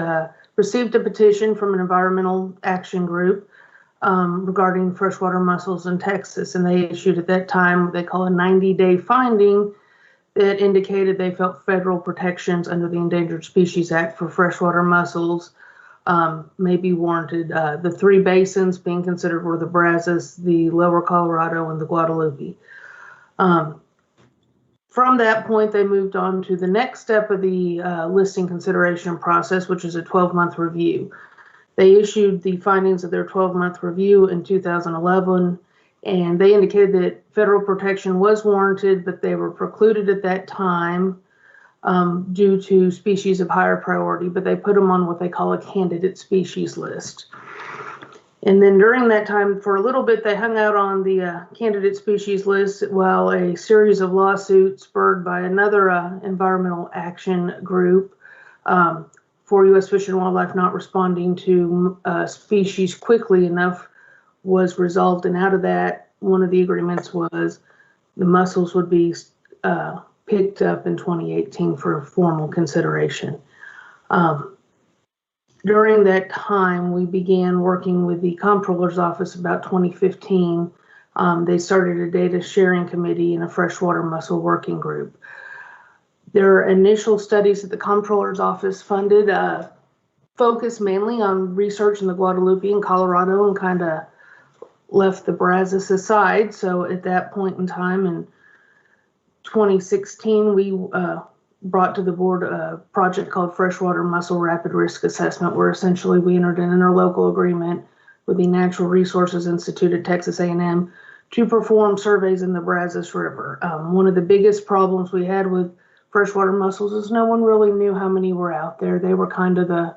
a petition from an environmental action group regarding freshwater mussels in Texas, and they issued at that time what they call a 90-day finding that indicated they felt federal protections under the Endangered Species Act for freshwater mussels may be warranted. The three basins being considered were the Brazos, the Lower Colorado, and the Guadalupe. From that point, they moved on to the next step of the listing consideration process, which is a 12-month review. They issued the findings of their 12-month review in 2011, and they indicated that federal protection was warranted, but they were precluded at that time due to species of higher priority, but they put them on what they call a candidate species list. And then during that time, for a little bit, they hung out on the candidate species list while a series of lawsuits spurred by another environmental action group for U.S. Fish and Wildlife not responding to species quickly enough was resolved. And out of that, one of the agreements was the mussels would be picked up in 2018 for formal consideration. During that time, we began working with the Comptroller's Office about 2015. They started a data sharing committee and a freshwater mussel working group. Their initial studies that the Comptroller's Office funded focused mainly on research in the Guadalupe and Colorado and kind of left the Brazos aside. So at that point in time in 2016, we brought to the board a project called Freshwater Mussel Rapid Risk Assessment, where essentially we entered an interlocal agreement with the Natural Resources Institute at Texas A&M to perform surveys in the Brazos River. One of the biggest problems we had with freshwater mussels is no one really knew how many were out there. They were kind of the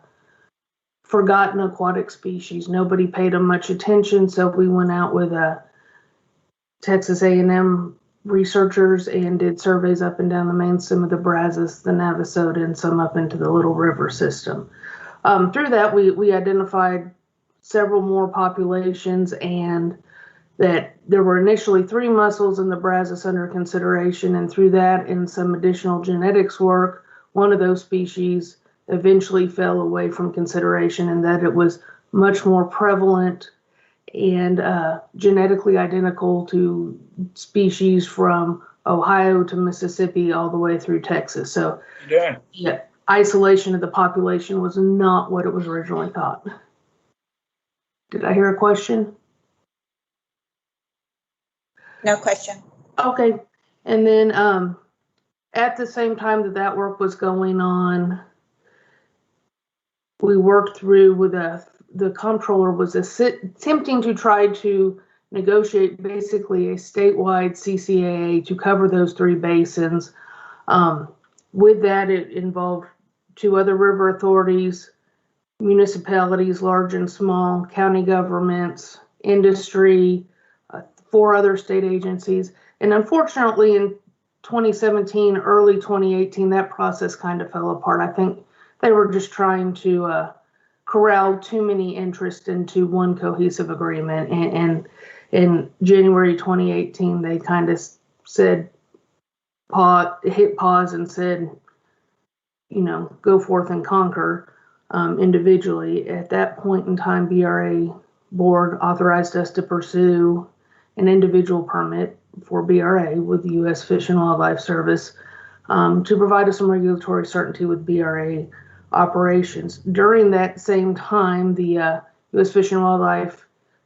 forgotten aquatic species. Nobody paid them much attention, so we went out with Texas A&M researchers and did surveys up and down the main stem of the Brazos, the Navasota, and some up into the Little River system. Through that, we identified several more populations, and that there were initially 3 mussels in the Brazos under consideration, and through that and some additional genetics work, one of those species eventually fell away from consideration, and that it was much more prevalent and genetically identical to species from Ohio to Mississippi all the way through Texas. So yeah, isolation of the population was not what it was originally thought. Did I hear a question? No question. Okay. And then at the same time that that work was going on, we worked through with the comptroller was attempting to try to negotiate basically a statewide CCAA to cover those 3 basins. With that, it involved 2 other river authorities, municipalities, large and small, county governments, industry, 4 other state agencies. And unfortunately, in 2017, early 2018, that process kind of fell apart. I think they were just trying to corral too many interests into one cohesive agreement. And in January 2018, they kind of said, hit pause and said, go forth and conquer individually. At that point in time, BRA board authorized us to pursue an individual permit for BRA with the U.S. Fish and Wildlife Service to provide us some regulatory certainty with BRA operations. During that same time, the U.S. Fish and Wildlife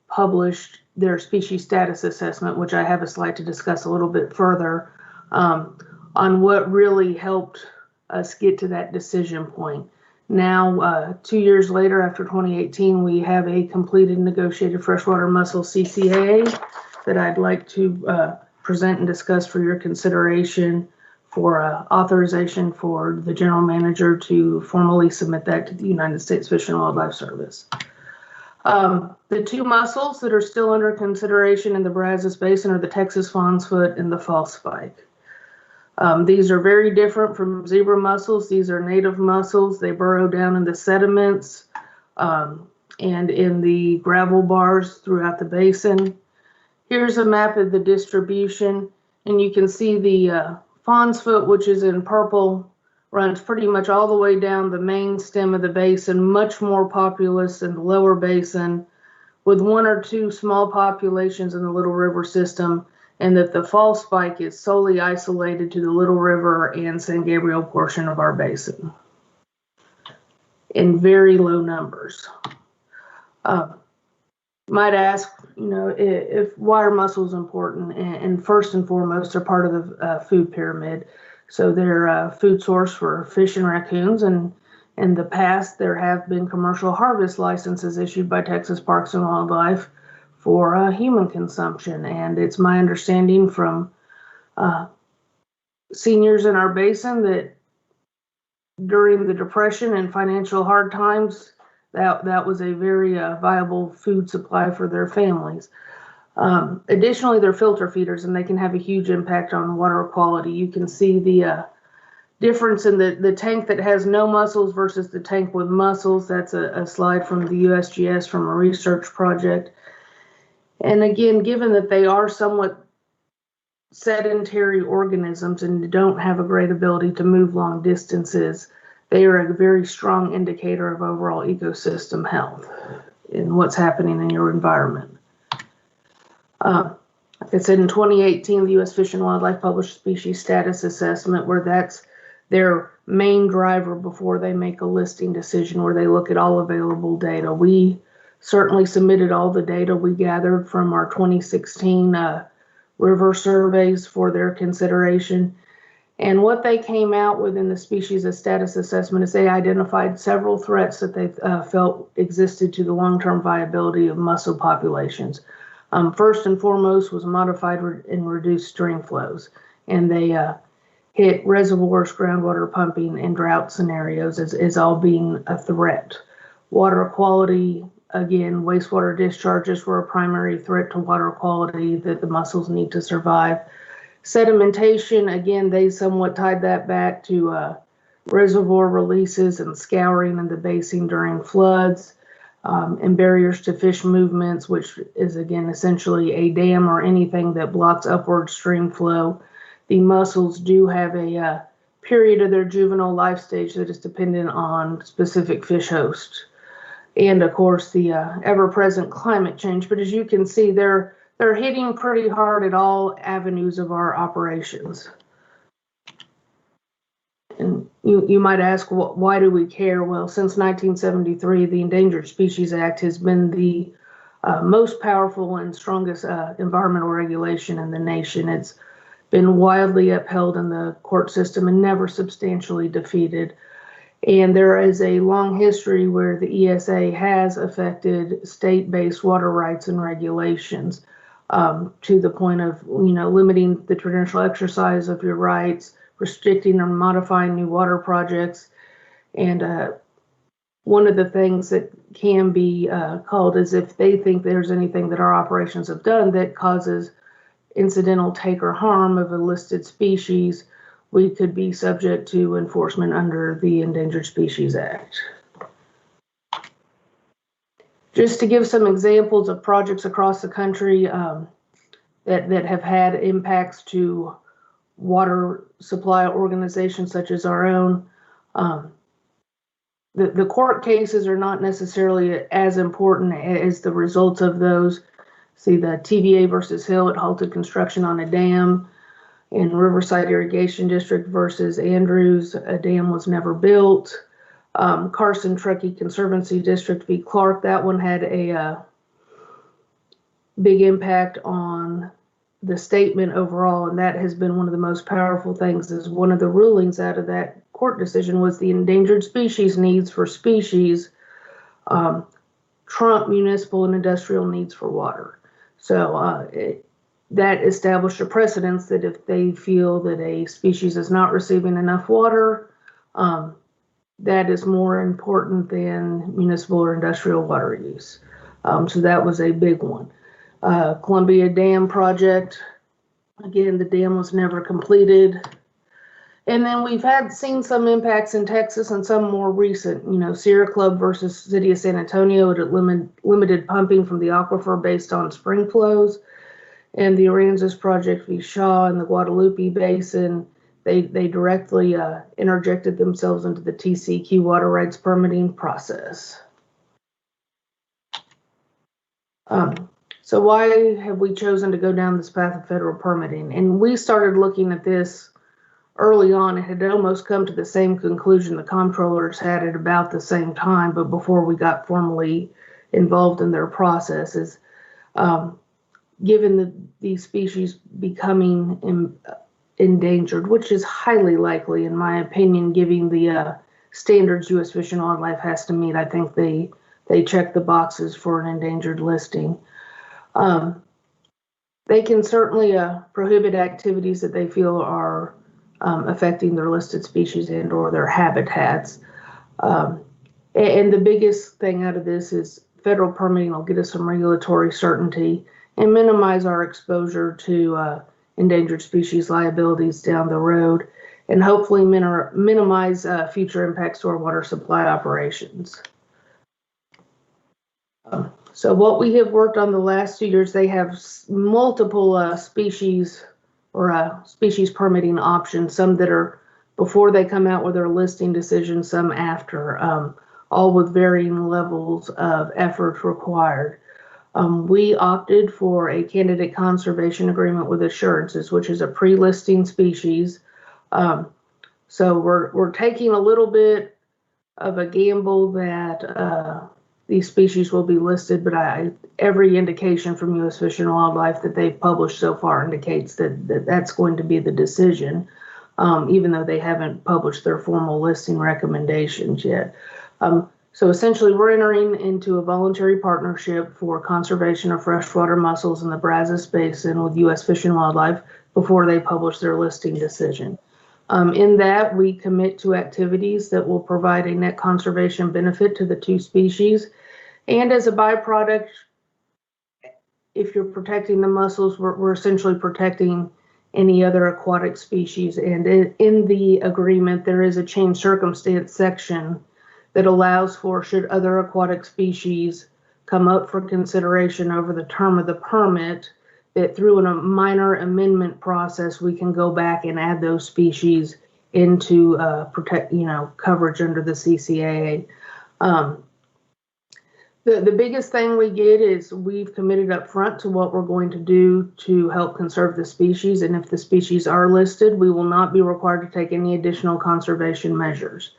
published their species status assessment, which I have a slide to discuss a little bit further, on what really helped us get to that decision point. Now, 2 years later, after 2018, we have a completed negotiated freshwater mussel CCAA that I'd like to present and discuss for your consideration for authorization for the general manager to formally submit that to the United States Fish and Wildlife Service. The two mussels that are still under consideration in the Brazos Basin are the Texas fawn's-foot and the false spike. These are very different from zebra mussels. These are native mussels. They burrow down in the sediments and in the gravel bars throughout the basin. Here's a map of the distribution, and you can see the fawn's foot, which is in purple, runs pretty much all the way down the main stem of the basin, much more populous in the lower basin, with one or two small populations in the Little River system, and that the false spike is solely isolated to the Little River and San Gabriel portion of our basin in very low numbers. Might ask, if why are mussels important? And first and foremost, they're part of the food pyramid. So they're a food source for fish and raccoons. And in the past, there have been commercial harvest licenses issued by Texas Parks and Wildlife for human consumption. And it's my understanding from seniors in our basin that during the Depression and financial hard times, that was a very viable food supply for their families. Additionally, they're filter feeders, and they can have a huge impact on water quality. You can see the difference in the tank that has no mussels versus the tank with mussels. That's a slide from the USGS from a research project. And again, given that they are somewhat sedentary organisms and don't have a great ability to move long distances, they are a very strong indicator of overall ecosystem health in what's happening in your environment. Like I said, in 2018, the U.S. Fish and Wildlife published a species status assessment where that's their main driver before they make a listing decision, where they look at all available data. We certainly submitted all the data we gathered from our 2016 river surveys for their consideration. And what they came out with in the species status assessment is they identified several threats that they felt existed to the long-term viability of mussel populations. First and foremost was modified and reduced stream flows. And they hit reservoirs, groundwater pumping, and drought scenarios as all being a threat. Water quality, again, wastewater discharges were a primary threat to water quality that the mussels need to survive. Sedimentation, again, they somewhat tied that back to reservoir releases and scouring in the basin during floods, and barriers to fish movements, which is, again, essentially a dam or anything that blocks upward stream flow. The mussels do have a period of their juvenile life stage that is dependent on specific fish hosts. And, of course, the ever-present climate change. But as you can see, they're hitting pretty hard at all avenues of our operations. And you might ask, why do we care? Well, since 1973, the Endangered Species Act has been the most powerful and strongest environmental regulation in the nation. It's been widely upheld in the court system and never substantially defeated. And there is a long history where the ESA has affected state-based water rights and regulations to the point of, limiting the traditional exercise of your rights, restricting or modifying new water projects. And one of the things that can be called is if they think there's anything that our operations have done that causes incidental take or harm of a listed species, we could be subject to enforcement under the Endangered Species Act. Just to give some examples of projects across the country that have had impacts to water supply organizations such as our own, the court cases are not necessarily as important as the results of those. See the TVA versus Hill, it halted construction on a dam. In Riverside Irrigation District versus Andrews, a dam was never built. Carson Truckee Conservancy District v. Clark, that one had a big impact on the statement overall, and that has been one of the most powerful things. Is one of the rulings out of that court decision was the endangered species needs for species trump municipal and industrial needs for water. So that established a precedence that if they feel that a species is not receiving enough water, that is more important than municipal or industrial water use. So that was a big one. Columbia Dam project, again, the dam was never completed. And then we've seen some impacts in Texas and some more recent, Sierra Club versus City of San Antonio, it limited pumping from the aquifer based on spring flows. And the Aransas project v. Shaw in the Guadalupe Basin, they directly interjected themselves into the TCQ water rights permitting process. So why have we chosen to go down this path of federal permitting? And we started looking at this early on. It had almost come to the same conclusion the comptrollers had at about the same time, but before we got formally involved in their processes. Given these species becoming endangered, which is highly likely, in my opinion, given the standards U.S. Fish and Wildlife has to meet, I think they check the boxes for an endangered listing. They can certainly prohibit activities that they feel are affecting their listed species and or their habitats. And the biggest thing out of this is federal permitting will get us some regulatory certainty and minimize our exposure to endangered species liabilities down the road, and hopefully minimize future impacts to our water supply operations. So what we have worked on the last 2 years, they have multiple species or species permitting options, some that are before they come out with their listing decision, some after, all with varying levels of effort required. We opted for a candidate conservation agreement with assurances, which is a pre-listing species. So we're taking a little bit of a gamble that these species will be listed, but every indication from U.S. Fish and Wildlife that they've published so far indicates that that's going to be the decision, even though they haven't published their formal listing recommendations yet. So essentially, we're entering into a voluntary partnership for conservation of freshwater mussels in the Brazos Basin with U.S. Fish and Wildlife before they publish their listing decision. In that, we commit to activities that will provide a net conservation benefit to the two species. And as a byproduct, if you're protecting the mussels, we're essentially protecting any other aquatic species. And in the agreement, there is a changed circumstance section that allows for, should other aquatic species come up for consideration over the term of the permit, that through a minor amendment process, we can go back and add those species into coverage under the CCAA. The biggest thing we get is we've committed up front to what we're going to do to help conserve the species. And if the species are listed, we will not be required to take any additional conservation measures.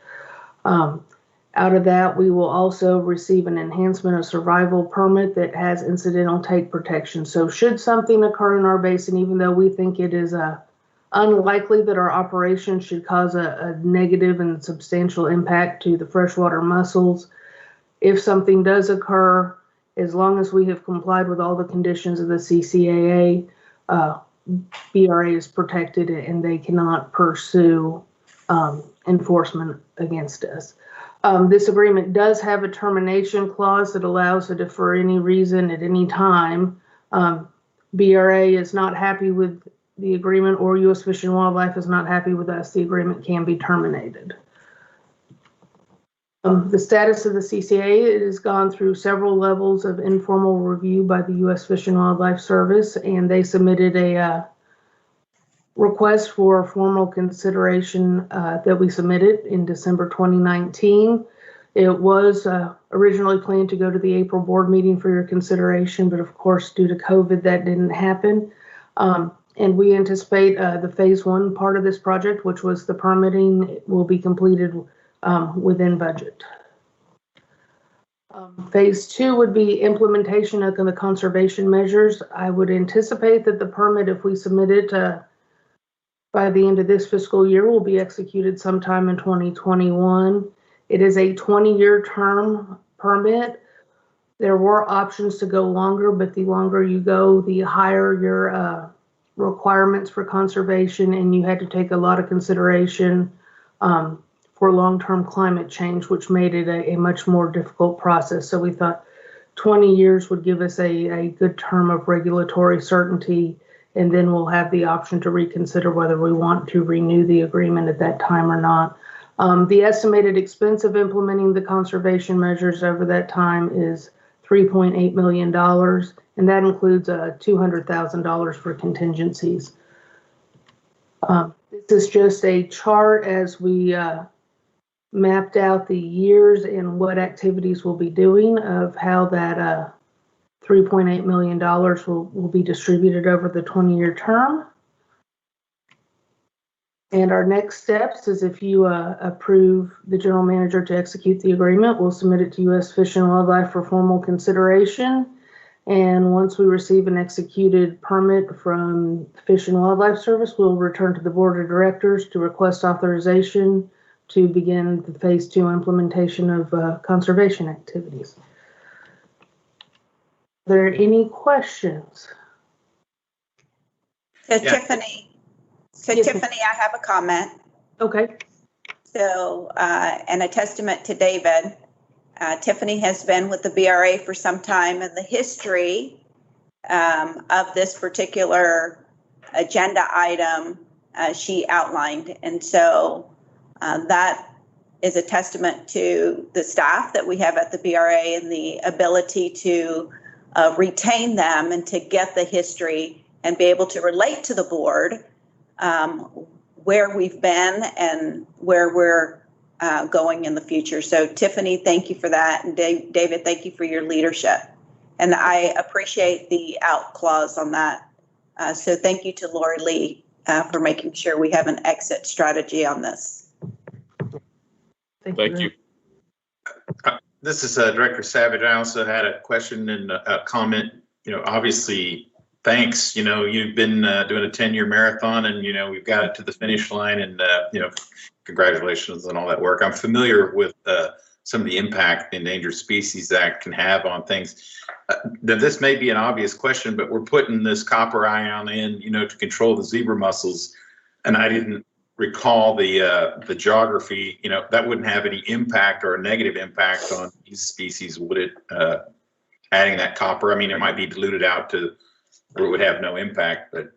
Out of that, we will also receive an enhancement of survival permit that has incidental take protection. So should something occur in our basin, even though we think it is unlikely that our operation should cause a negative and substantial impact to the freshwater mussels, if something does occur, as long as we have complied with all the conditions of the CCAA, BRA is protected and they cannot pursue enforcement against us. This agreement does have a termination clause that allows it if for any reason at any time BRA is not happy with the agreement or U.S. Fish and Wildlife is not happy with us, the agreement can be terminated. The status of the CCA, it has gone through several levels of informal review by the U.S. Fish and Wildlife Service, and they submitted a request for formal consideration that we submitted in December 2019. It was originally planned to go to the April board meeting for your consideration, but of course, due to COVID, that didn't happen. And we anticipate the phase 1 part of this project, which was the permitting, will be completed within budget. Phase 2 would be implementation of the conservation measures. I would anticipate that the permit, if we submit it by the end of this fiscal year, will be executed sometime in 2021. It is a 20-year term permit. There were options to go longer, but the longer you go, the higher your requirements for conservation, and you had to take a lot of consideration for long-term climate change, which made it a much more difficult process. So we thought 20 years would give us a good term of regulatory certainty, and then we'll have the option to reconsider whether we want to renew the agreement at that time or not. The estimated expense of implementing the conservation measures over that time is $3.8 million, and that includes $200,000 for contingencies. This is just a chart as we mapped out the years and what activities we'll be doing, of how that $3.8 million will be distributed over the 20-year term. And our next steps is, if you approve the general manager to execute the agreement, we'll submit it to U.S. Fish and Wildlife for formal consideration. And once we receive an executed permit from Fish and Wildlife Service, we'll return to the board of directors to request authorization to begin the phase 2 implementation of conservation activities. Are there any questions? So Yeah. Tiffany, Yes, Tiffany, I have a comment. Okay. So, and a testament to David. Tiffany has been with the BRA for some time, and the history of this particular agenda item she outlined. And so that is a testament to the staff that we have at the BRA and the ability to retain them and to get the history and be able to relate to the board where we've been and where we're going in the future. So Tiffany, thank you for that. And David, thank you for your leadership. And I appreciate the out clause on that. So thank you to Lori Lee for making sure we have an exit strategy on this. Thank you. This is Director Savage. I also had a question and a comment. You know, obviously, thanks. You know, you've been doing a 10-year marathon, and you know we've got it to the finish line. And you know, congratulations on all that work. I'm familiar with some of the impact the Endangered Species Act can have on things. This may be an obvious question, but we're putting this copper ion in, you know, to control the zebra mussels, and I didn't recall the geography. You know, that wouldn't have any impact or a negative impact on these species, would it? Adding that copper, I mean, it might be diluted out to where it would have no impact, but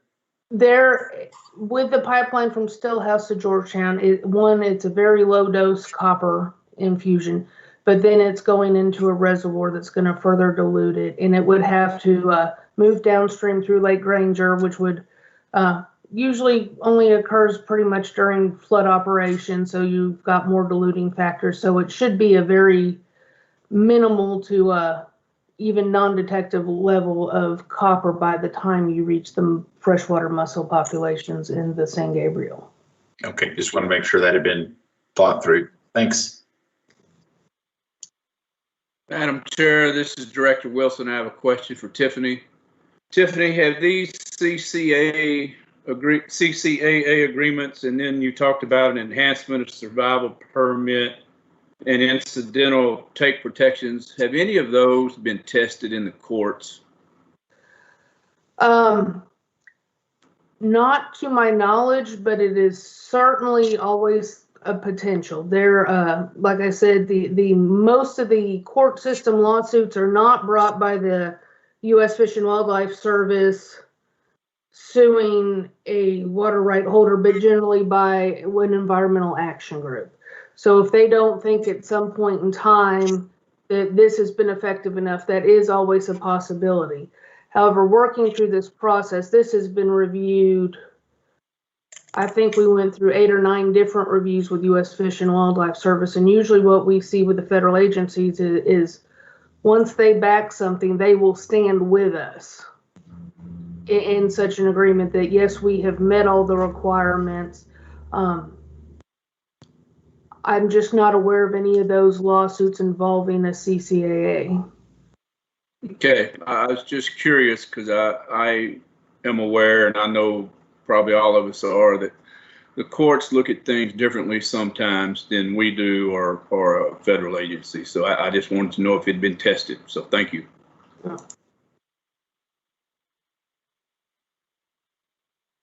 There, with the pipeline from Stillhouse to Georgetown, it's a very low dose copper infusion, but then it's going into a reservoir that's going to further dilute it, and it would have to move downstream through Lake Granger, which would usually only occurs pretty much during flood operation, so you've got more diluting factors. So it should be a very minimal to even non-detective level of copper by the time you reach the freshwater mussel populations in the San Gabriel. okay, just want to make sure that had been thought through. Thanks. Madam Chair, this is Director Wilson. I have a question for Tiffany. Tiffany, have these CCAA agreements, and then you talked about an enhancement of survival permit and incidental take protections, have any of those been tested in the courts? Not to my knowledge, but it is certainly always a potential. There, like I said, the most of the court system lawsuits are not brought by the U.S. Fish and Wildlife Service suing a water right holder, but generally by an environmental action group. So if they don't think at some point in time that this has been effective enough, that is always a possibility. However, working through this process, this has been reviewed I think we went through 8 or 9 different reviews with U.S. Fish and Wildlife Service, and usually what we see with the federal agencies is once they back something, they will stand with us in such an agreement that, yes, we have met all the requirements. I'm just not aware of any of those lawsuits involving a CCAA. Okay, I was just curious because I am aware, and I know probably all of us are, that the courts look at things differently sometimes than we do or a federal agency. So I just wanted to know if it had been tested. So thank you.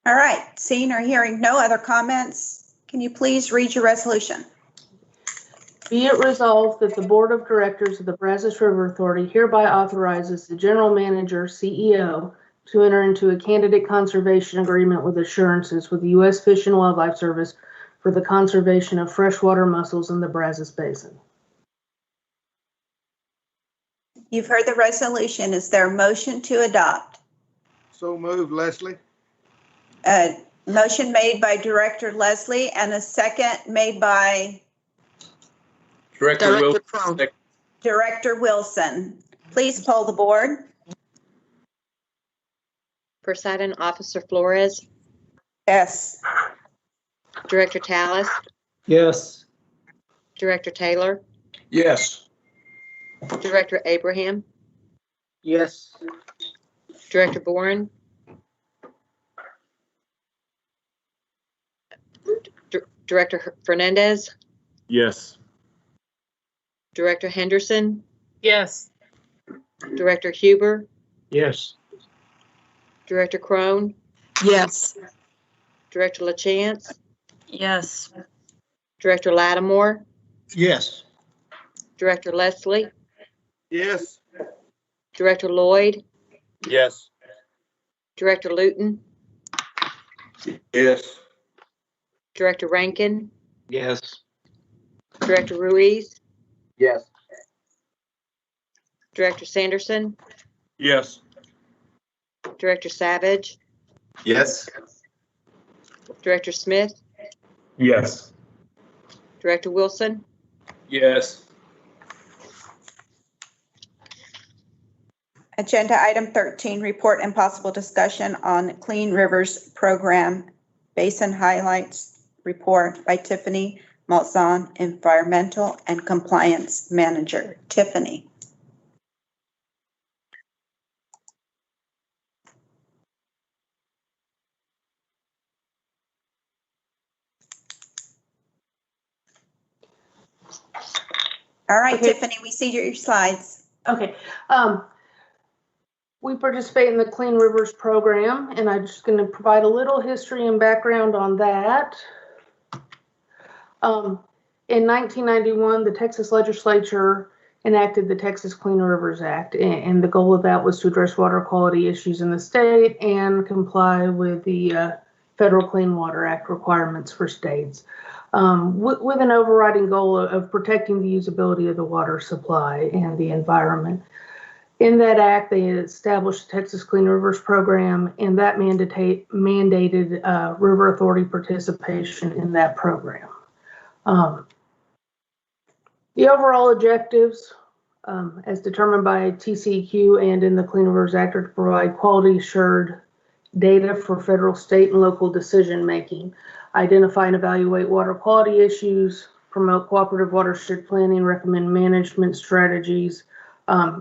All right, seeing or hearing no other comments, can you please read your resolution? Be it resolved that the Board of Directors of the Brazos River Authority hereby authorizes the General Manager, CEO, to enter into a candidate conservation agreement with assurances with the U.S. Fish and Wildlife Service for the conservation of freshwater mussels in the Brazos Basin. You've heard the resolution. Is there a motion to adopt? So moved, Leslie. Motion made by Director Leslie and a second made by Director Wilson. Director Wilson. Please poll the board. Presiding Officer Flores, Yes. Director Tallis, Yes. Director Taylor, Yes. Director Abraham, Yes. Director Boren, Director Fernandez, Yes. Director Henderson, Yes. Director Huber, Yes. Director Crone, Yes. Director LaChance, Yes. Director Lattimore, Yes. Director Leslie, Yes. Director Lloyd, Yes. Director Luton, Yes. Director Rankin, Yes. Director Ruiz, Yes. Director Sanderson, Yes. Director Savage, Yes. Director Smith, Yes. Director Wilson, Yes. Agenda item 13, report and possible discussion on Clean Rivers Program Basin Highlights report by Tiffany Malzahn, Environmental and Compliance Manager. Tiffany. All right, Okay. Tiffany, we see your slides. Okay. We participate in the Clean Rivers program, and I'm just going to provide a little history and background on that. In 1991, the Texas legislature enacted the Texas Clean Rivers Act, and the goal of that was to address water quality issues in the state and comply with the Federal Clean Water Act requirements for states, with an overriding goal of protecting the usability of the water supply and the environment. In that act, they established the Texas Clean Rivers Program, and that mandated River Authority participation in that program. The overall objectives, as determined by TCEQ and in the Clean Rivers Act, are to provide quality assured data for federal, state, and local decision making, identify and evaluate water quality issues, promote cooperative watershed planning, recommend management strategies,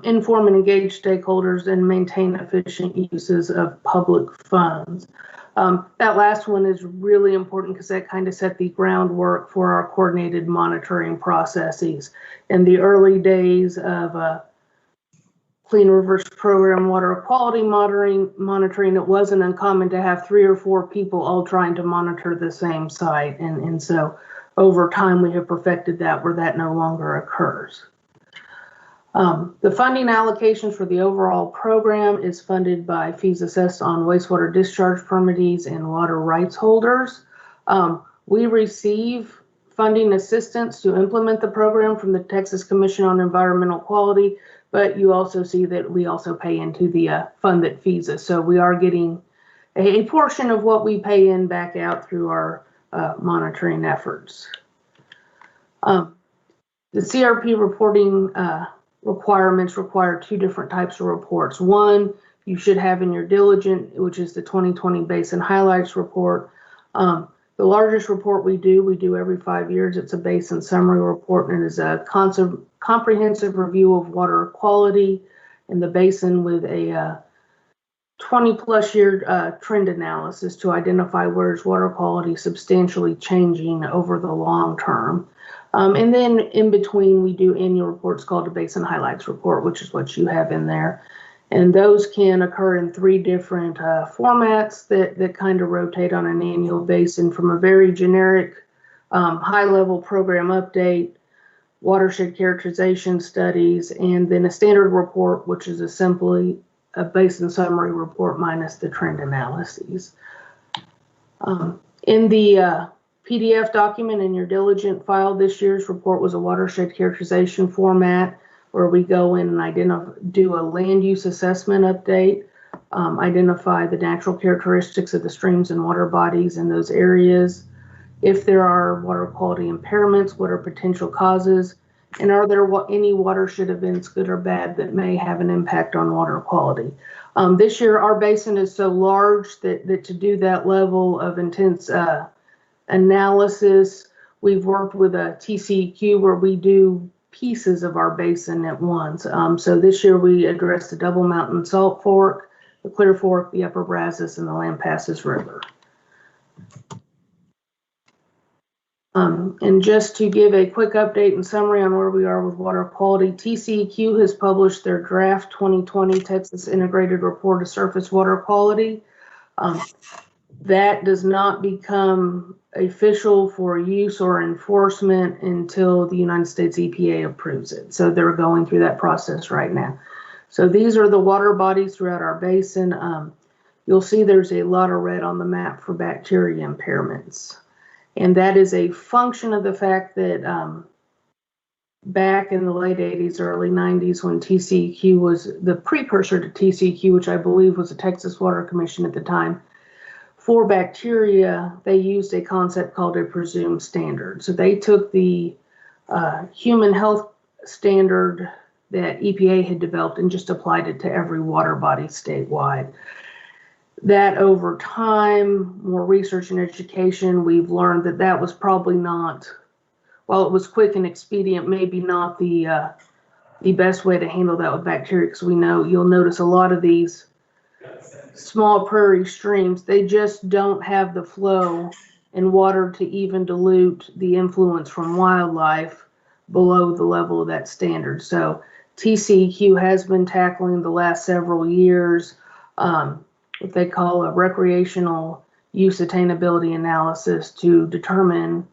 inform and engage stakeholders, and maintain efficient uses of public funds. That last one is really important because that kind of set the groundwork for our coordinated monitoring processes. In the early days of Clean Rivers Program water quality monitoring, it wasn't uncommon to have 3 or 4 people all trying to monitor the same site. And so over time, we have perfected that where that no longer occurs. The funding allocations for the overall program is funded by fees assessed on wastewater discharge permittees and water rights holders. We receive funding assistance to implement the program from the Texas Commission on Environmental Quality, but you also see that we also pay into the fund that fees us. So we are getting a portion of what we pay in back out through our monitoring efforts. The CRP reporting requirements require two different types of reports. One, you should have in your diligent, which is the 2020 Basin Highlights Report. The largest report we do every 5 years. It's a basin summary report, and it is a comprehensive review of water quality in the basin with a 20-plus year trend analysis to identify where is water quality substantially changing over the long term. And then in between, we do annual reports called the Basin Highlights Report, which is what you have in there. And those can occur in three different formats that kind of rotate on an annual basis, from a very generic high-level program update, watershed characterization studies, and then a standard report, which is simply a basin summary report minus the trend analyses. In the PDF document in your diligent file, this year's report was a watershed characterization format, where we go in and do a land use assessment update, identify the natural characteristics of the streams and water bodies in those areas. If there are water quality impairments, what are potential causes? And are there any watershed events, good or bad, that may have an impact on water quality? This year, our basin is so large that to do that level of intense analysis, we've worked with a TCEQ where we do pieces of our basin at once. So this year we addressed the Double Mountain Salt Fork, the Clear Fork, the Upper Brazos, and the Lampasas River. And just to give a quick update and summary on where we are with water quality, TCEQ has published their draft 2020 Texas Integrated Report of Surface Water Quality. That does not become official for use or enforcement until the United States EPA approves it. So they're going through that process right now. So these are the water bodies throughout our basin. You'll see there's a lot of red on the map for bacteria impairments. And that is a function of the fact that back in the late 80s, early 90s, when TCEQ was the precursor to TCEQ, which I believe was the Texas Water Commission at the time, for bacteria, they used a concept called a presumed standard. So they took the human health standard that EPA had developed and just applied it to every water body statewide. That over time, more research and education, we've learned that that was probably not, while it was quick and expedient, maybe not the best way to handle that with bacteria, because we know, you'll notice a lot of these small prairie streams, they just don't have the flow and water to even dilute the influence from wildlife below the level of that standard. So TCEQ has been tackling the last several years what they call a recreational use attainability analysis to determine,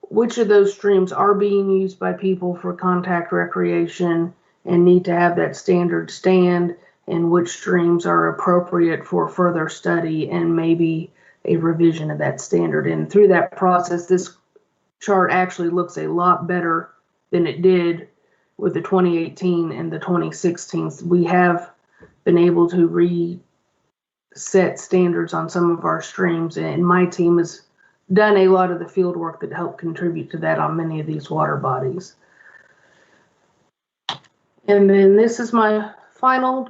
which of those streams are being used by people for contact recreation and need to have that standard stand, and which streams are appropriate for further study and maybe a revision of that standard. And through that process, this chart actually looks a lot better than it did with the 2018 and the 2016. We have been able to reset standards on some of our streams, and my team has done a lot of the field work that helped contribute to that on many of these water bodies. And then this is my final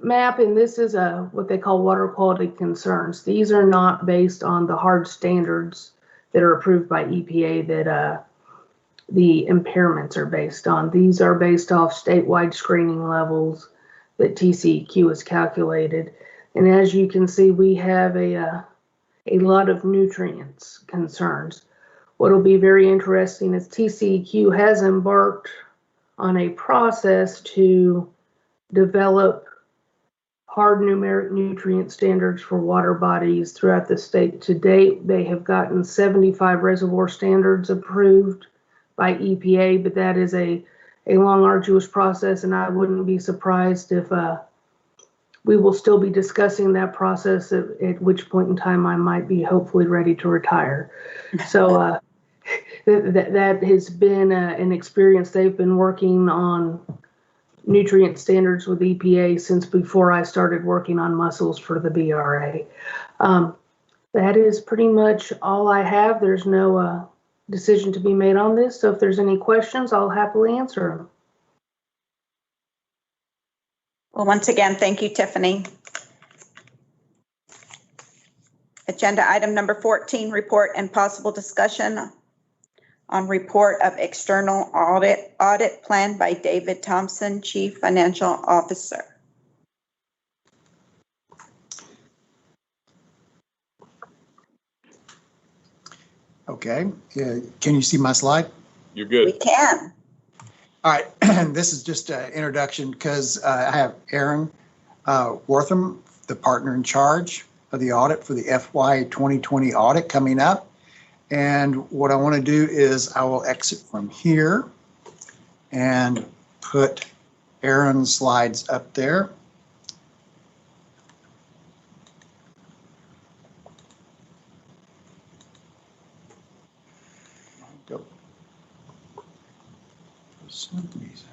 map, and this is what they call water quality concerns. These are not based on the hard standards that are approved by EPA that the impairments are based on. These are based off statewide screening levels that TCEQ has calculated. And as you can see, we have a lot of nutrients concerns. What will be very interesting is TCEQ has embarked on a process to develop hard numeric nutrient standards for water bodies throughout the state. To date, they have gotten 75 reservoir standards approved by EPA, but that is a long, arduous process, and I wouldn't be surprised if we will still be discussing that process, at which point in time I might be hopefully ready to retire. So that has been an experience. They've been working on nutrient standards with EPA since before I started working on mussels for the BRA. That is pretty much all I have. There's no decision to be made on this, so if there's any questions, I'll happily answer them. Well, once again, thank you, Tiffany. Agenda item number 14, report and possible discussion on report of external audit plan by David Thompson, Chief Financial Officer. Okay, can you see my slide? You're good. We can. All right, this is just an introduction because I have Aaron Wortham, the partner in charge of the audit for the FY 2020 audit coming up. And what I want to do is I will exit from here and put Aaron's slides up there. Go. For some reason.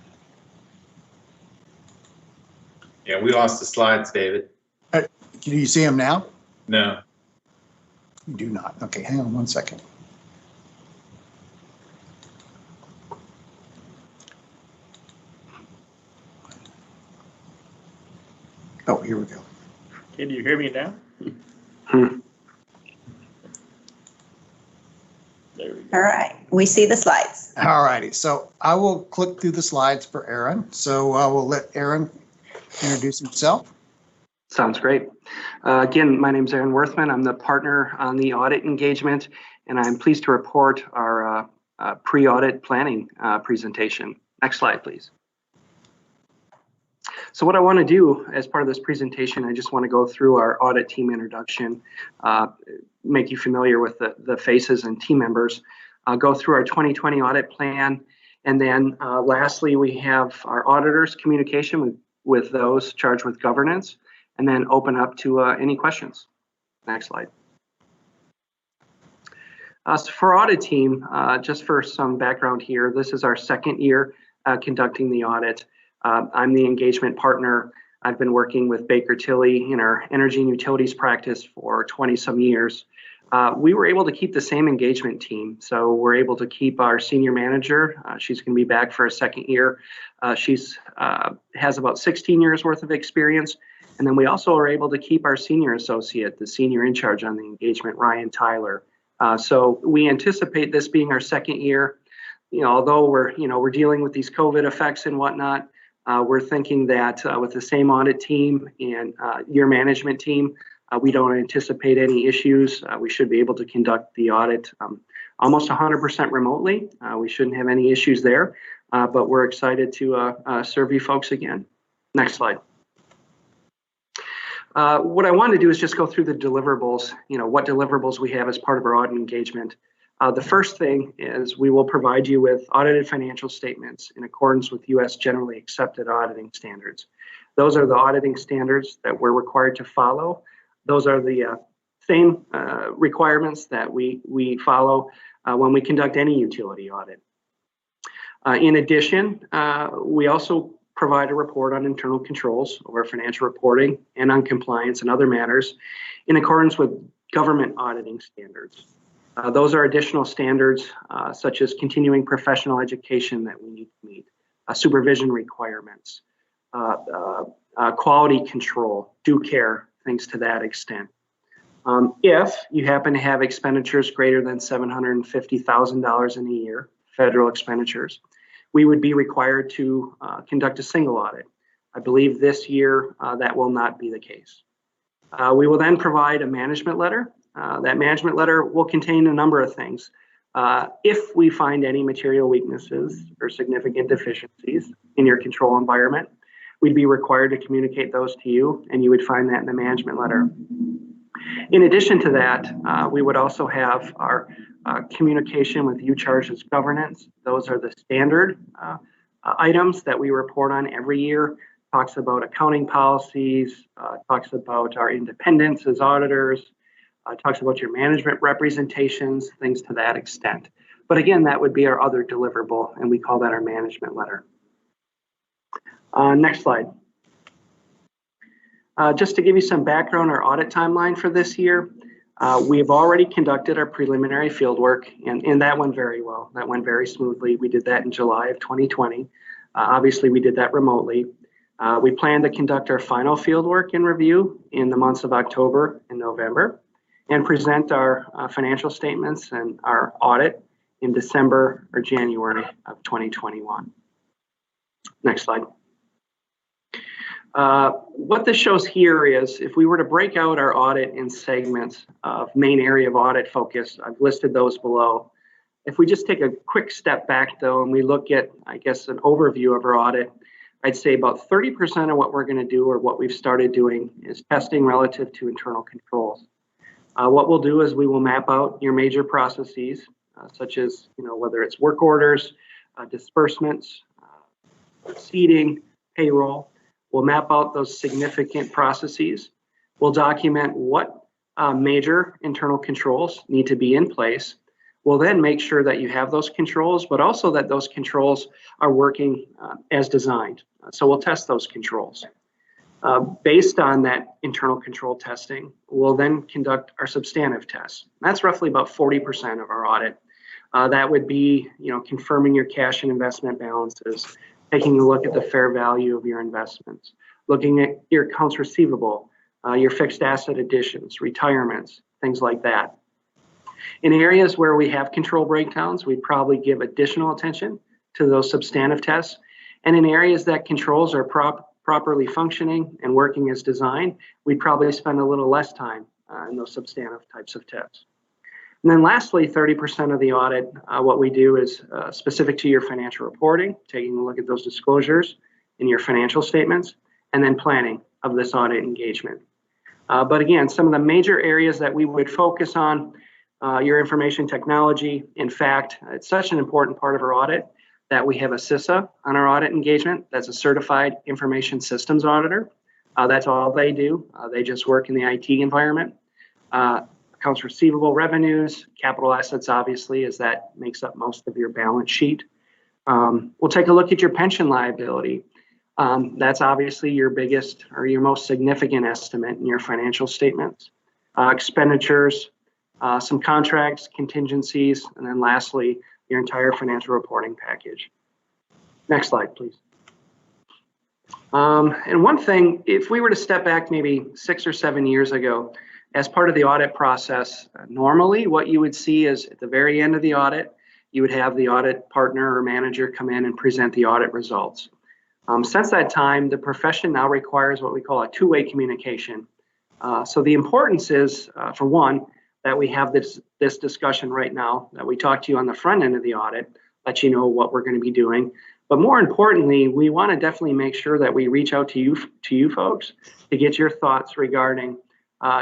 Yeah, we lost the slides, David. Can you see them now? No. You do not. Okay, hang on one second. Oh, here we go. Can you hear me now? There we go. All right, we see the slides. All righty, so I will click through the slides for Aaron. So I will let Aaron introduce himself. Sounds great. Again, my name is Aaron Worthman. I'm the partner on the audit engagement, and I'm pleased to report our pre-audit planning presentation. Next slide, please. So what I want to do as part of this presentation, I just want to go through our audit team introduction, make you familiar with the faces and team members, go through our 2020 audit plan, and then lastly, we have our auditors communication with those charged with governance, and then open up to any questions. Next slide. So for audit team, just for some background here, this is our second year conducting the audit. I'm the engagement partner. I've been working with Baker Tilly in our energy and utilities practice for 20 some years. We were able to keep the same engagement team. So we're able to keep our senior manager. She's going to be back for a second year. She's has about 16 years worth of experience. And then we also are able to keep our senior associate, the senior in charge on the engagement, Ryan Tyler. So we anticipate this being our second year. You know, although we're dealing with these COVID effects and whatnot, we're thinking that with the same audit team and your management team, we don't anticipate any issues. We should be able to conduct the audit almost 100% remotely. We shouldn't have any issues there, but we're excited to serve you folks again. Next slide. What I want to do is just go through the deliverables, what deliverables we have as part of our audit engagement. The first thing is we will provide you with audited financial statements in accordance with U.S. generally accepted auditing standards. Those are the auditing standards that we're required to follow. Those are the same requirements that we follow when we conduct any utility audit. In addition, we also provide a report on internal controls over financial reporting and on compliance and other matters in accordance with government auditing standards. Those are additional standards such as continuing professional education that we need to meet, supervision requirements, quality control, due care, things to that extent. If you happen to have expenditures greater than $750,000 in a year, federal expenditures, we would be required to conduct a single audit. I believe this year that will not be the case. We will then provide a management letter. That management letter will contain a number of things. If we find any material weaknesses or significant deficiencies in your control environment, we'd be required to communicate those to you, and you would find that in the management letter. In addition to that, we would also have our communication with you charged as governance. Those are the standard items that we report on every year. Talks about accounting policies, talks about our independence as auditors, talks about your management representations, things to that extent. But again, that would be our other deliverable, and we call that our management letter. Next slide. Just to give you some background, our audit timeline for this year, we have already conducted our preliminary field work, and that went very well. That went very smoothly. We did that in July of 2020. Obviously, we did that remotely. We plan to conduct our final field work and review in the months of October and November, and present our financial statements and our audit in December or January of 2021. Next slide. What this shows here is if we were to break out our audit in segments of main area of audit focus, I've listed those below. If we just take a quick step back though, and we look at, I guess, an overview of our audit, I'd say about 30% of what we're going to do or what we've started doing is testing relative to internal controls. What we'll do is we will map out your major processes, such as, whether it's work orders, disbursements, seating, payroll. We'll map out those significant processes. We'll document what major internal controls need to be in place. We'll then make sure that you have those controls, but also that those controls are working as designed. So we'll test those controls. Based on that internal control testing, we'll then conduct our substantive tests. That's roughly about 40% of our audit. That would be, confirming your cash and investment balances, taking a look at the fair value of your investments, looking at your accounts receivable, your fixed asset additions, retirements, things like that. In areas where we have control breakdowns, we probably give additional attention to those substantive tests. And in areas that controls are properly functioning and working as designed, we'd probably spend a little less time in those substantive types of tests. And then lastly, 30% of the audit, what we do is specific to your financial reporting, taking a look at those disclosures in your financial statements, and then planning of this audit engagement. But again, some of the major areas that we would focus on, your information technology. In fact, it's such an important part of our audit that we have a CISA on our audit engagement. That's a Certified Information Systems Auditor. That's all they do. They just work in the IT environment. Accounts receivable, revenues, capital assets, obviously, as that makes up most of your balance sheet. We'll take a look at your pension liability. That's obviously your biggest or your most significant estimate in your financial statements. Expenditures, some contracts, contingencies, and then lastly, your entire financial reporting package. Next slide, please. And one thing, if we were to step back maybe 6 or 7 years ago, as part of the audit process, normally what you would see is at the very end of the audit, you would have the audit partner or manager come in and present the audit results. Since that time, the profession now requires what we call a two-way communication. So the importance is, for one, that we have this discussion right now, that we talk to you on the front end of the audit, let you know what we're going to be doing. But more importantly, we want to definitely make sure that we reach out to you folks to get your thoughts regarding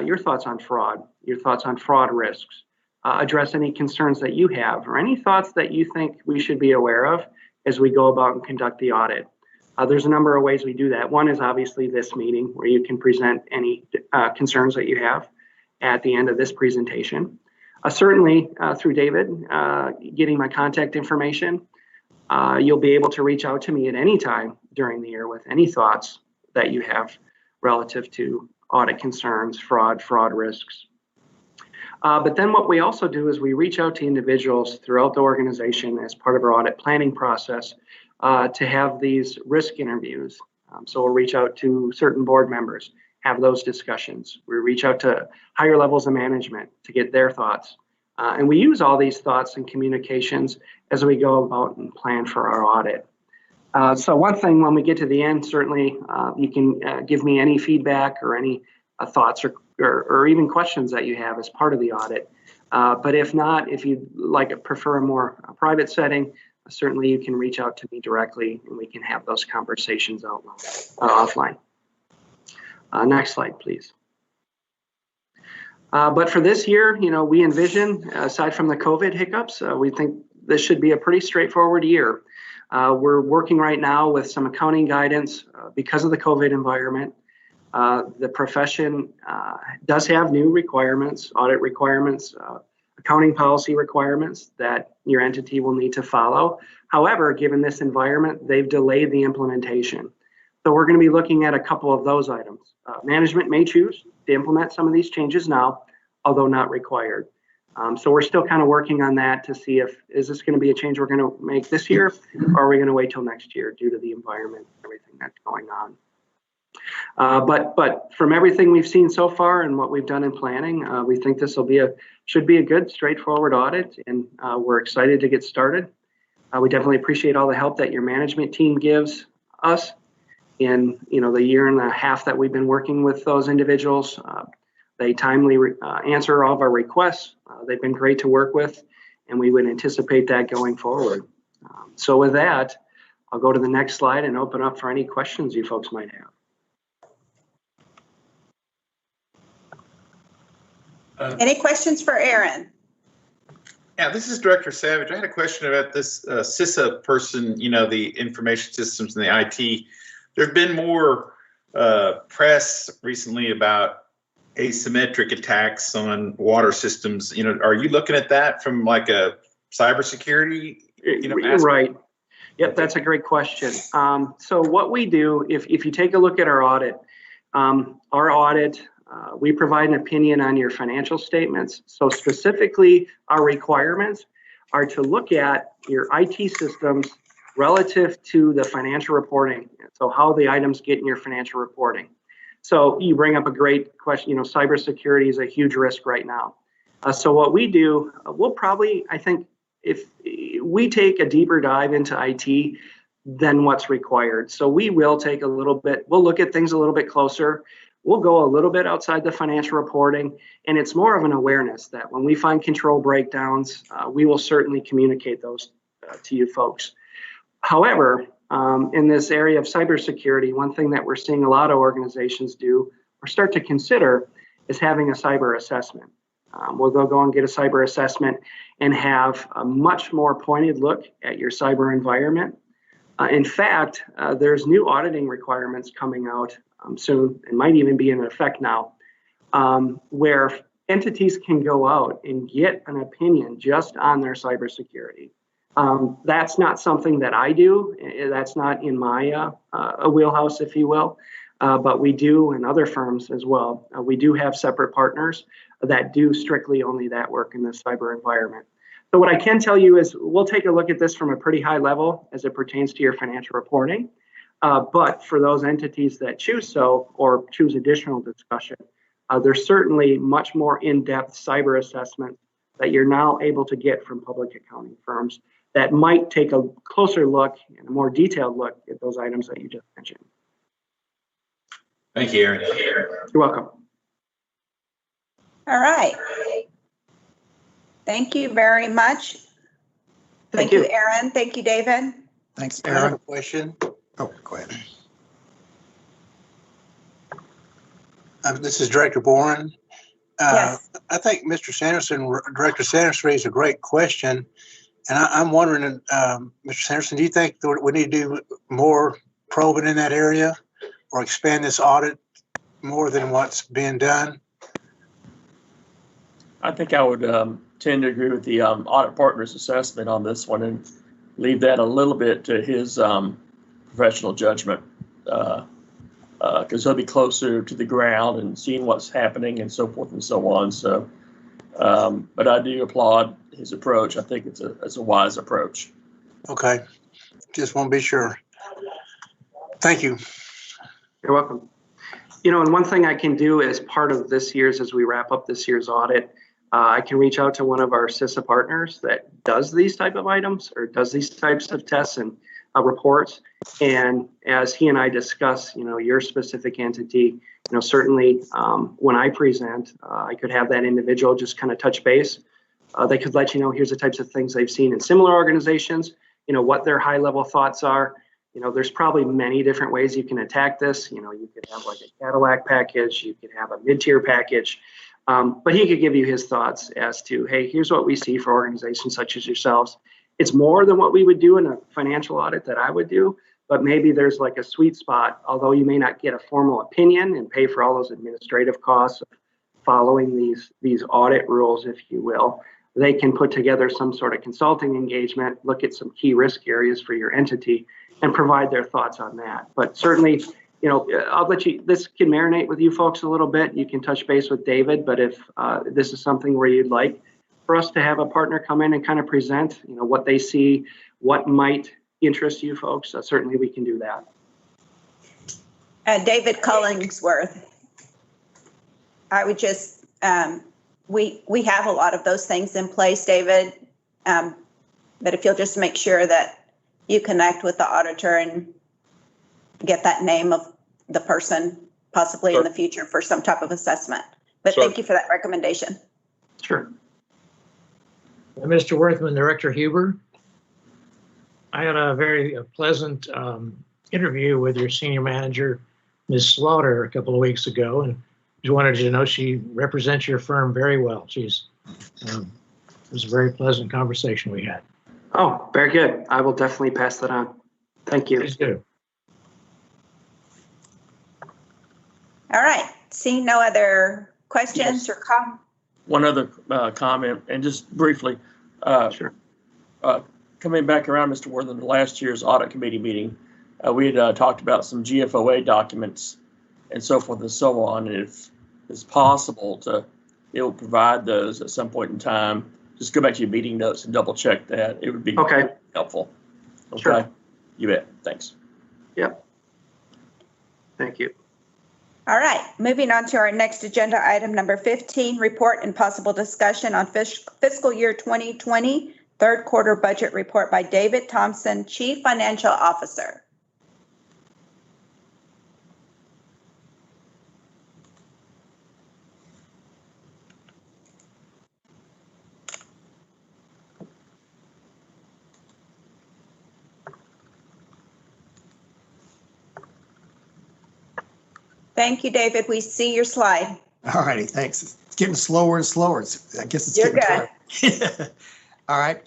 your thoughts on fraud, your thoughts on fraud risks, address any concerns that you have, or any thoughts that you think we should be aware of as we go about and conduct the audit. There's a number of ways we do that. One is obviously this meeting where you can present any concerns that you have at the end of this presentation. Certainly through David, getting my contact information, you'll be able to reach out to me at any time during the year with any thoughts that you have relative to audit concerns, fraud risks. But then what we also do is we reach out to individuals throughout the organization as part of our audit planning process to have these risk interviews. So we'll reach out to certain board members, have those discussions. We reach out to higher levels of management to get their thoughts. And we use all these thoughts and communications as we go about and plan for our audit. So one thing when we get to the end, certainly you can give me any feedback or any thoughts or even questions that you have as part of the audit. But if not, if you'd prefer a more private setting, certainly you can reach out to me directly and we can have those conversations offline. Next slide, please. But for this year, we envision, aside from the COVID hiccups, we think this should be a pretty straightforward year. We're working right now with some accounting guidance because of the COVID environment. The profession does have new requirements, audit requirements, accounting policy requirements that your entity will need to follow. However, given this environment, they've delayed the implementation. So we're going to be looking at a couple of those items. Management may choose to implement some of these changes now, although not required. So we're still kind of working on that to see is this going to be a change we're going to make this year, or are we going to wait till next year due to the environment and everything that's going on. But from everything we've seen so far and what we've done in planning, we think this should be a good, straightforward audit, and we're excited to get started. We definitely appreciate all the help that your management team gives us in the year and a half that we've been working with those individuals. They timely answer all of our requests. They've been great to work with, and we would anticipate that going forward. So with that, I'll go to the next slide and open up for any questions you folks might have. Any questions for Aaron? Yeah, this is Director Savage. I had a question about this CISA person, the information systems and the IT. There have been more press recently about asymmetric attacks on water systems. Are you looking at that from like a cybersecurity aspect? Right. Yep, that's a great question. So what we do, if you take a look at our audit, we provide an opinion on your financial statements. So specifically, our requirements are to look at your IT systems relative to the financial reporting. So how the items get in your financial reporting. So you bring up a great question. Cybersecurity is a huge risk right now. So what we do, we'll probably, I think, if we take a deeper dive into IT than what's required. So we will take we'll look at things a little bit closer. We'll go a little bit outside the financial reporting, and it's more of an awareness that when we find control breakdowns, we will certainly communicate those to you folks. However, in this area of cybersecurity, one thing that we're seeing a lot of organizations do or start to consider is having a cyber assessment. We'll go and get a cyber assessment and have a much more pointed look at your cyber environment. In fact, there's new auditing requirements coming out soon, and might even be in effect now, where entities can go out and get an opinion just on their cybersecurity. That's not something that I do. That's not in my wheelhouse, if you will, but we do in other firms as well. We do have separate partners that do strictly only that work in the cyber environment. So what I can tell you is we'll take a look at this from a pretty high level as it pertains to your financial reporting. But for those entities that choose so or choose additional discussion, there's certainly much more in-depth cyber assessment that you're now able to get from public accounting firms that might take a closer look and a more detailed look at those items that you just mentioned. Thank you, Aaron. You're welcome. All right. Thank you very much. Thank you, Aaron. Thank you, David. Thanks, I have Aaron. a question. Oh, go ahead. This is Director Boren. Yes. I think Director Sanderson raised a great question. And I'm wondering, Mr. Sanderson, do you think that we need to do more probing in that area or expand this audit more than what's being done? I think I would tend to agree with the audit partner's assessment on this one and leave that a little bit to his professional judgment, because he'll be closer to the ground and seeing what's happening and so forth and so on. So, but I do applaud his approach. I think it's a wise approach. Okay, just want to be sure. Thank you. You're welcome. And one thing I can do as part of as we wrap up this year's audit, I can reach out to one of our CISA partners that does these type of items or does these types of tests and reports. And as he and I discuss, your specific entity, certainly when I present, I could have that individual just kind of touch base. They could let you know, here's the types of things they've seen in similar organizations, what their high level thoughts are. There's probably many different ways you can attack this. You could have like a Cadillac package, you could have a mid-tier package, but he could give you his thoughts as to, hey, here's what we see for organizations such as yourselves. It's more than what we would do in a financial audit that I would do, but maybe there's like a sweet spot, although you may not get a formal opinion and pay for all those administrative costs of following these audit rules, if you will. They can put together some sort of consulting engagement, look at some key risk areas for your entity, and provide their thoughts on that. But certainly, I'll let you, this can marinate with you folks a little bit. You can touch base with David, but if this is something where you'd like for us to have a partner come in and kind of present, what they see, what might interest you folks, certainly we can do that. David Collingsworth. I would just, we have a lot of those things in place, David. But if you'll just make sure that you connect with the auditor and get that name of the person possibly in the future for some type of assessment. But thank you for that recommendation. Sure. Mr. Worthman, Director Huber, I had a very pleasant interview with your senior manager, Ms. Slaughter, a couple of weeks ago, and just wanted you to know she represents your firm very well. It was a very pleasant conversation we had. Oh, very good. I will definitely pass that on. Thank you. Please do. All right. Seeing no other questions or comments? One other comment, and just briefly. Sure. Coming back around, Mr. Wortham, to last year's audit committee meeting, we had talked about some GFOA documents and so forth and so on. And if it's possible to be able to provide those at some point in time, just go back to your meeting notes and double check that. It would be helpful. Okay. Sure. You bet. Thanks. Yep. Thank you. All right, moving on to our next agenda item, number 15, report and possible discussion on fiscal year 2020, third quarter budget report by David Thompson, Chief Financial Officer. Thank you, David. We see your slide. All righty, thanks. It's getting slower and slower. I guess it's You're getting tired. All right.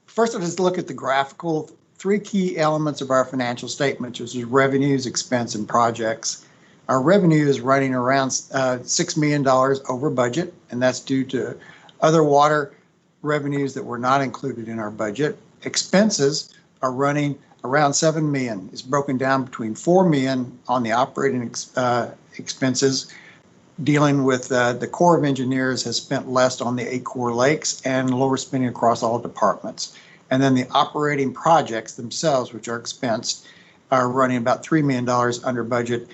First, I'll just look at the graphical. Three key elements of our financial statement, which is revenues, expense, and projects. Our revenue is running around $6 million over budget, and that's due to other water revenues that were not included in our budget. Expenses are running around $7 million. It's broken down between $4 million on the operating expenses, dealing with the Corps of Engineers has spent less on the 8 core lakes and lower spending across all departments. And then the operating projects themselves, which are expensed, are running about $3 million under budget.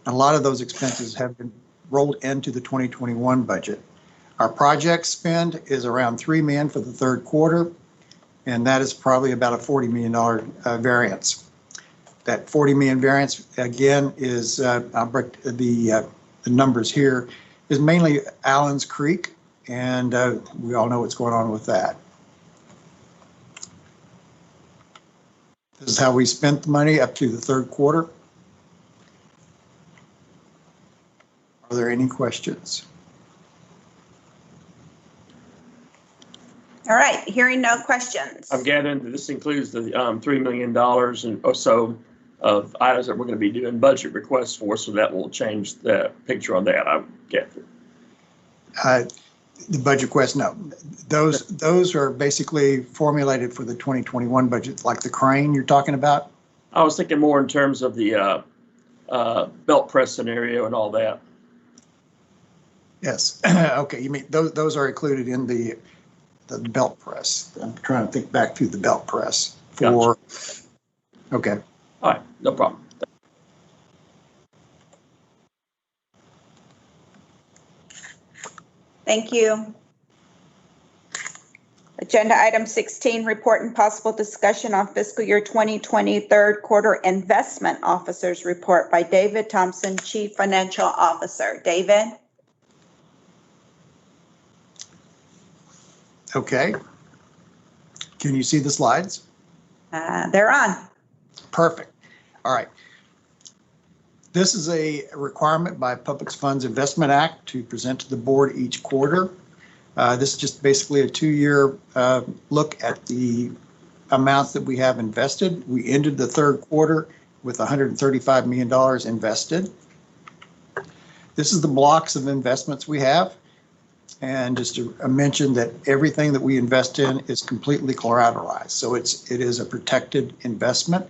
A lot of those expenses have been rolled into the 2021 budget. Our project spend is around $3 million for the third quarter, and that is probably about a $40 million variance. That $40 million variance, again, is, I'll break the numbers here, is mainly Allen's Creek, and we all know what's going on with that. This is how we spent the money up to the third quarter. Are there any questions? All right, hearing no questions. I'm gathering that this includes the $3 million and or so of items that we're going to be doing budget requests for, so that will change the picture on that. I get it. The budget request, no. Those are basically formulated for the 2021 budget, like the crane you're talking about. I was thinking more in terms of the belt press scenario and all that. Yes. Okay. You mean those are included in the belt press. I'm trying to think back through the belt press for. Gotcha. Okay. All right. No problem. Thank you. Agenda item 16, report and possible discussion on fiscal year 2020 third quarter investment officers report by David Thompson, Chief Financial Officer. David? Okay. Can you see the slides? They're on. Perfect. All right. This is a requirement by Public Funds Investment Act to present to the board each quarter. This is just basically a 2-year look at the amounts that we have invested. We ended the third quarter with $135 million invested. This is the blocks of investments we have. And just to mention that everything that we invest in is completely collateralized. So it is a protected investment.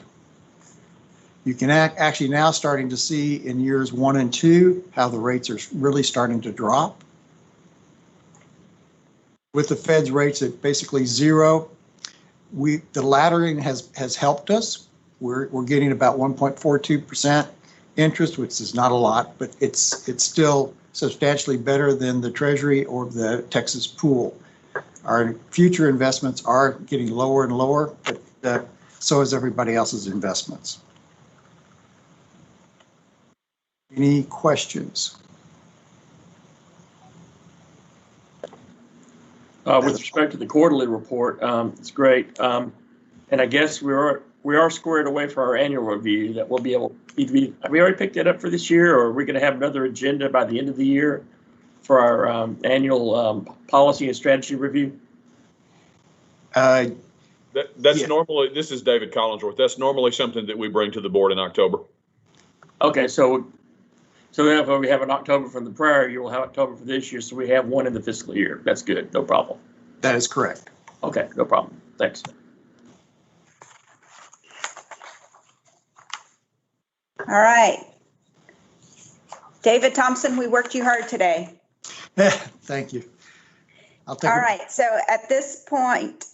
You can actually now starting to see in years 1 and 2 how the rates are really starting to drop. With the Fed's rates at basically zero, the laddering has helped us. We're getting about 1.42% interest, which is not a lot, but it's still substantially better than the Treasury or the Texas pool. Our future investments are getting lower and lower, but so is everybody else's investments. Any questions? With respect to the quarterly report, it's great. And I guess we are squared away for our annual review that we'll be able, have we already picked that up for this year, or are we going to have another agenda by the end of the year for our annual policy and strategy review? That's Yeah. normally, this is David Collinsworth. That's normally something that we bring to the board in October. Okay, so if we have an October from the prior year, we'll have October for this year, so we have one in the fiscal year. That's good, no problem. That is correct. Okay, no problem. Thanks. All right. David Thompson, we worked you hard today. Thank you. All right, so at this point,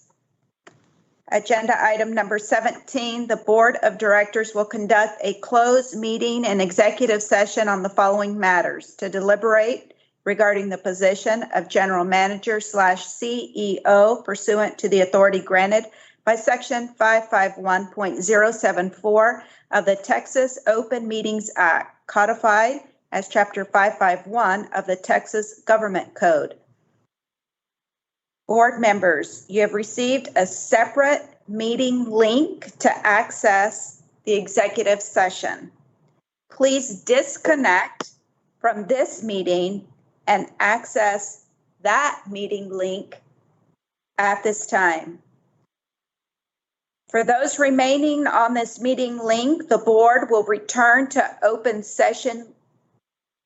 agenda item number 17, the Board of Directors will conduct a closed meeting and executive session on the following matters: to deliberate regarding the position of General Manager / CEO pursuant to the authority granted by Section 551.074 of the Texas Open Meetings Act, codified as Chapter 551 of the Texas Government Code. Board members, you have received a separate meeting link to access the executive session. Please disconnect from this meeting and access that meeting link at this time. For those remaining on this meeting link, the board will return to open session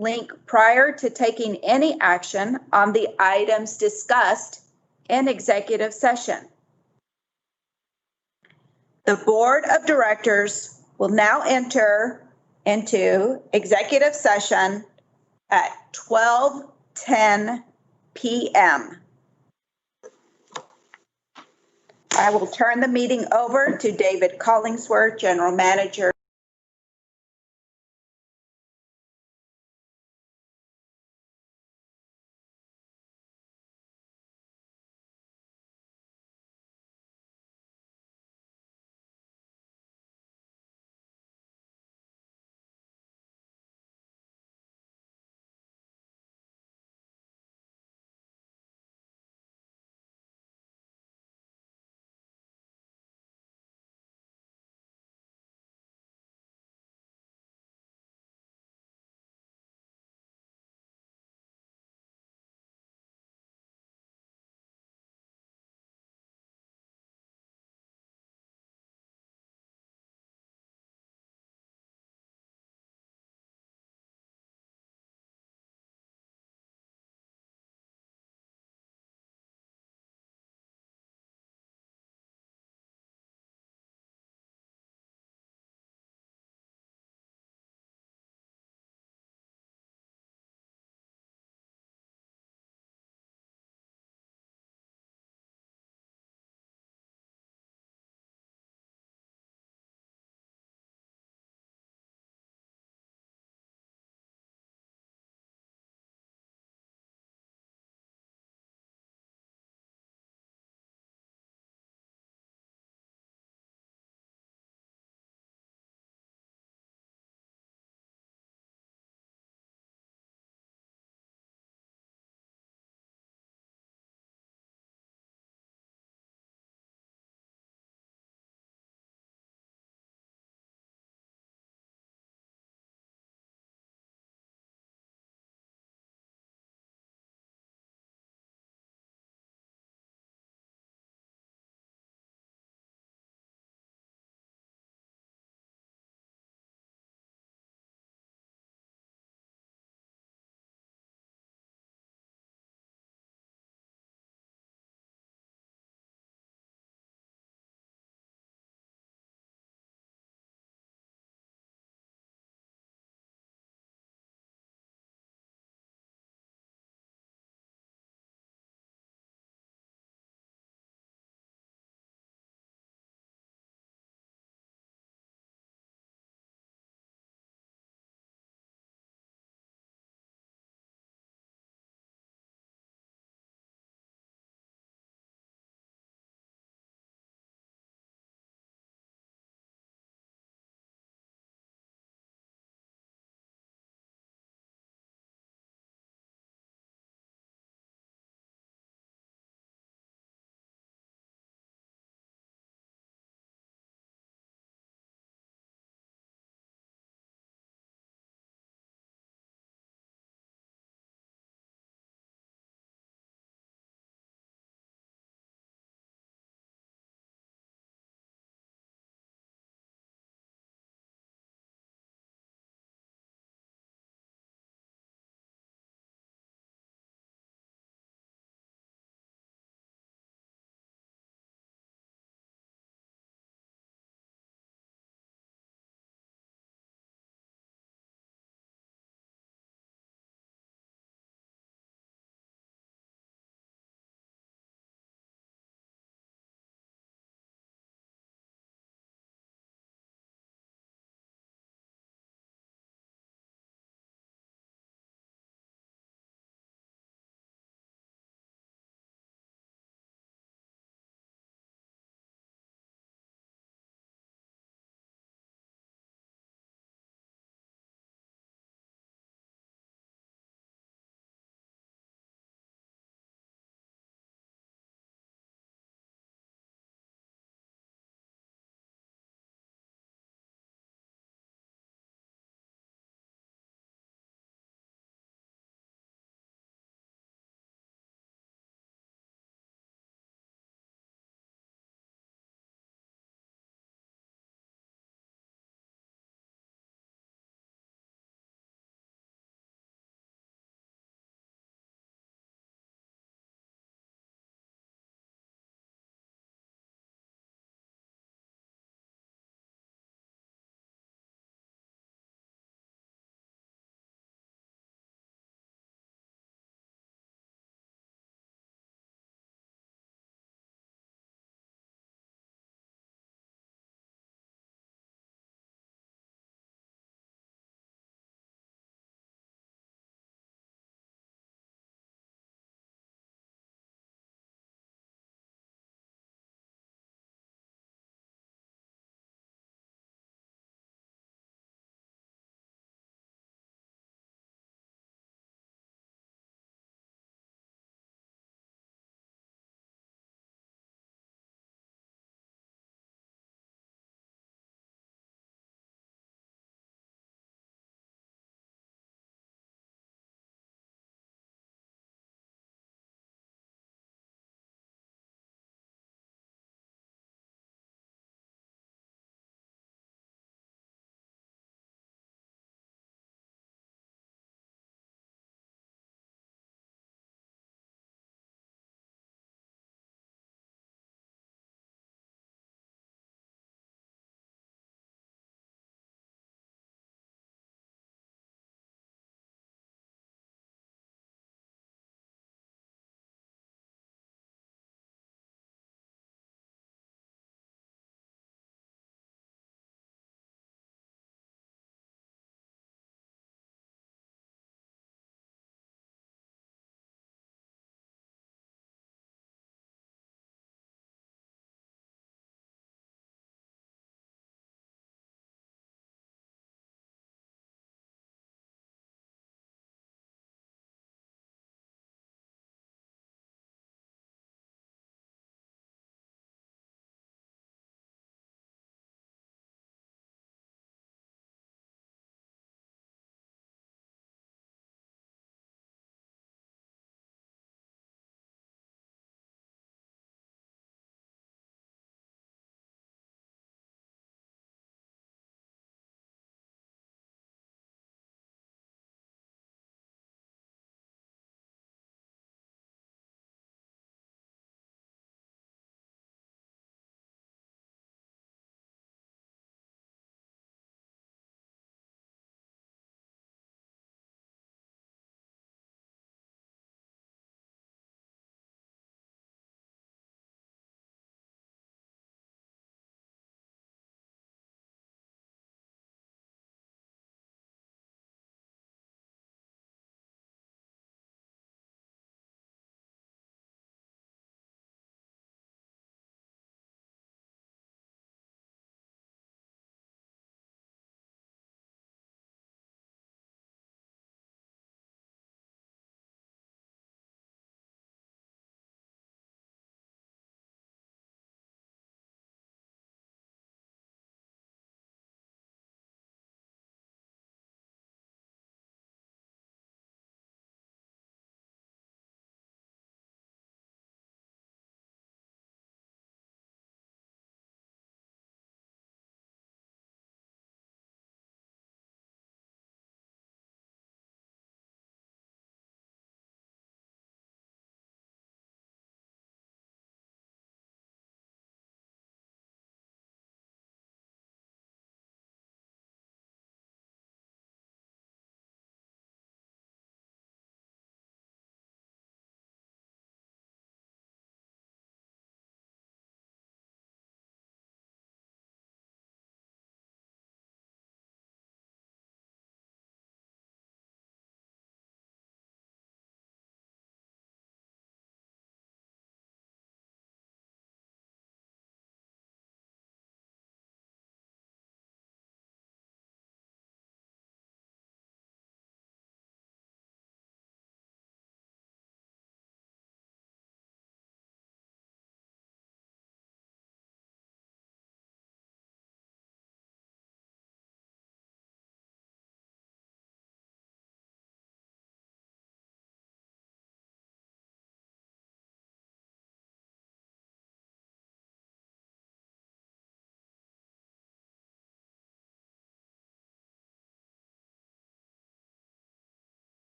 link prior to taking any action on the items discussed in executive session. The Board of Directors will now enter into executive session at 12:10 p.m. I will turn the meeting over to David Collinsworth, General Manager.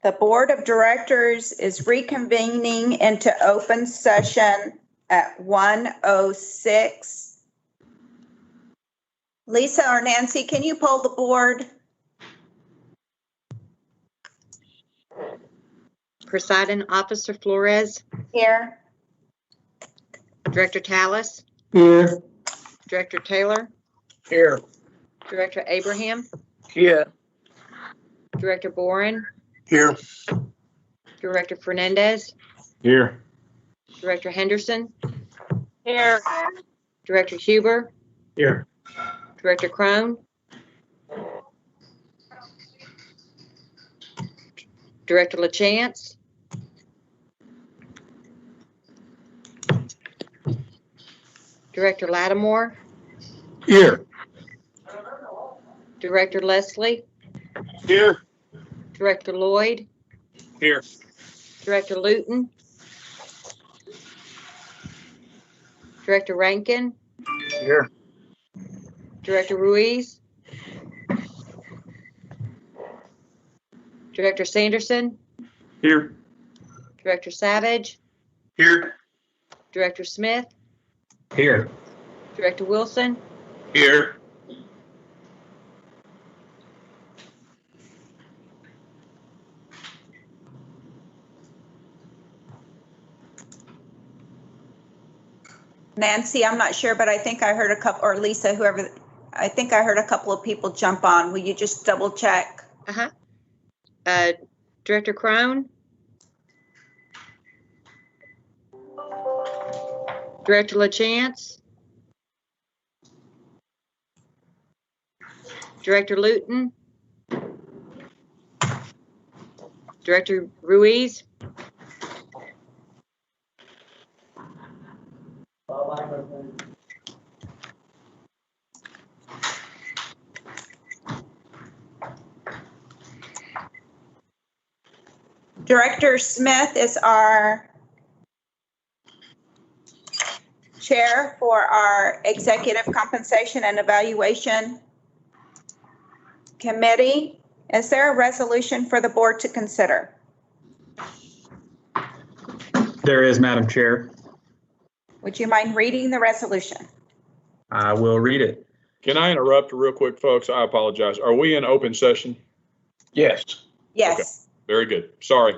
The Board of Directors is reconvening into open session at 1:06. Lisa or Nancy, can you poll the board? Presiding Officer Flores, Here. Director Tallis, Here. Director Taylor, Here. Director Abraham, Here. Director Boren, Here. Director Fernandez, Here. Director Henderson, Here. Director Huber, Here. Director Crone, Director LaChance, Director Lattimore, Here. Director Leslie, Here. Director Lloyd, Here. Director Luton, Director Rankin, Here. Director Ruiz, Director Sanderson, Here. Director Savage, Here. Director Smith, Here. Director Wilson, Here. Nancy, I'm not sure, but I think I heard a couple, or Lisa, whoever, I think I heard a couple of people jump on. Will you just double check? Director Crone, Director LaChance, Director Luton, Director Ruiz, Director Smith is our chair for our Executive Compensation and Evaluation Committee. Is there a resolution for the board to consider? There is, Madam Chair. Would you mind reading the resolution? I will read it. Can I interrupt real quick, folks? I apologize. Are we in open session? Yes. Yes. Very good. Sorry.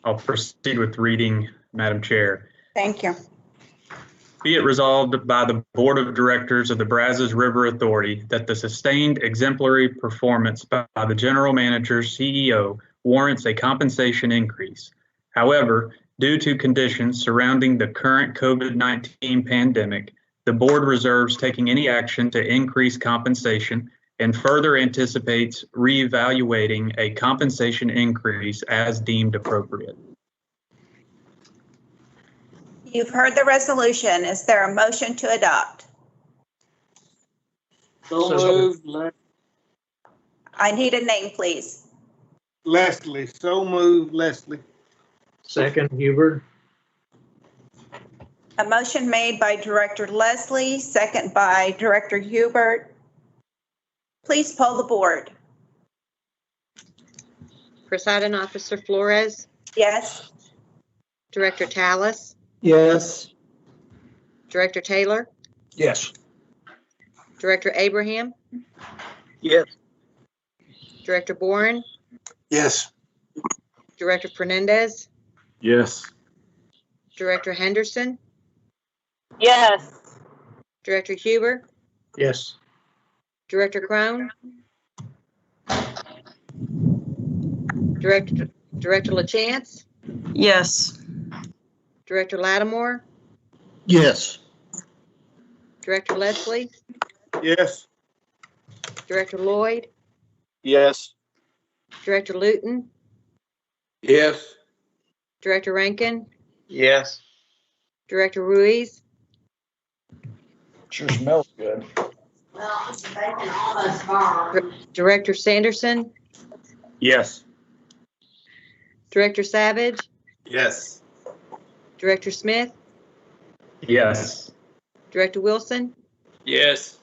I'll proceed with reading, Madam Chair. Thank you. Be it resolved by the Board of Directors of the Brazos River Authority that the sustained exemplary performance by the General Manager CEO warrants a compensation increase. However, due to conditions surrounding the current COVID-19 pandemic, the Board reserves taking any action to increase compensation and further anticipates reevaluating a compensation increase as deemed appropriate. You've heard the resolution. Is there a motion to adopt? So moved. I need a name, please. Leslie. So moved, Leslie. Second, Huber. A motion made by Director Leslie, second by Director Hubert. Please poll the board. Presiding Officer Flores, Yes. Director Tallis, Yes. Director Taylor, Yes. Director Abraham, Yes. Director Boren, Yes. Director Fernandez, Yes. Director Henderson, Yes. Director Huber, Yes. Director Crone, Director LaChance, Yes. Director Lattimore, Yes. Director Leslie, Yes. Director Lloyd, Yes. Director Luton, Yes. Director Rankin, Yes. Director Ruiz, Sure smells good. Director Sanderson, Yes. Director Savage, Yes. Director Smith, Yes. Director Wilson, Yes.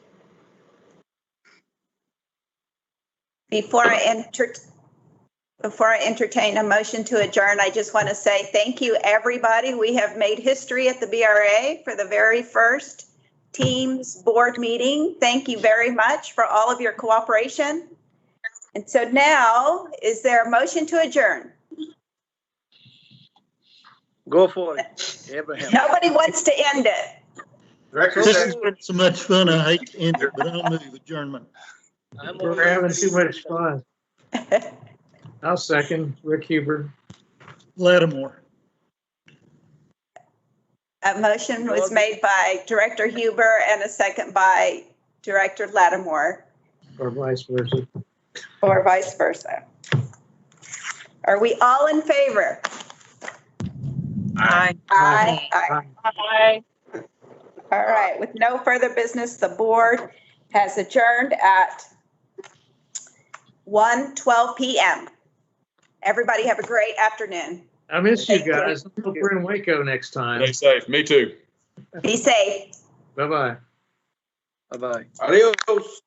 Before I entertain a motion to adjourn, I just want to say thank you, everybody. We have made history at the BRA for the very first Teams board meeting. Thank you very much for all of your cooperation. And so now, is there a motion to adjourn? Go for it, Abraham. Nobody wants to end it. This has been so much fun. I hate to end it, but I'll move adjournment. We're having too much fun. I'll second Rick Huber. Lattimore. A motion was made by Director Huber and a second by Director Lattimore. Or vice versa. Or vice versa. Are we all in favor? Aye. Aye. Aye. Aye. All right, with no further business, the board has adjourned at 1:12 p.m. Everybody have a great afternoon. I miss you guys. I hope we're in Waco next time. Stay safe. Me too. Be safe. Bye-bye. Bye-bye. Adios.